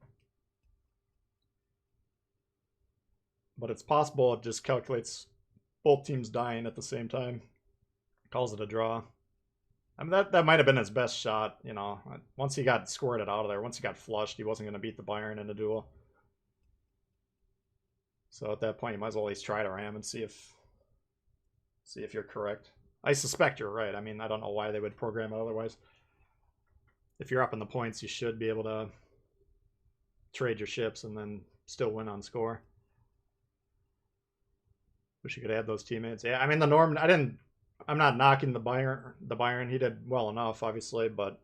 But it's possible it just calculates both teams dying at the same time. Calls it a draw. I mean, that might have been his best shot, you know. Once he got squirted out of there, once he got flushed, he wasn't going to beat the Byron in a duel. So at that point, you might as well at least try to ram and see if you're correct. I suspect you're right. I mean, I don't know why they would program it otherwise. If you're up in the points, you should be able to trade your ships and then still win on score. Wish you could add those teammates. Yeah, I mean, the Norman, I'm not knocking the Byron. He did well enough, obviously, but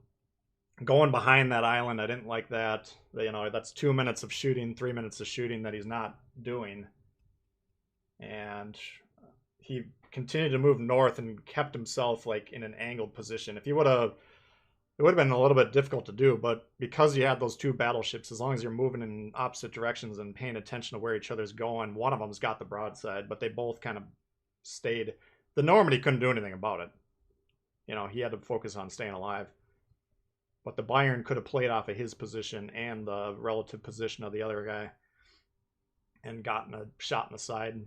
going behind that island, I didn't like that. You know, that's 2 minutes of shooting, 3 minutes of shooting that he's not doing. And he continued to move north and kept himself like in an angled position. If he would have, it would have been a little bit difficult to do, but because you had those two battleships, as long as you're moving in opposite directions and paying attention to where each other's going, one of them's got the broadside, but they both kind of stayed. The Normandy couldn't do anything about it. You know, he had to focus on staying alive. But the Byron could have played off of his position and the relative position of the other guy and gotten a shot in the side,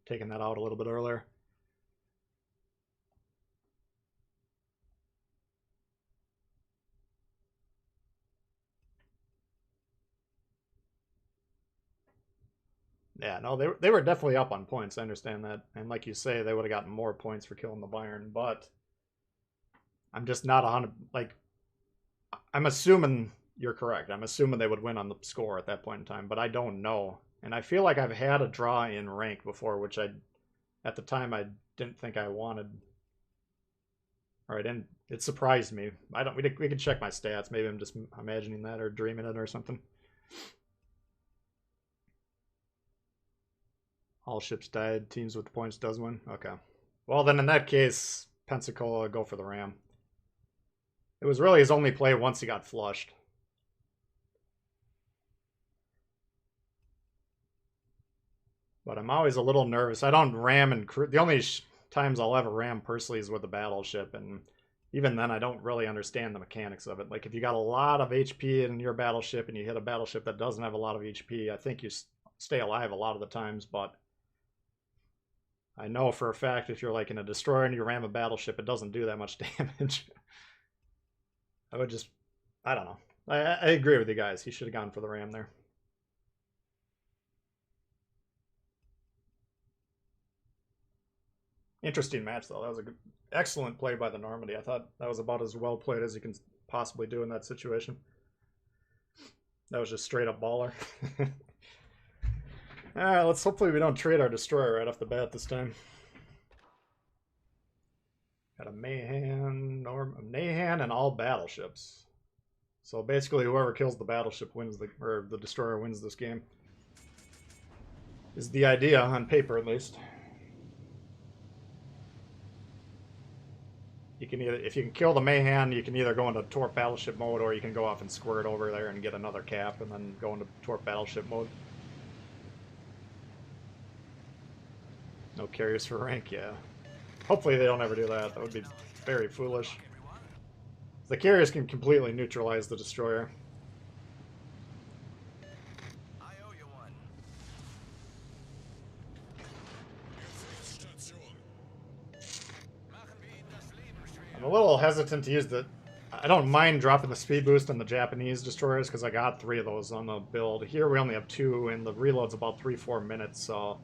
taking that out a little bit earlier. Yeah, no, they were definitely up on points. I understand that. And like you say, they would have gotten more points for killing the Byron, but I'm just not 100. Like, I'm assuming you're correct. I'm assuming they would win on the score at that point in time, but I don't know. And I feel like I've had a draw in rank before, which at the time, I didn't think I wanted. All right, and it surprised me. We can check my stats. Maybe I'm just imagining that or dreaming it or something. All ships died. Teams with points does win. Okay. Well, then in that case, Pensacola, go for the ram. It was really his only play once he got flushed. But I'm always a little nervous. I don't ram and the only times I'll ever ram personally is with a battleship, and even then I don't really understand the mechanics of it. Like if you got a lot of HP in your battleship and you hit a battleship that doesn't have a lot of HP, I think you stay alive a lot of the times, but I know for a fact if you're like in a destroyer and you ram a battleship, it doesn't do that much damage. I don't know. I agree with you guys. He should have gone for the ram there. Interesting match, though. That was excellent play by the Normandy. I thought that was about as well played as you can possibly do in that situation. That was just straight up baller. Alright, hopefully we don't trade our destroyer right off the bat this time. Got a Mahan and all battleships. So basically whoever kills the battleship wins or the destroyer wins this game. Is the idea, on paper at least. You can either, if you can kill the Mayhan, you can either go into Torp battleship mode, or you can go off and squirt over there and get another cap, and then go into Torp battleship mode. No carriers for rank, yeah. Hopefully they don't ever do that. That would be very foolish. The carriers can completely neutralize the destroyer. I owe you one. I'm a little hesitant to use the... I don't mind dropping the speed boost on the Japanese destroyers, because I got 3 of those on the build. Here we only have 2, and the reload's about 3-4 minutes, so...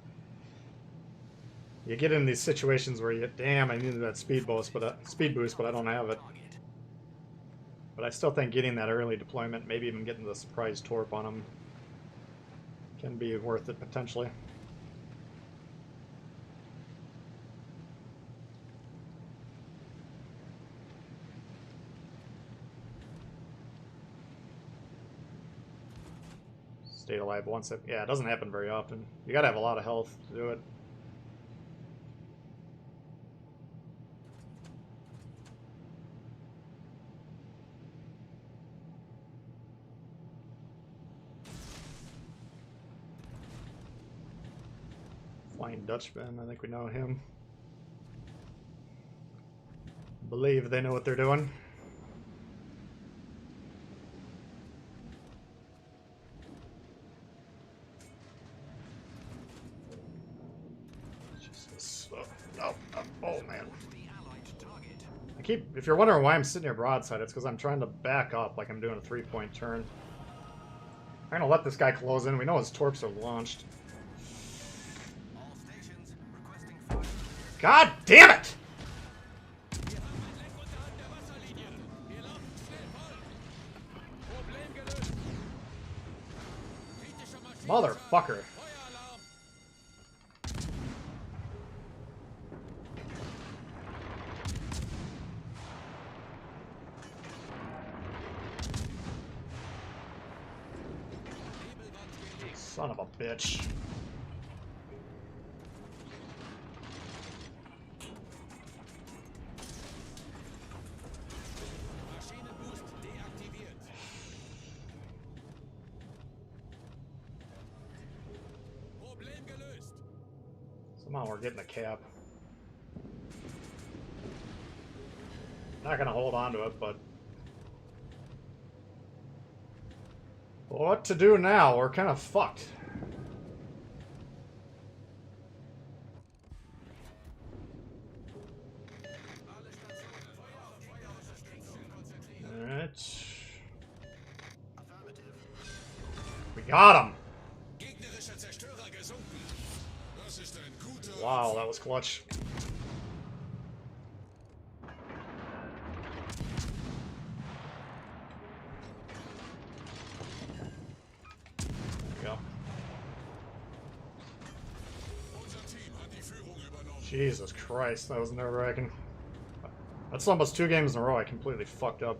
You get in these situations where you... Damn, I needed that speed boost, but I don't have it. But I still think getting that early deployment, maybe even getting the surprise torp on them, can be worth it, potentially. Stayed alive once. Yeah, it doesn't happen very often. You gotta have a lot of health to do it. Flying Dutchman, I think we know him. Believe they know what they're doing. Jesus. Oh man. If you're wondering why I'm sitting here broadside, it's because I'm trying to back up like I'm doing a 3-point turn. I'm gonna let this guy close in. We know his torps are launched. God damn it! Motherfucker. Son of a bitch. Somehow we're getting a cap. Not gonna hold on to it, but what to do now? We're kind of fucked. Alright. We got him! Wow, that was clutch. There we go. Jesus Christ, that was nerve-wracking. That's almost 2 games in a row I completely fucked up.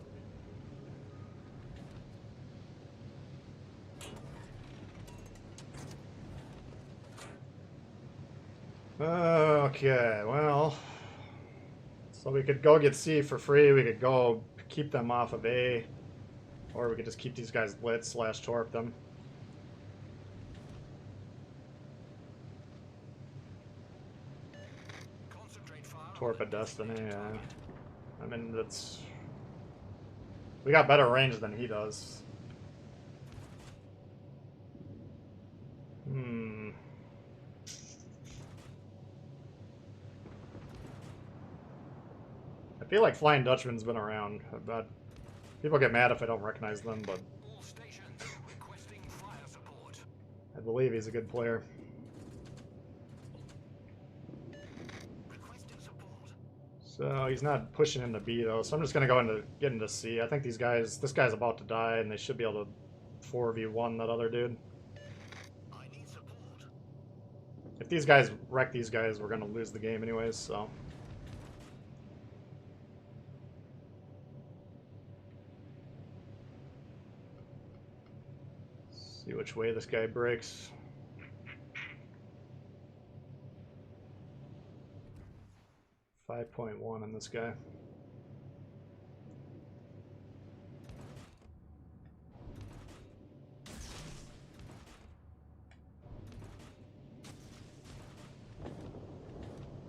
Okay, well, so we could go get C for free, we could go keep them off of A, or we could just keep these guys blitz / torp them. Torp a Destiny, yeah. I mean, that's... We got better range than he does. I feel like Flying Dutchman's been around, but people get mad if I don't recognize them, but I believe he's a good player. So he's not pushing into B though, so I'm just gonna go get into C. I think this guy's about to die, and they should be able to 4v1 that other dude. If these guys wreck these guys, we're gonna lose the game anyways, so. See which way this guy breaks. 5.1 on this guy.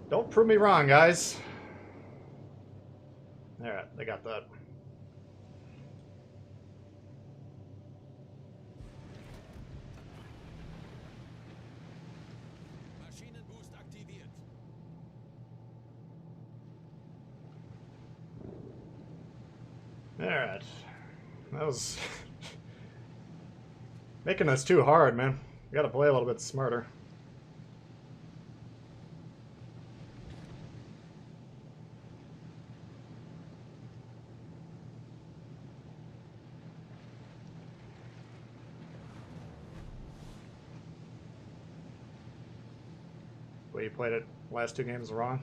Don't prove me wrong, guys. Alright, they got that. Maschinenboost aktiviert. Alright. That was making this too hard, man. We gotta play a little bit smarter. Well, you played it last 2 games wrong.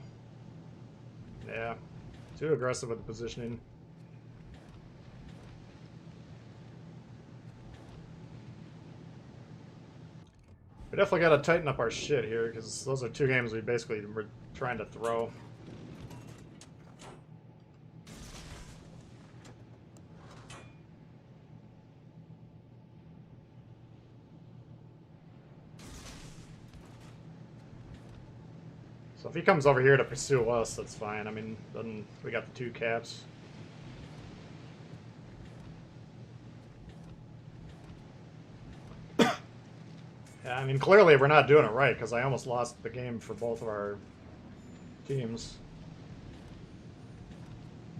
Yeah. Too aggressive with the positioning. We definitely got to tighten up our shit here, because those are 2 games we basically were trying to throw. So if he comes over here to pursue us, that's fine. I mean, then we got the 2 caps. Yeah, I mean, clearly we're not doing it right, because I almost lost the game for both of our teams.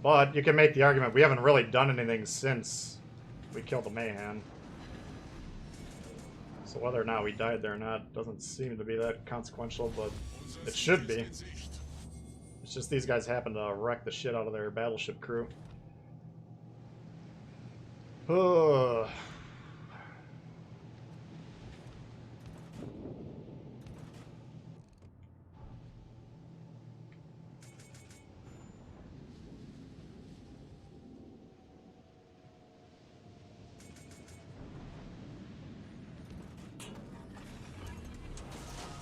But you can make the argument we haven't really done anything since we killed the Mayhan. So whether or not we died there or not doesn't seem to be that consequential, but it should be. It's just these guys happen to wreck the shit out of their battleship crew. Ugh.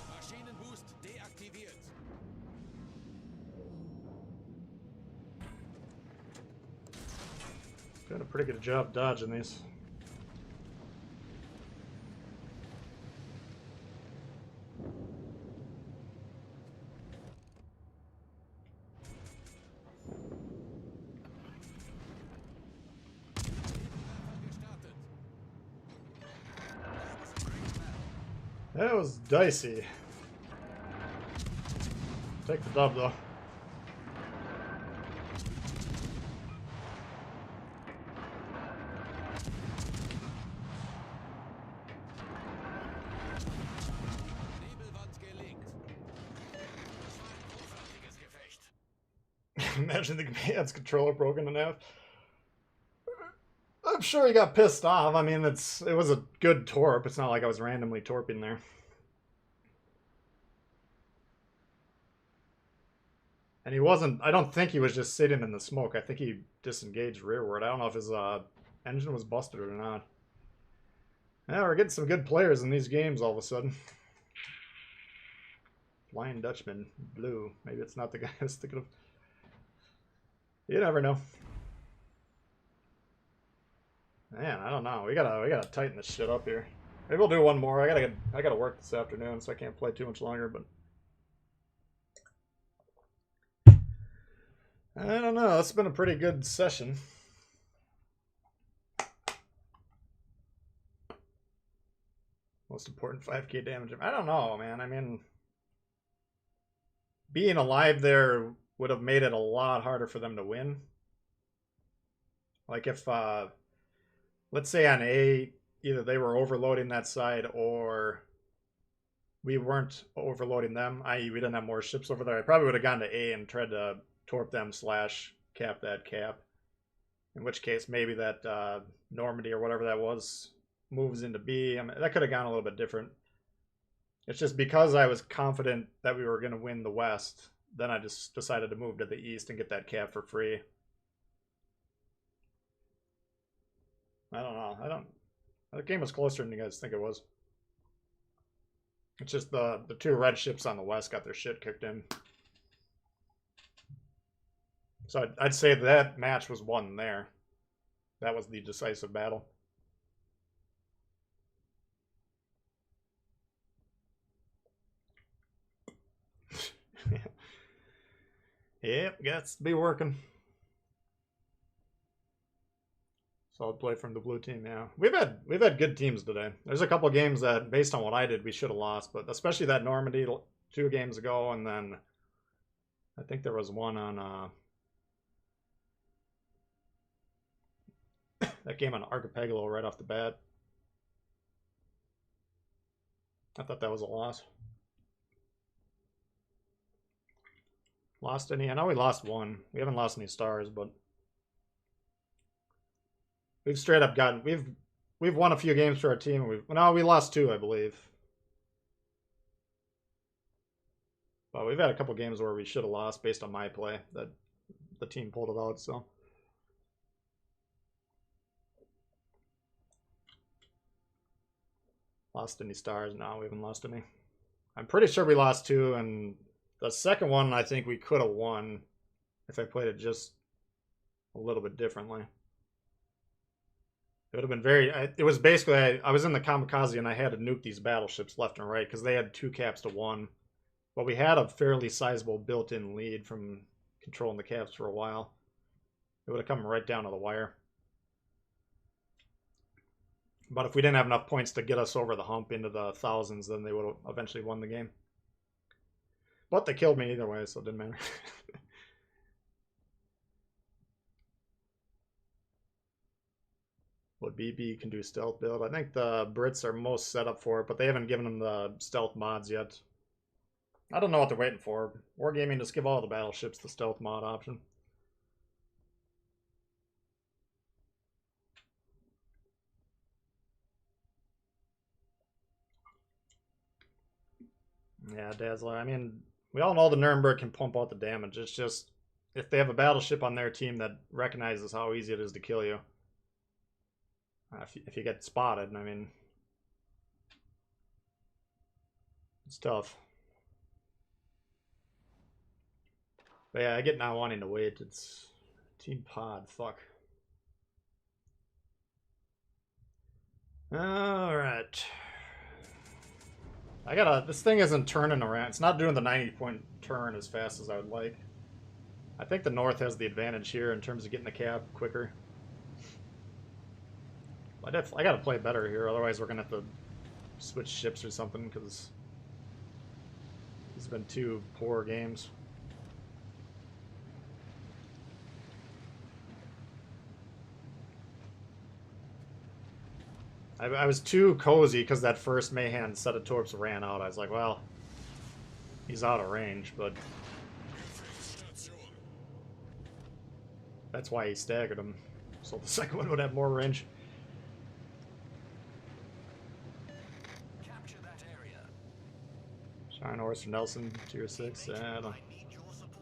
Maschinenboost deaktiviert. Doing a pretty good job dodging these. Gestartet. That was dicey. Take the dub, though. Nebelwand gelegt. Das war ein großartiges Gefecht. Imagine the command's controller broken in half. I'm sure he got pissed off. I mean, it was a good torp. It's not like I was randomly torping there. And he wasn't, I don't think he was just sitting in the smoke. I think he disengaged rearward. I don't know if his engine was busted or not. Yeah, we're getting some good players in these games all of a sudden. Flying Dutchman, blue. Maybe it's not the guy I was thinking of. You never know. Man, I don't know. We gotta tighten this shit up here. Maybe we'll do one more. I gotta work this afternoon, so I can't play too much longer. But I don't know. It's been a pretty good session. Most important 5k damage. I don't know, man. I mean, being alive there would have made it a lot harder for them to win. Like if, let's say on A, either they were overloading that side or we weren't overloading them, i.e. we didn't have more ships over there, I probably would have gone to A and tried to torp them / cap that cap. In which case, maybe that Normandy or whatever that was moves into B. I mean, that could have gone a little bit different. It's just because I was confident that we were going to win the West, then I just decided to move to the East and get that cap for free. I don't know. The game was closer than you guys think it was. It's just the 2 red ships on the West got their shit kicked in. So I'd say that match was won there. That was the decisive battle. Yep, gets to be working. Solid play from the blue team. Yeah, we've had good teams today. There's a couple games that, based on what I did, we should have lost, but especially that Normandy 2 games ago, and then I think there was one on that game on Archipelago right off the bat. I thought that was a loss. Lost any? I know we lost one. We haven't lost any stars, but we've straight up gotten we've won a few games for our team. We lost 2, I believe. But we've had a couple games where we should have lost based on my play that the team pulled it out. So lost any stars? No, we haven't lost any. I'm pretty sure we lost 2, and the second one I think we could have won if I played it just a little bit differently. It would have been very. It was basically I was in the kamikaze and I had to nuke these battleships left and right because they had 2 caps to 1, but we had a fairly sizable built-in lead from controlling the caps for a while. It would have come right down to the wire. But if we didn't have enough points to get us over the hump into the thousands, then they would have eventually won the game. But they killed me either way, so it didn't matter. What BB can do stealth build. I think the Brits are most set up for it, but they haven't given them the stealth mods yet. I don't know what they're waiting for. Wargaming, just give all the battleships the stealth mod option. Yeah, Dazzler. I mean, we all know the Nuremberg can pump out the damage. It's just if they have a battleship on their team that recognizes how easy it is to kill you. If you get spotted, I mean, it's tough. But yeah, I get not wanting to wait. It's Team Pod. Fuck. Alright. This thing isn't turning around. It's not doing the 90-point turn as fast as I would like. I think the North has the advantage here in terms of getting the cap quicker. I gotta play better here, otherwise we're gonna have to switch ships or something, because these have been 2 poor games. I was too cozy because that first Mayhan set of torps ran out. I was like, well, he's out of range, but that's why he staggered him. So the second one would have more range. Capture that area. Shine Horse or Nelson, tier 6.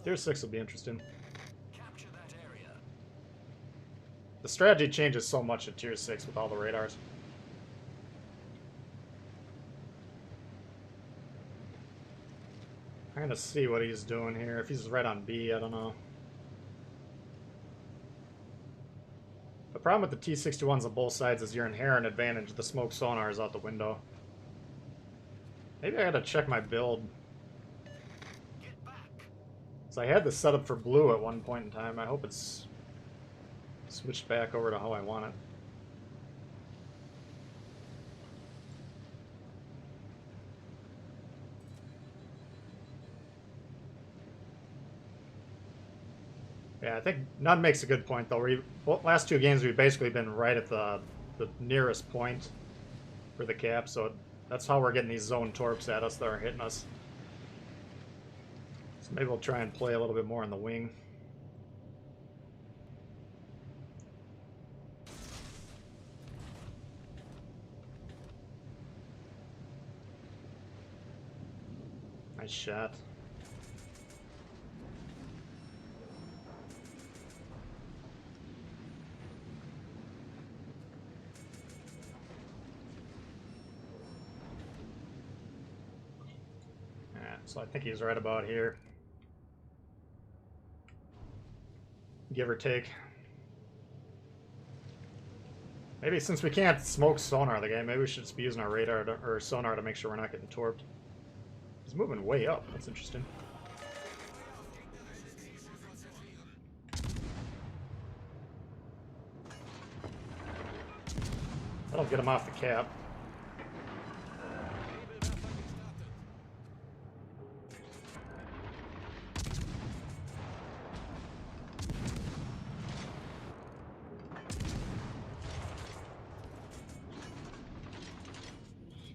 Tier 6 will be interesting. Capture that area. The strategy changes so much at tier 6 with all the radars. I'm gonna see what he's doing here. If he's right on B, I don't know. The problem with the T-61s on both sides is your inherent advantage. The smoke sonar is out the window. Maybe I gotta check my build. Get back. So I had this set up for blue at one point in time. I hope it's switched back over to how I want it. Yeah, I think Nunn makes a good point, though. Last 2 games, we've basically been right at the nearest point for the cap, so that's how we're getting these zone torps at us that are hitting us. So maybe we'll try and play a little bit more on the wing. Nice shot. So I think he's right about here. give or take. Maybe since we can't smoke sonar the game, maybe we should just be using our radar or sonar to make sure we're not getting torped. He's moving way up. That's interesting. That'll get him off the cap.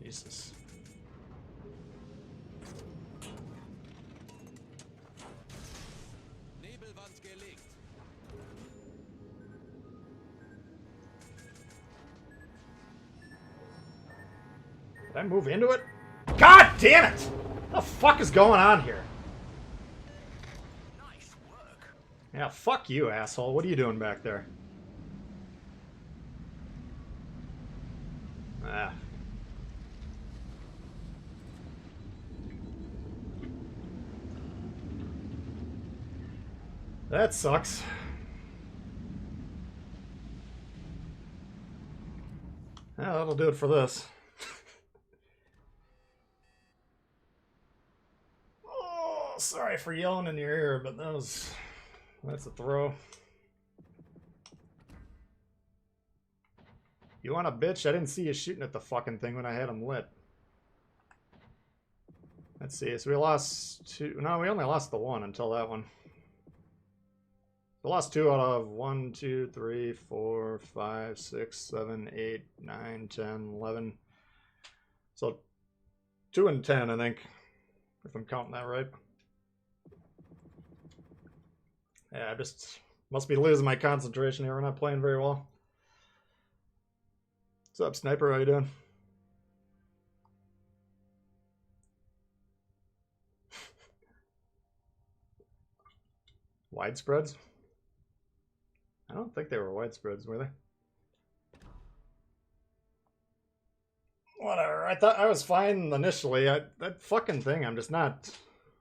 Jesus. Did I move into it? God damn it! What the fuck is going on here? Nice work. Yeah, fuck you, asshole. What are you doing back there? Ah. That sucks. Well, that'll do it for this. Oh, sorry for yelling in your ear, but that's a throw. You want a bitch? I didn't see you shooting at the fucking thing when I had him lit. Let's see, so we lost two. No, we only lost the one until that one. We lost 2 out of 1, 2, 3, 4, 5, 6, 7, 8, 9, 10, 11. So 2 and 10, I think, if I'm counting that right. Yeah, I just must be losing my concentration here. We're not playing very well. What's up, Sniper? How you doing? Widespreads? I don't think they were widespreads, were they? Whatever. I thought I was fine initially. That fucking thing, I'm just not...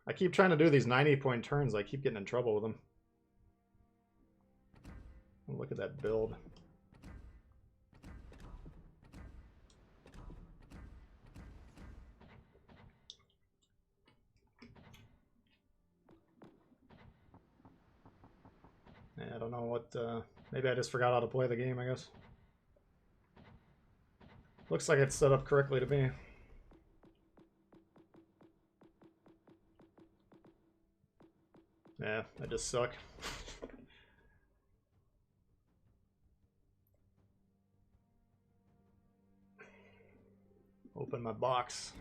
I keep trying to do these 90-point turns. I keep getting in trouble with them. Look at that build. Yeah, I don't know what... maybe I just forgot how to play the game, I guess. Looks like it's set up correctly to me. Yeah, I just suck. Open my box.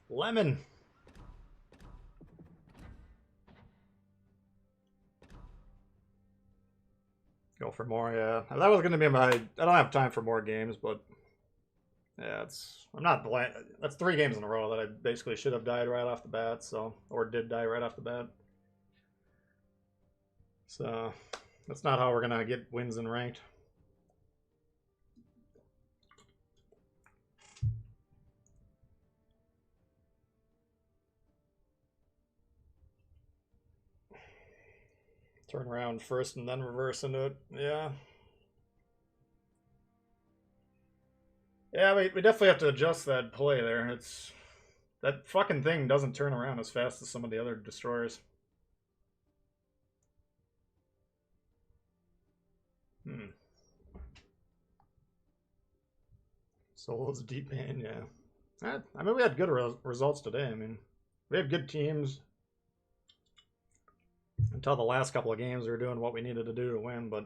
Lemon! Go for more, yeah. That was gonna be my... I don't have time for more games, but... Yeah, it's... I'm not blank. That's 3 games in a row that I basically should have died right off the bat, so... Or did die right off the bat. So... That's not how we're gonna get wins in ranked. Turn around first and then reverse into it. Yeah. Yeah, we definitely have to adjust that play there. It's... That fucking thing doesn't turn around as fast as some of the other destroyers. Solo's deep pan, yeah. I mean, we had good results today. I mean, we had good teams. Until the last couple of games, we were doing what we needed to do to win, but...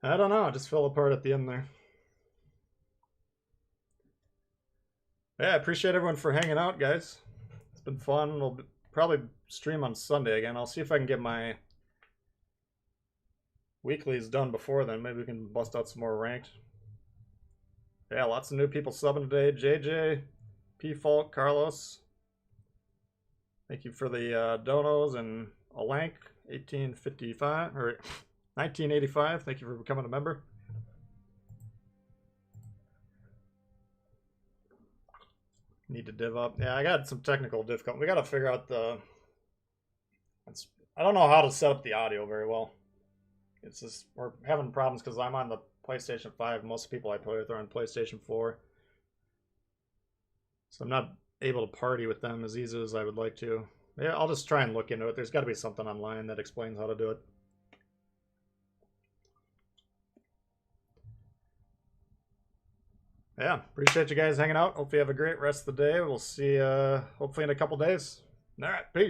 I don't know, it just fell apart at the end there. Yeah, I appreciate everyone for hanging out, guys. It's been fun. We'll probably stream on Sunday again. I'll see if I can get my weeklies done before then. Maybe we can bust out some more ranked. Yeah, lots of new people subbing today. JJ, P Fault, Carlos. Thank you for the donos, and Alank 1855 or 1985. Thank you for becoming a member. Need to div up. Yeah, I got some technical difficulty. We got to figure out the... I don't know how to set up the audio very well. It's just, we're having problems because I'm on the PlayStation 5. Most people I play with are on PlayStation 4. So I'm not able to party with them as easy as I would like to. Yeah, I'll just try and look into it. There's got to be something online that explains how to do it. Yeah, appreciate you guys hanging out. Hope you have a great rest of the day. We'll see you hopefully in a couple days. All right, peace.